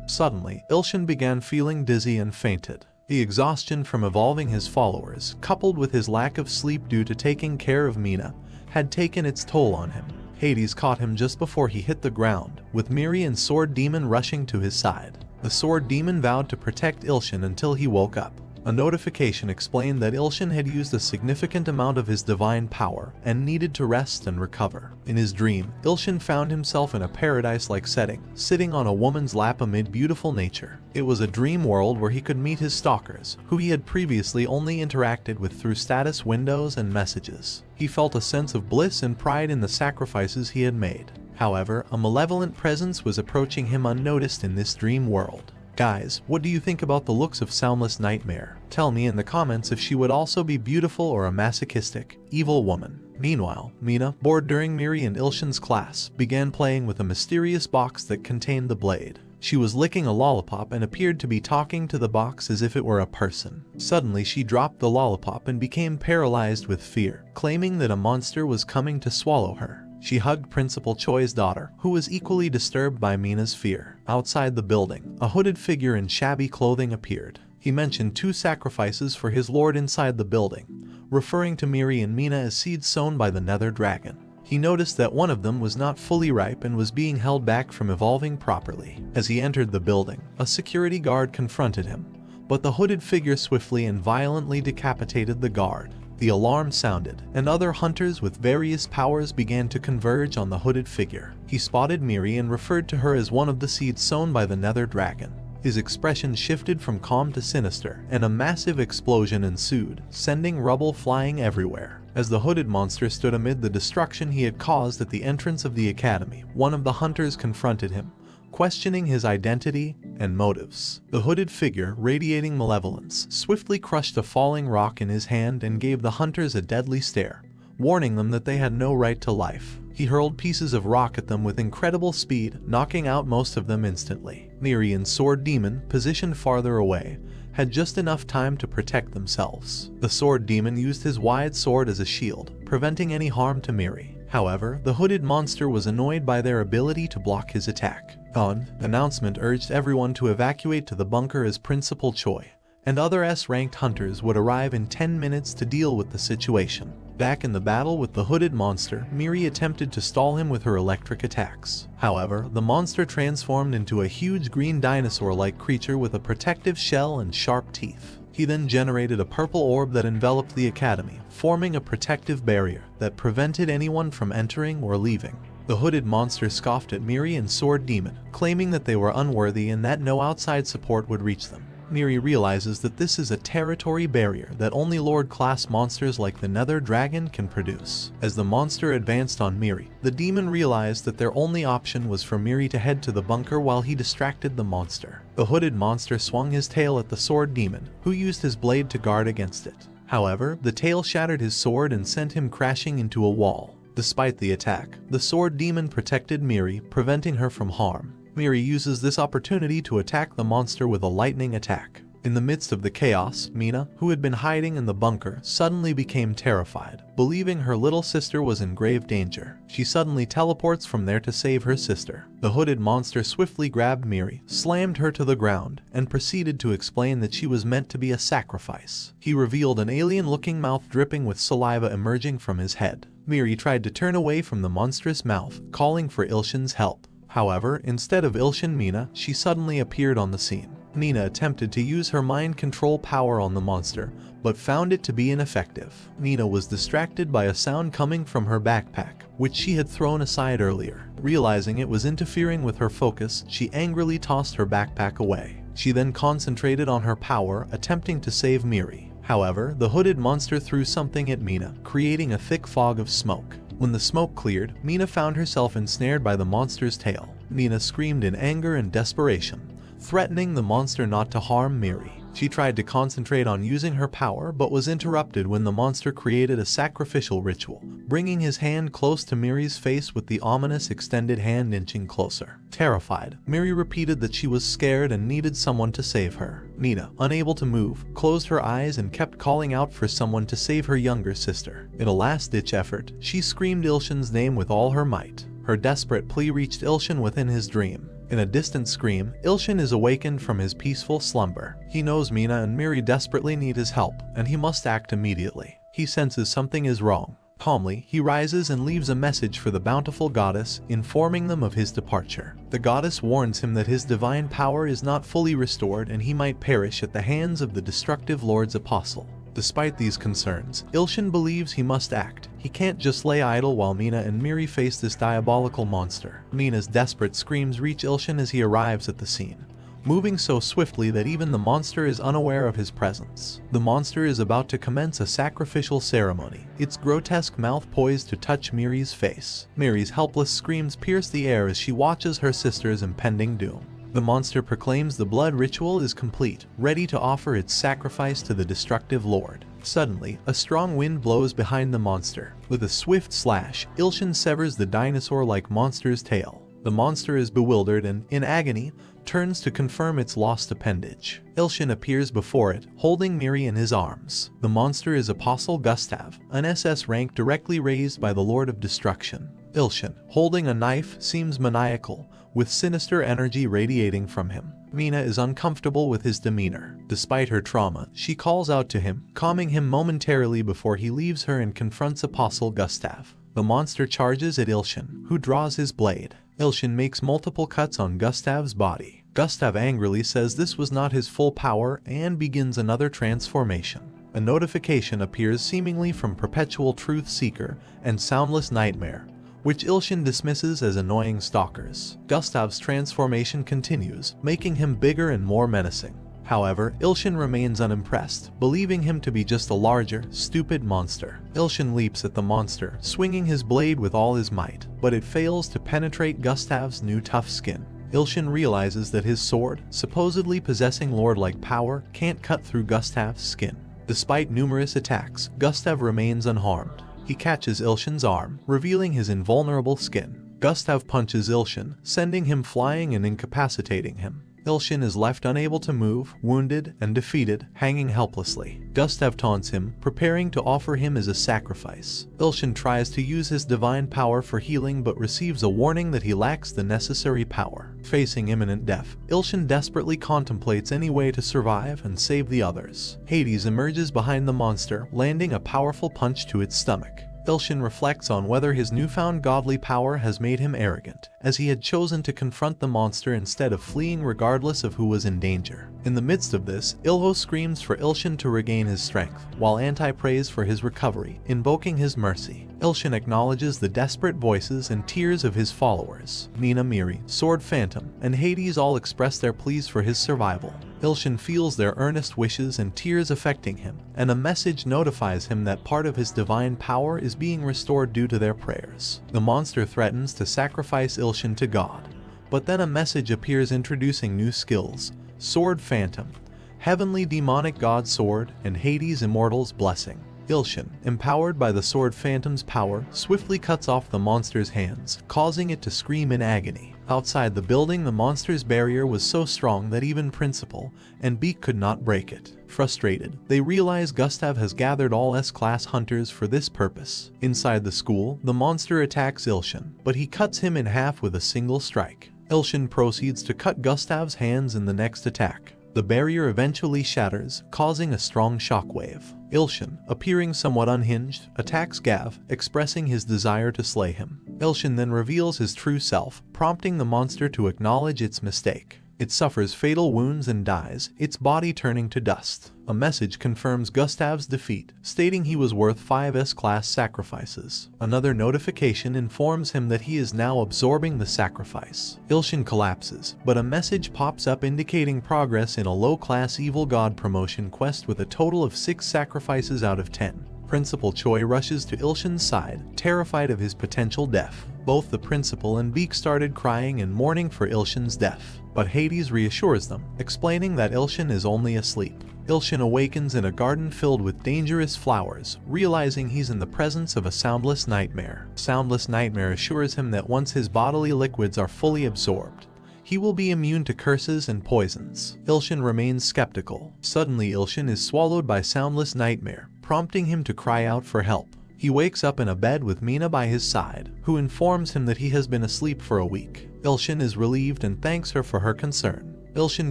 Suddenly, Ilshin began feeling dizzy and fainted. The exhaustion from evolving his followers, coupled with his lack of sleep due to taking care of Mina, had taken its toll on him. Hades caught him just before he hit the ground, with Miri and Sword Demon rushing to his side. The Sword Demon vowed to protect Ilshin until he woke up. A notification explained that Ilshin had used a significant amount of his divine power and needed to rest and recover. In his dream, Ilshin found himself in a paradise-like setting, sitting on a woman's lap amid beautiful nature. It was a dream world where he could meet his stalkers, who he had previously only interacted with through status windows and messages. He felt a sense of bliss and pride in the sacrifices he had made. However, a malevolent presence was approaching him unnoticed in this dream world. Guys, what do you think about the looks of Soundless Nightmare? Tell me in the comments if she would also be beautiful or a masochistic, evil woman. Meanwhile, Mina, bored during Miri and Ilshin's class, began playing with a mysterious box that contained the blade. She was licking a lollipop and appeared to be talking to the box as if it were a person. Suddenly, she dropped the lollipop and became paralyzed with fear, claiming that a monster was coming to swallow her. She hugged Principal Choi's daughter, who was equally disturbed by Mina's fear. Outside the building, a hooded figure in shabby clothing appeared. He mentioned 2 sacrifices for his lord inside the building, referring to Miri and Mina as seeds sown by the Nether Dragon. He noticed that one of them was not fully ripe and was being held back from evolving properly. As he entered the building, a security guard confronted him, but the hooded figure swiftly and violently decapitated the guard. The alarm sounded, and other hunters with various powers began to converge on the hooded figure. He spotted Miri and referred to her as one of the seeds sown by the Nether Dragon. His expression shifted from calm to sinister, and a massive explosion ensued, sending rubble flying everywhere. As the hooded monster stood amid the destruction he had caused at the entrance of the academy, one of the hunters confronted him, questioning his identity and motives. The hooded figure, radiating malevolence, swiftly crushed a falling rock in his hand and gave the hunters a deadly stare, warning them that they had no right to life. He hurled pieces of rock at them with incredible speed, knocking out most of them instantly. Miri and Sword Demon, positioned farther away, had just enough time to protect themselves. The Sword Demon used his wide sword as a shield, preventing any harm to Miri. However, the hooded monster was annoyed by their ability to block his attack. An announcement urged everyone to evacuate to the bunker as Principal Choi and other S-ranked hunters would arrive in 10 minutes to deal with the situation. Back in the battle with the hooded monster, Miri attempted to stall him with her electric attacks. However, the monster transformed into a huge green dinosaur-like creature with a protective shell and sharp teeth. He then generated a purple orb that enveloped the academy, forming a protective barrier that prevented anyone from entering or leaving. The hooded monster scoffed at Miri and Sword Demon, claiming that they were unworthy and that no outside support would reach them. Miri realizes that this is a territory barrier that only Lord-class monsters like the Nether Dragon can produce. As the monster advanced on Miri, the demon realized that their only option was for Miri to head to the bunker while he distracted the monster. The hooded monster swung his tail at the Sword Demon, who used his blade to guard against it. However, the tail shattered his sword and sent him crashing into a wall. Despite the attack, the Sword Demon protected Miri, preventing her from harm. Miri uses this opportunity to attack the monster with a lightning attack. In the midst of the chaos, Mina, who had been hiding in the bunker, suddenly became terrified, believing her little sister was in grave danger. She suddenly teleports from there to save her sister. The hooded monster swiftly grabbed Miri, slammed her to the ground, and proceeded to explain that she was meant to be a sacrifice. He revealed an alien-looking mouth dripping with saliva emerging from his head. Miri tried to turn away from the monstrous mouth, calling for Ilshin's help. However, instead of Ilshin Mina, she suddenly appeared on the scene. Nina attempted to use her mind control power on the monster, but found it to be ineffective. Nina was distracted by a sound coming from her backpack, which she had thrown aside earlier. Realizing it was interfering with her focus, she angrily tossed her backpack away. She then concentrated on her power, attempting to save Miri. However, the hooded monster threw something at Mina, creating a thick fog of smoke. When the smoke cleared, Mina found herself ensnared by the monster's tail. Nina screamed in anger and desperation, threatening the monster not to harm Miri. She tried to concentrate on using her power, but was interrupted when the monster created a sacrificial ritual, bringing his hand close to Miri's face with the ominous extended hand inching closer. Terrified, Miri repeated that she was scared and needed someone to save her. Nina, unable to move, closed her eyes and kept calling out for someone to save her younger sister. In a last-ditch effort, she screamed Ilshin's name with all her might. Her desperate plea reached Ilshin within his dream. In a distant scream, Ilshin is awakened from his peaceful slumber. He knows Mina and Miri desperately need his help, and he must act immediately. He senses something is wrong. Calmly, he rises and leaves a message for the bountiful goddess, informing them of his departure. The goddess warns him that his divine power is not fully restored and he might perish at the hands of the destructive Lord's apostle. Despite these concerns, Ilshin believes he must act. He can't just lay idle while Mina and Miri face this diabolical monster. Mina's desperate screams reach Ilshin as he arrives at the scene, moving so swiftly that even the monster is unaware of his presence. The monster is about to commence a sacrificial ceremony, its grotesque mouth poised to touch Miri's face. Miri's helpless screams pierce the air as she watches her sister's impending doom. The monster proclaims the blood ritual is complete, ready to offer its sacrifice to the destructive lord. Suddenly, a strong wind blows behind the monster. With a swift slash, Ilshin severs the dinosaur-like monster's tail. The monster is bewildered and, in agony, turns to confirm its lost appendage. Ilshin appears before it, holding Miri in his arms. The monster is Apostle Gustav, an SS rank directly raised by the Lord of Destruction. Ilshin, holding a knife, seems maniacal, with sinister energy radiating from him. Mina is uncomfortable with his demeanor. Despite her trauma, she calls out to him, calming him momentarily before he leaves her and confronts Apostle Gustav. The monster charges at Ilshin, who draws his blade. Ilshin makes multiple cuts on Gustav's body. Gustav angrily says this was not his full power and begins another transformation. A notification appears seemingly from Perpetual Truth Seeker and Soundless Nightmare, which Ilshin dismisses as annoying stalkers. Gustav's transformation continues, making him bigger and more menacing. However, Ilshin remains unimpressed, believing him to be just a larger, stupid monster. Ilshin leaps at the monster, swinging his blade with all his might, but it fails to penetrate Gustav's new tough skin. Ilshin realizes that his sword, supposedly possessing lord-like power, can't cut through Gustav's skin. Despite numerous attacks, Gustav remains unharmed. He catches Ilshin's arm, revealing his invulnerable skin. Gustav punches Ilshin, sending him flying and incapacitating him. Ilshin is left unable to move, wounded, and defeated, hanging helplessly. Gustav taunts him, preparing to offer him as a sacrifice. Ilshin tries to use his divine power for healing but receives a warning that he lacks the necessary power. Facing imminent death, Ilshin desperately contemplates any way to survive and save the others. Hades emerges behind the monster, landing a powerful punch to its stomach. Ilshin reflects on whether his newfound godly power has made him arrogant, as he had chosen to confront the monster instead of fleeing regardless of who was in danger. In the midst of this, Ilho screams for Ilshin to regain his strength, while Anti prays for his recovery, invoking his mercy. Ilshin acknowledges the desperate voices and tears of his followers. Mina, Miri, Sword Phantom, and Hades all express their pleas for his survival. Ilshin feels their earnest wishes and tears affecting him, and a message notifies him that part of his divine power is being restored due to their prayers. The monster threatens to sacrifice Ilshin to God, but then a message appears introducing new skills: Sword Phantom, Heavenly Demonic God Sword, and Hades Immortal's Blessing. Ilshin, empowered by the Sword Phantom's power, swiftly cuts off the monster's hands, causing it to scream in agony. Outside the building, the monster's barrier was so strong that even Principal and Beak could not break it. Frustrated, they realize Gustav has gathered all S-class hunters for this purpose. Inside the school, the monster attacks Ilshin, but he cuts him in half with a single strike. Ilshin proceeds to cut Gustav's hands in the next attack. The barrier eventually shatters, causing a strong shockwave. Ilshin, appearing somewhat unhinged, attacks Gav, expressing his desire to slay him. Ilshin then reveals his true self, prompting the monster to acknowledge its mistake. It suffers fatal wounds and dies, its body turning to dust. A message confirms Gustav's defeat, stating he was worth 5 S-class sacrifices. Another notification informs him that he is now absorbing the sacrifice. Ilshin collapses, but a message pops up indicating progress in a low-class evil god promotion quest with a total of 6 sacrifices out of 10. Principal Choi rushes to Ilshin's side, terrified of his potential death. Both the principal and Beak started crying and mourning for Ilshin's death, but Hades reassures them, explaining that Ilshin is only asleep. Ilshin awakens in a garden filled with dangerous flowers, realizing he's in the presence of a Soundless Nightmare. Soundless Nightmare assures him that once his bodily liquids are fully absorbed, he will be immune to curses and poisons. Ilshin remains skeptical. Suddenly, Ilshin is swallowed by Soundless Nightmare, prompting him to cry out for help. He wakes up in a bed with Mina by his side, who informs him that he has been asleep for a week. Ilshin is relieved and thanks her for her concern. Ilshin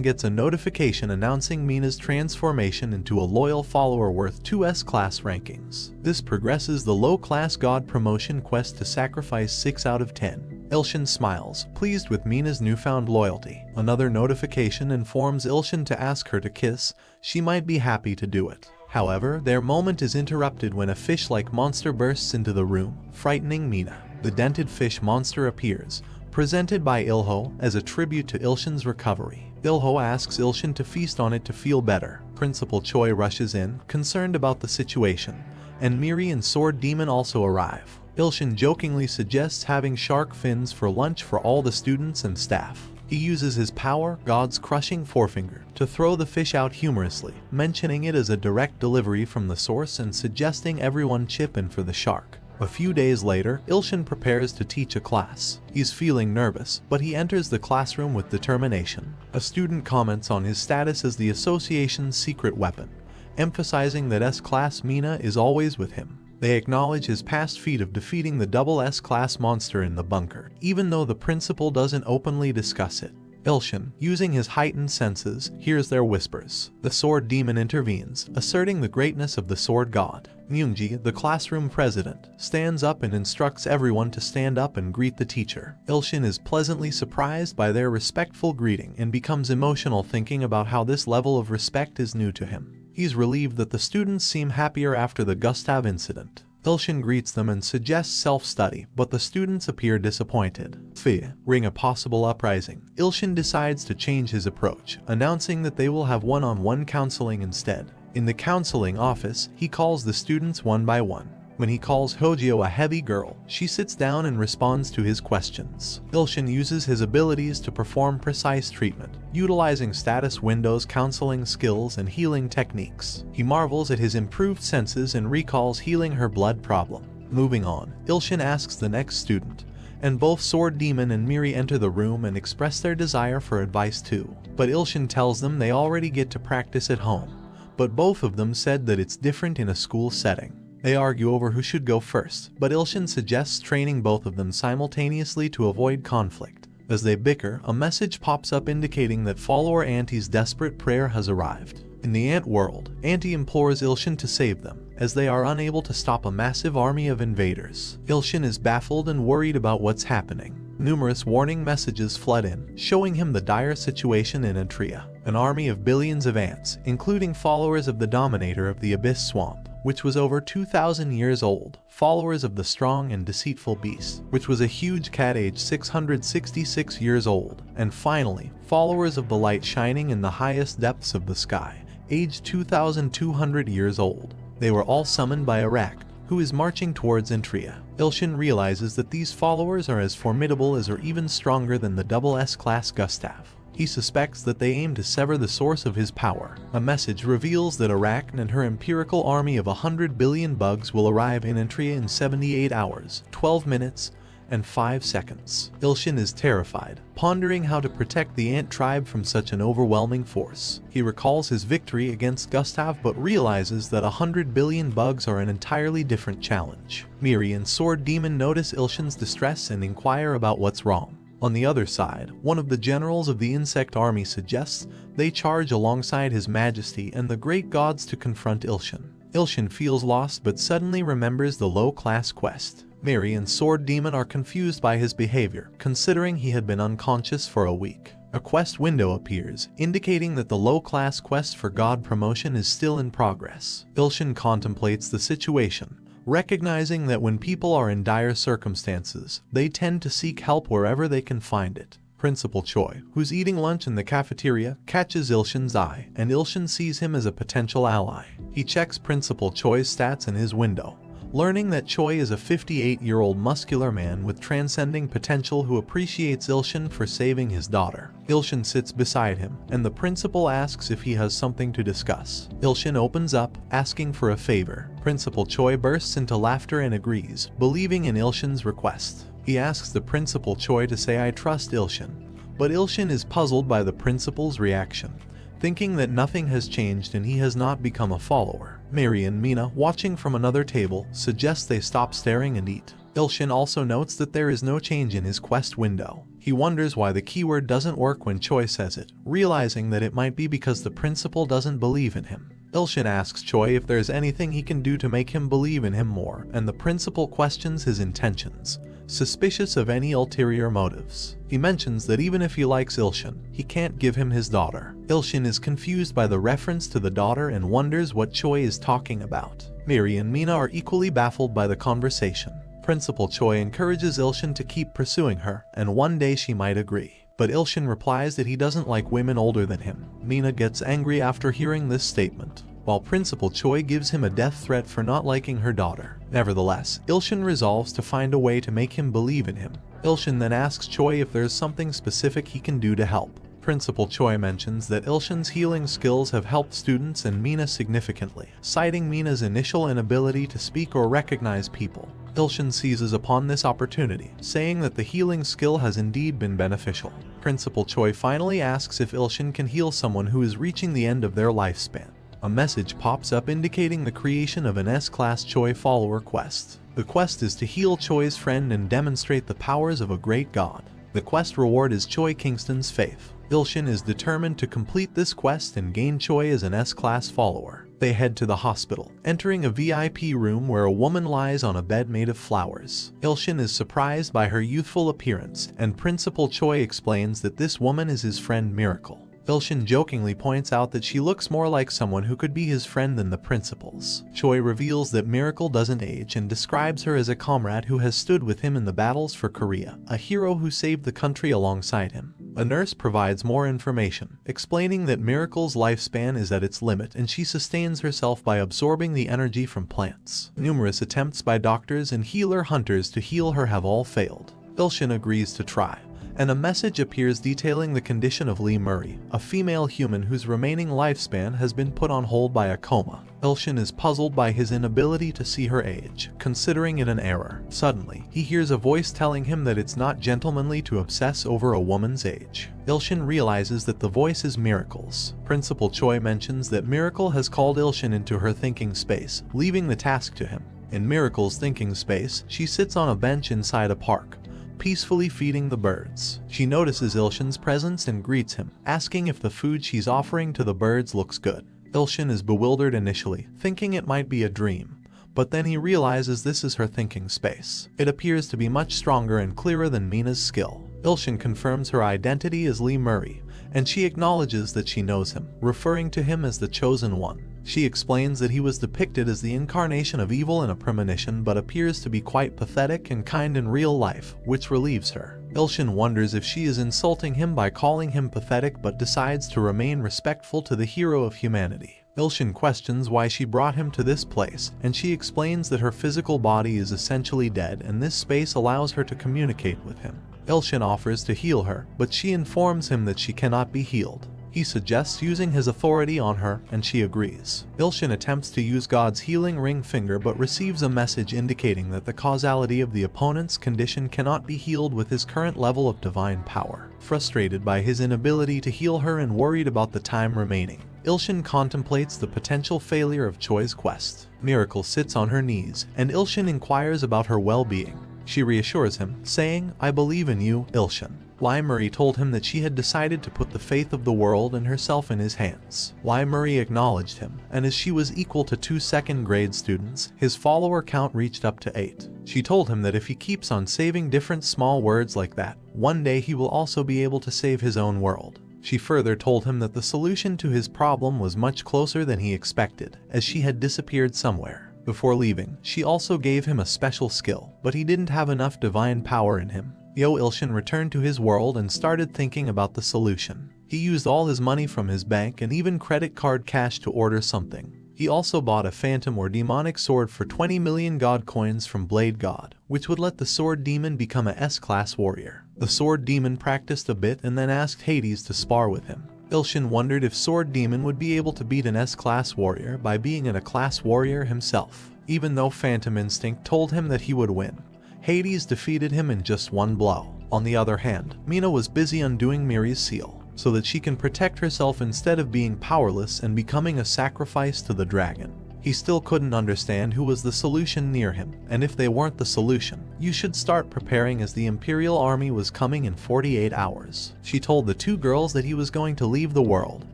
gets a notification announcing Mina's transformation into a loyal follower worth 2 S-class rankings. This progresses the low-class god promotion quest to sacrifice 6 out of 10. Ilshin smiles, pleased with Mina's newfound loyalty. Another notification informs Ilshin to ask her to kiss. She might be happy to do it. However, their moment is interrupted when a fish-like monster bursts into the room, frightening Mina. The dented fish monster appears, presented by Ilho as a tribute to Ilshin's recovery. Ilho asks Ilshin to feast on it to feel better. Principal Choi rushes in, concerned about the situation, and Miri and Sword Demon also arrive. Ilshin jokingly suggests having shark fins for lunch for all the students and staff. He uses his power, God's crushing forefinger, to throw the fish out humorously, mentioning it as a direct delivery from the source and suggesting everyone chip in for the shark. A few days later, Ilshin prepares to teach a class. He's feeling nervous, but he enters the classroom with determination. A student comments on his status as the association's secret weapon, emphasizing that S-Class Mina is always with him. They acknowledge his past feat of defeating the double S-Class monster in the bunker, even though the principal doesn't openly discuss it. Ilshin, using his heightened senses, hears their whispers. The sword demon intervenes, asserting the greatness of the sword god. Myungji, the classroom president, stands up and instructs everyone to stand up and greet the teacher. Ilshin is pleasantly surprised by their respectful greeting and becomes emotional thinking about how this level of respect is new to him. He's relieved that the students seem happier after the Gustav incident. Ilshin greets them and suggests self-study, but the students appear disappointed. Fearing a possible uprising, Ilshin decides to change his approach, announcing that they will have one-on-one counseling instead. In the counseling office, he calls the students one by one. When he calls Hojio a heavy girl, she sits down and responds to his questions. Ilshin uses his abilities to perform precise treatment, utilizing status windows, counseling skills, and healing techniques. He marvels at his improved senses and recalls healing her blood problem. Moving on, Ilshin asks the next student, and both Sword Demon and Miri enter the room and express their desire for advice too. But Ilshin tells them they already get to practice at home, but both of them said that it's different in a school setting. They argue over who should go first, but Ilshin suggests training both of them simultaneously to avoid conflict. As they bicker, a message pops up indicating that follower Auntie's desperate prayer has arrived. In the ant world, Auntie implores Ilshin to save them, as they are unable to stop a massive army of invaders. Ilshin is baffled and worried about what's happening. Numerous warning messages flood in, showing him the dire situation in Antria. An army of billions of ants, including followers of the Dominator of the Abyss Swamp, which was over 2,000 years old, followers of the strong and deceitful beast, which was a huge cat aged 666 years old, and finally, followers of the light shining in the highest depths of the sky, aged 2,200 years old. They were all summoned by Arachne, who is marching towards Antria. Ilshin realizes that these followers are as formidable as or even stronger than the double S-Class Gustav. He suspects that they aim to sever the source of his power. A message reveals that Arachne and her empirical army of 100 billion bugs will arrive in Antria in 78 hours, 12 minutes, and 5 seconds. Ilshin is terrified, pondering how to protect the ant tribe from such an overwhelming force. He recalls his victory against Gustav but realizes that 100 billion bugs are an entirely different challenge. Miri and Sword Demon notice Ilshin's distress and inquire about what's wrong. On the other side, one of the generals of the insect army suggests they charge alongside His Majesty and the great gods to confront Ilshin. Ilshin feels lost but suddenly remembers the low-class quest. Miri and Sword Demon are confused by his behavior, considering he had been unconscious for a week. A quest window appears, indicating that the low-class quest for god promotion is still in progress. Ilshin contemplates the situation, recognizing that when people are in dire circumstances, they tend to seek help wherever they can find it. Principal Choi, who's eating lunch in the cafeteria, catches Ilshin's eye, and Ilshin sees him as a potential ally. He checks Principal Choi's stats in his window, learning that Choi is a 58-year-old muscular man with transcending potential who appreciates Ilshin for saving his daughter. Ilshin sits beside him, and the principal asks if he has something to discuss. Ilshin opens up, asking for a favor. Principal Choi bursts into laughter and agrees, believing in Ilshin's request. He asks the Principal Choi to say "I trust Ilshin," but Ilshin is puzzled by the principal's reaction, thinking that nothing has changed and he has not become a follower. Miri and Mina, watching from another table, suggest they stop staring and eat. Ilshin also notes that there is no change in his quest window. He wonders why the keyword doesn't work when Choi says it, realizing that it might be because the principal doesn't believe in him. Ilshin asks Choi if there's anything he can do to make him believe in him more, and the principal questions his intentions, suspicious of any ulterior motives. He mentions that even if he likes Ilshin, he can't give him his daughter. Ilshin is confused by the reference to the daughter and wonders what Choi is talking about. Miri and Mina are equally baffled by the conversation. Principal Choi encourages Ilshin to keep pursuing her, and one day she might agree. But Ilshin replies that he doesn't like women older than him. Mina gets angry after hearing this statement. while Principal Choi gives him a death threat for not liking her daughter. Nevertheless, Il-shin resolves to find a way to make him believe in him. Il-shin then asks Choi if there's something specific he can do to help. Principal Choi mentions that Il-shin's healing skills have helped students and Mina significantly, citing Mina's initial inability to speak or recognize people. Il-shin seizes upon this opportunity, saying that the healing skill has indeed been beneficial. Principal Choi finally asks if Il-shin can heal someone who is reaching the end of their lifespan. A message pops up indicating the creation of an S-Class Choi follower quest. The quest is to heal Choi's friend and demonstrate the powers of a great god. The quest reward is Choi Kingston's faith. Il-shin is determined to complete this quest and gain Choi as an S-Class follower. They head to the hospital, entering a VIP room where a woman lies on a bed made of flowers. Il-shin is surprised by her youthful appearance, and Principal Choi explains that this woman is his friend Miracle. Il-shin jokingly points out that she looks more like someone who could be his friend than the principal's. Choi reveals that Miracle doesn't age and describes her as a comrade who has stood with him in the battles for Korea, a hero who saved the country alongside him. A nurse provides more information, explaining that Miracle's lifespan is at its limit and she sustains herself by absorbing the energy from plants. Numerous attempts by doctors and healer hunters to heal her have all failed. Il-shin agrees to try, and a message appears detailing the condition of Lee Murray, a female human whose remaining lifespan has been put on hold by a coma. Il-shin is puzzled by his inability to see her age, considering it an error. Suddenly, he hears a voice telling him that it's not gentlemanly to obsess over a woman's age. Il-shin realizes that the voice is Miracle's. Principal Choi mentions that Miracle has called Il-shin into her thinking space, leaving the task to him. In Miracle's thinking space, she sits on a bench inside a park, peacefully feeding the birds. She notices Il-shin's presence and greets him, asking if the food she's offering to the birds looks good. Il-shin is bewildered initially, thinking it might be a dream, but then he realizes this is her thinking space. It appears to be much stronger and clearer than Mina's skill. Il-shin confirms her identity as Lee Murray, and she acknowledges that she knows him, referring to him as the Chosen One. She explains that he was depicted as the incarnation of evil in a premonition but appears to be quite pathetic and kind in real life, which relieves her. Il-shin wonders if she is insulting him by calling him pathetic but decides to remain respectful to the hero of humanity. Il-shin questions why she brought him to this place, and she explains that her physical body is essentially dead and this space allows her to communicate with him. Il-shin offers to heal her, but she informs him that she cannot be healed. He suggests using his authority on her, and she agrees. Il-shin attempts to use God's healing ring finger but receives a message indicating that the causality of the opponent's condition cannot be healed with his current level of divine power. Frustrated by his inability to heal her and worried about the time remaining, Il-shin contemplates the potential failure of Choi's quest. Miracle sits on her knees, and Il-shin inquires about her well-being. She reassures him, saying, "I believe in you, Il-shin." Lee Murray told him that she had decided to put the fate of the world and herself in his hands. Lee Murray acknowledged him, and as she was equal to 2 second-grade students, his follower count reached up to 8. She told him that if he keeps on saving different small words like that, one day he will also be able to save his own world. She further told him that the solution to his problem was much closer than he expected, as she had disappeared somewhere. Before leaving, she also gave him a special skill, but he didn't have enough divine power in him. Il-shin returned to his world and started thinking about the solution. He used all his money from his bank and even credit card cash to order something. He also bought a phantom or demonic sword for 20 million god coins from Blade God, which would let the sword demon become a S-class warrior. The sword demon practiced a bit and then asked Hades to spar with him. Il-shin wondered if Sword Demon would be able to beat an S-class warrior by being a class warrior himself. Even though Phantom Instinct told him that he would win, Hades defeated him in just one blow. On the other hand, Mina was busy undoing Miri's seal, so that she can protect herself instead of being powerless and becoming a sacrifice to the dragon. He still couldn't understand who was the solution near him, and if they weren't the solution, you should start preparing as the Imperial Army was coming in 48 hours. She told the 2 girls that he was going to leave the world,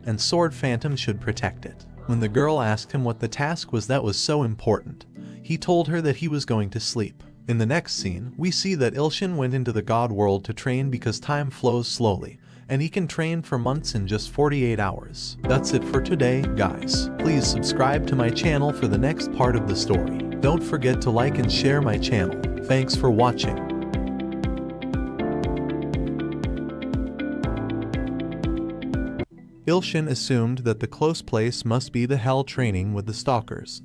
and Sword Phantom should protect it. When the girl asked him what the task was that was so important, he told her that he was going to sleep. In the next scene, we see that Il-shin went into the god world to train because time flows slowly, and he can train for months in just 48 hours. That's it for today, guys. Please subscribe to my channel for the next part of the story. Don't forget to like and share my channel. Thanks for watching. Ilshin assumed that the close place must be the hell training with the stalkers.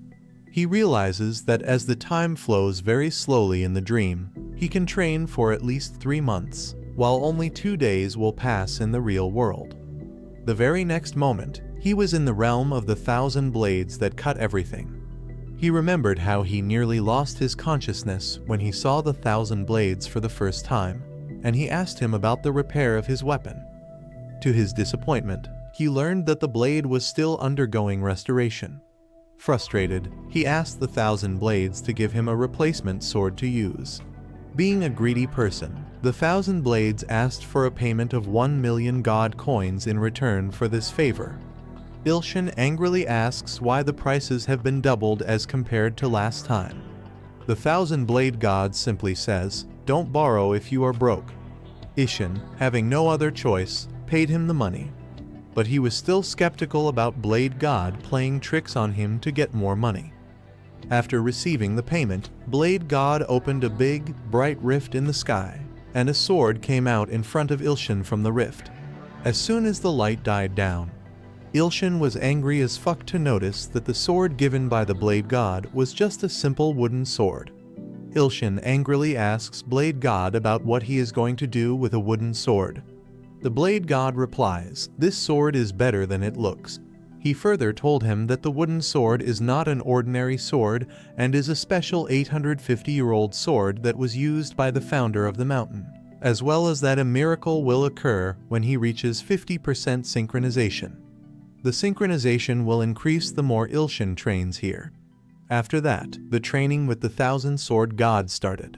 He realizes that as the time flows very slowly in the dream, he can train for at least 3 months, while only 2 days will pass in the real world. The very next moment, he was in the realm of the 1,000 blades that cut everything. He remembered how he nearly lost his consciousness when he saw the 1,000 blades for the first time, and he asked him about the repair of his weapon. To his disappointment, he learned that the blade was still undergoing restoration. Frustrated, he asked the 1,000 blades to give him a replacement sword to use. Being a greedy person, the 1,000 blades asked for a payment of 1,000,000 god coins in return for this favor. Ilshin angrily asks why the prices have been doubled as compared to last time. The 1,000 blade god simply says, "Don't borrow if you are broke." Ishin, having no other choice, paid him the money. But he was still skeptical about Blade God playing tricks on him to get more money. After receiving the payment, Blade God opened a big, bright rift in the sky, and a sword came out in front of Ilshin from the rift. As soon as the light died down, Ilshin was angry as fuck to notice that the sword given by the Blade God was just a simple wooden sword. Ilshin angrily asks Blade God about what he is going to do with a wooden sword. The Blade God replies, "This sword is better than it looks." He further told him that the wooden sword is not an ordinary sword and is a special 850-year-old sword that was used by the founder of the mountain, as well as that a miracle will occur when he reaches 50% synchronization. The synchronization will increase the more Ilshin trains here. After that, the training with the 1,000 sword god started.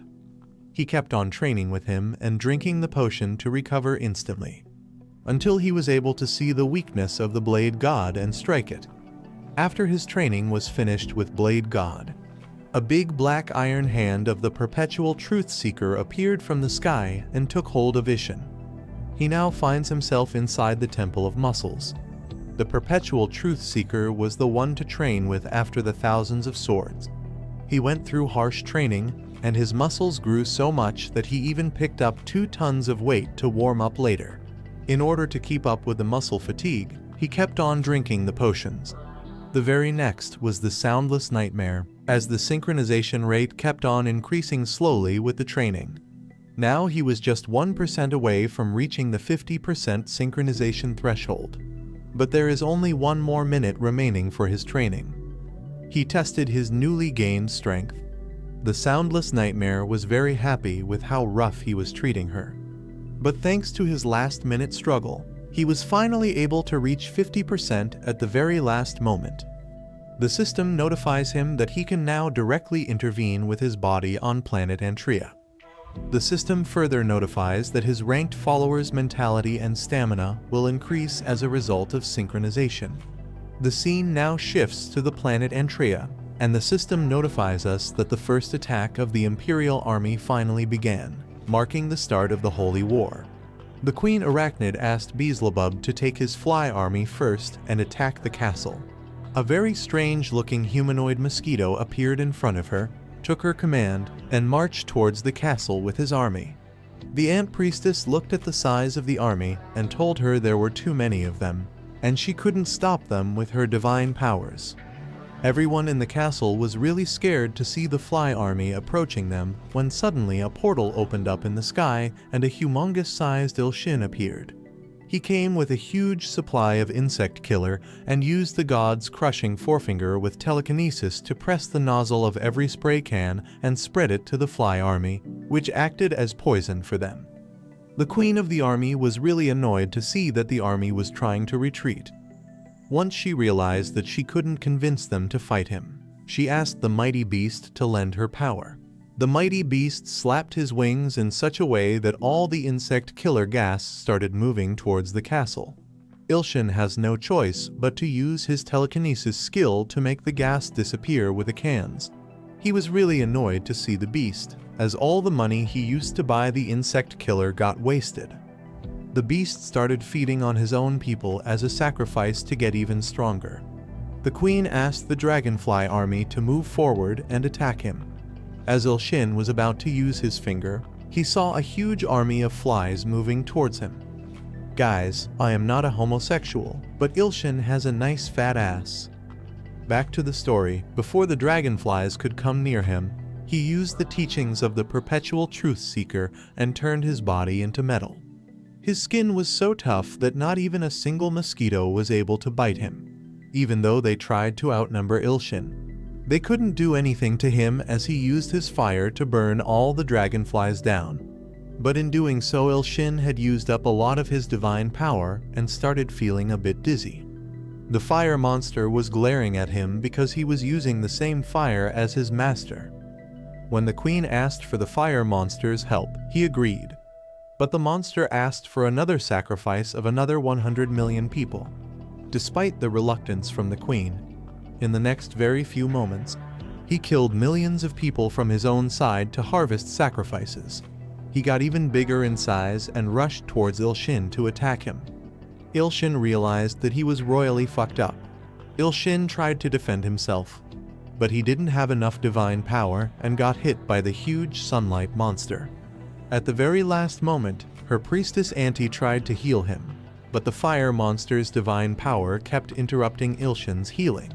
He kept on training with him and drinking the potion to recover instantly, until he was able to see the weakness of the Blade God and strike it. After his training was finished with Blade God, a big black iron hand of the perpetual truth seeker appeared from the sky and took hold of Ishin. He now finds himself inside the Temple of Muscles. The perpetual truth seeker was the one to train with after the thousands of swords. He went through harsh training, and his muscles grew so much that he even picked up 2 tons of weight to warm up later. In order to keep up with the muscle fatigue, he kept on drinking the potions. The very next was the soundless nightmare, as the synchronization rate kept on increasing slowly with the training. Now he was just 1% away from reaching the 50% synchronization threshold. But there is only 1 more minute remaining for his training. He tested his newly gained strength. The soundless nightmare was very happy with how rough he was treating her. But thanks to his last-minute struggle, he was finally able to reach 50% at the very last moment. The system notifies him that he can now directly intervene with his body on planet Antria. The system further notifies that his ranked followers' mentality and stamina will increase as a result of synchronization. The scene now shifts to the planet Antria, and the system notifies us that the first attack of the Imperial Army finally began, marking the start of the Holy War. The Queen Arachnid asked Beelzebub to take his fly army first and attack the castle. A very strange-looking humanoid mosquito appeared in front of her, took her command, and marched towards the castle with his army. The Ant Priestess looked at the size of the army and told her there were too many of them, and she couldn't stop them with her divine powers. Everyone in the castle was really scared to see the fly army approaching them when suddenly a portal opened up in the sky and a humongous-sized Ilshin appeared. He came with a huge supply of insect killer and used the god's crushing forefinger with telekinesis to press the nozzle of every spray can and spread it to the fly army, which acted as poison for them. The queen of the army was really annoyed to see that the army was trying to retreat. Once she realized that she couldn't convince them to fight him, she asked the mighty beast to lend her power. The mighty beast slapped his wings in such a way that all the insect killer gas started moving towards the castle. Ilshin has no choice but to use his telekinesis skill to make the gas disappear with the cans. He was really annoyed to see the beast, as all the money he used to buy the insect killer got wasted. The beast started feeding on his own people as a sacrifice to get even stronger. The queen asked the dragonfly army to move forward and attack him. As Ilshin was about to use his finger, he saw a huge army of flies moving towards him. Guys, I am not a homosexual, but Ilshin has a nice fat ass. Back to the story, before the dragonflies could come near him, he used the teachings of the perpetual truth seeker and turned his body into metal. His skin was so tough that not even a single mosquito was able to bite him, even though they tried to outnumber Ilshin. They couldn't do anything to him as he used his fire to burn all the dragonflies down. But in doing so, Ilshin had used up a lot of his divine power and started feeling a bit dizzy. The fire monster was glaring at him because he was using the same fire as his master. When the queen asked for the fire monster's help, he agreed. But the monster asked for another sacrifice of another 100 million people. Despite the reluctance from the queen, in the next very few moments, he killed millions of people from his own side to harvest sacrifices. He got even bigger in size and rushed towards Ilshin to attack him. Ilshin realized that he was royally fucked up. Ilshin tried to defend himself, but he didn't have enough divine power and got hit by the huge sunlight monster. At the very last moment, her priestess auntie tried to heal him, but the fire monster's divine power kept interrupting Ilshin's healing.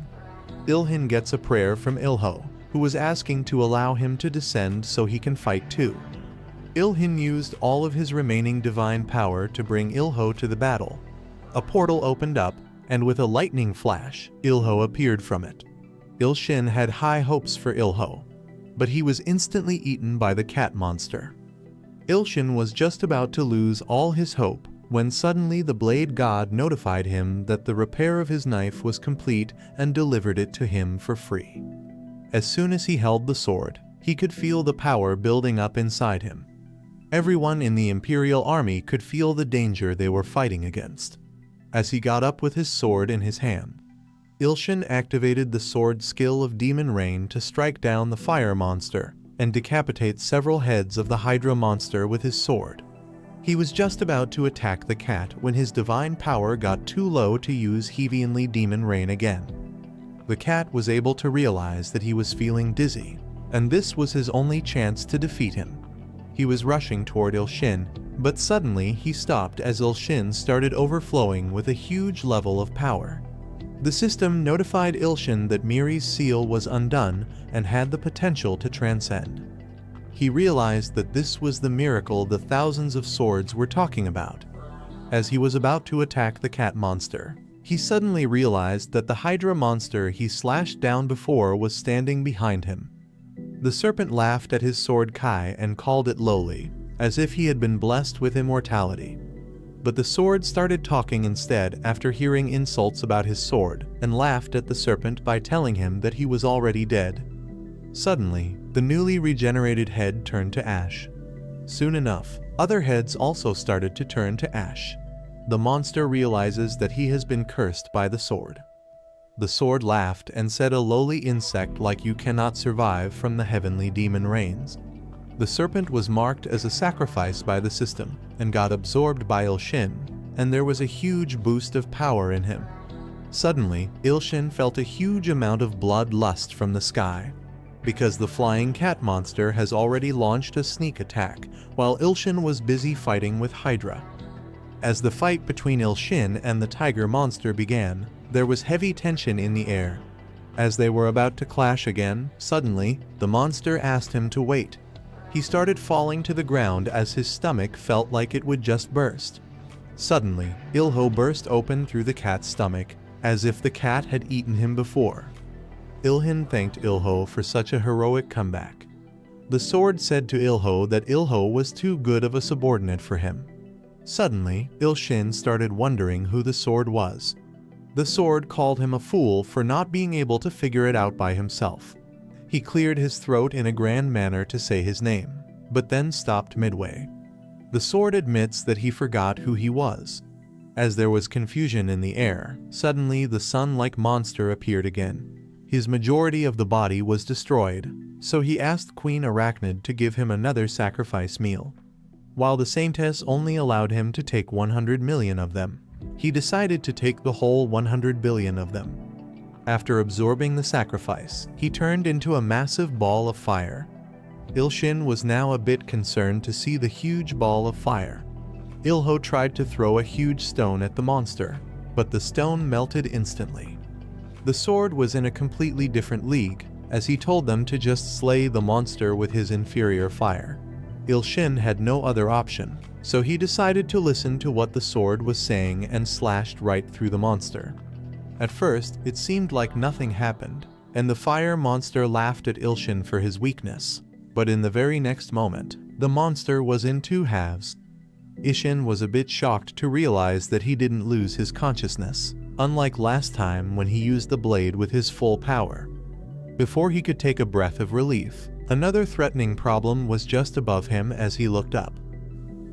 Ilhin gets a prayer from Ilho, who was asking to allow him to descend so he can fight too. Ilhin used all of his remaining divine power to bring Ilho to the battle. A portal opened up, and with a lightning flash, Ilho appeared from it. Ilshin had high hopes for Ilho, but he was instantly eaten by the cat monster. Ilshin was just about to lose all his hope when suddenly the blade god notified him that the repair of his knife was complete and delivered it to him for free. As soon as he held the sword, he could feel the power building up inside him. Everyone in the Imperial army could feel the danger they were fighting against. As he got up with his sword in his hand, Ilshin activated the sword skill of Demon Rain to strike down the fire monster and decapitate several heads of the Hydra monster with his sword. He was just about to attack the cat when his divine power got too low to use Heavianly Demon Rain again. The cat was able to realize that he was feeling dizzy, and this was his only chance to defeat him. He was rushing toward Ilshin, but suddenly he stopped as Ilshin started overflowing with a huge level of power. The system notified Ilshin that Miri's seal was undone and had the potential to transcend. He realized that this was the miracle the thousands of swords were talking about. As he was about to attack the cat monster, he suddenly realized that the Hydra monster he slashed down before was standing behind him. The serpent laughed at his sword Kai and called it lowly, as if he had been blessed with immortality. But the sword started talking instead after hearing insults about his sword, and laughed at the serpent by telling him that he was already dead. Suddenly, the newly regenerated head turned to ash. Soon enough, other heads also started to turn to ash. The monster realizes that he has been cursed by the sword. The sword laughed and said, "A lowly insect like you cannot survive from the heavenly demon rains." The serpent was marked as a sacrifice by the system and got absorbed by Ilshin, and there was a huge boost of power in him. Suddenly, Ilshin felt a huge amount of blood lust from the sky, because the flying cat monster has already launched a sneak attack, while Ilshin was busy fighting with Hydra. As the fight between Ilshin and the tiger monster began, there was heavy tension in the air. As they were about to clash again, suddenly, the monster asked him to wait. He started falling to the ground as his stomach felt like it would just burst. Suddenly, Ilho burst open through the cat's stomach, as if the cat had eaten him before. Ilhin thanked Ilho for such a heroic comeback. The sword said to Ilho that Ilho was too good of a subordinate for him. Suddenly, Ilshin started wondering who the sword was. The sword called him a fool for not being able to figure it out by himself. He cleared his throat in a grand manner to say his name, but then stopped midway. The sword admits that he forgot who he was. As there was confusion in the air, suddenly the sun-like monster appeared again. His majority of the body was destroyed, so he asked Queen Arachnid to give him another sacrifice meal. While the Saintess only allowed him to take 100 million of them, he decided to take the whole 100 billion of them. After absorbing the sacrifice, he turned into a massive ball of fire. Ilshin was now a bit concerned to see the huge ball of fire. Ilho tried to throw a huge stone at the monster, but the stone melted instantly. The sword was in a completely different league, as he told them to just slay the monster with his inferior fire. Ilshin had no other option, so he decided to listen to what the sword was saying and slashed right through the monster. At first, it seemed like nothing happened, and the fire monster laughed at Ilshin for his weakness. But in the very next moment, the monster was in two halves. Ishin was a bit shocked to realize that he didn't lose his consciousness, unlike last time when he used the blade with his full power. Before he could take a breath of relief, another threatening problem was just above him as he looked up.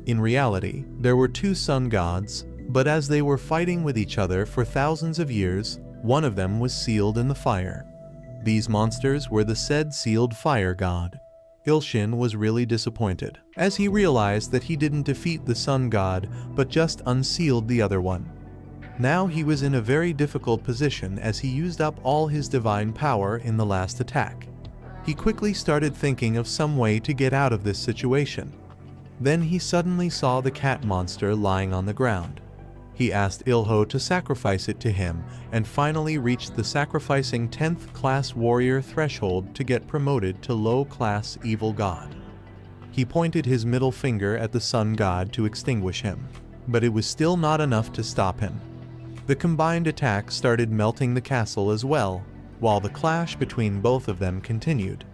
In reality, there were two sun gods, but as they were fighting with each other for thousands of years, one of them was sealed in the fire. These monsters were the said sealed fire god. Ilshin was really disappointed, as he realized that he didn't defeat the sun god, but just unsealed the other one. Now he was in a very difficult position as he used up all his divine power in the last attack. He quickly started thinking of some way to get out of this situation. Then he suddenly saw the cat monster lying on the ground. He asked Ilho to sacrifice it to him and finally reached the sacrificing 10th class warrior threshold to get promoted to low-class evil god. He pointed his middle finger at the sun god to extinguish him, but it was still not enough to stop him. The combined attack started melting the castle as well, while the clash between both of them continued.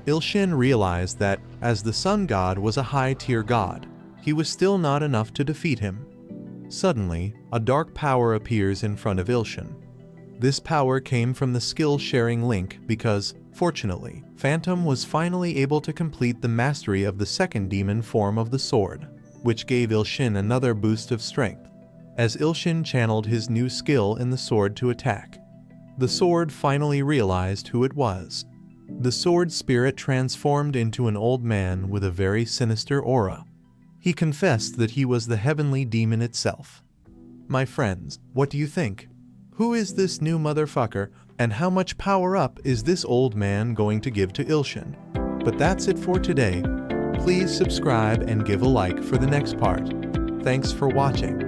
Ilshin realized that, as the sun god was a high-tier god, he was still not enough to defeat him. Suddenly, a dark power appears in front of Ilshin. This power came from the skill-sharing link because, fortunately, Phantom was finally able to complete the mastery of the second demon form of the sword, which gave Ilshin another boost of strength. As Ilshin channeled his new skill in the sword to attack, the sword finally realized who it was. The sword spirit transformed into an old man with a very sinister aura. He confessed that he was the heavenly demon itself. My friends, what do you think? Who is this new motherfucker, and how much power up is this old man going to give to Ilshin? But that's it for today. Please subscribe and give a like for the next part. Thanks for watching.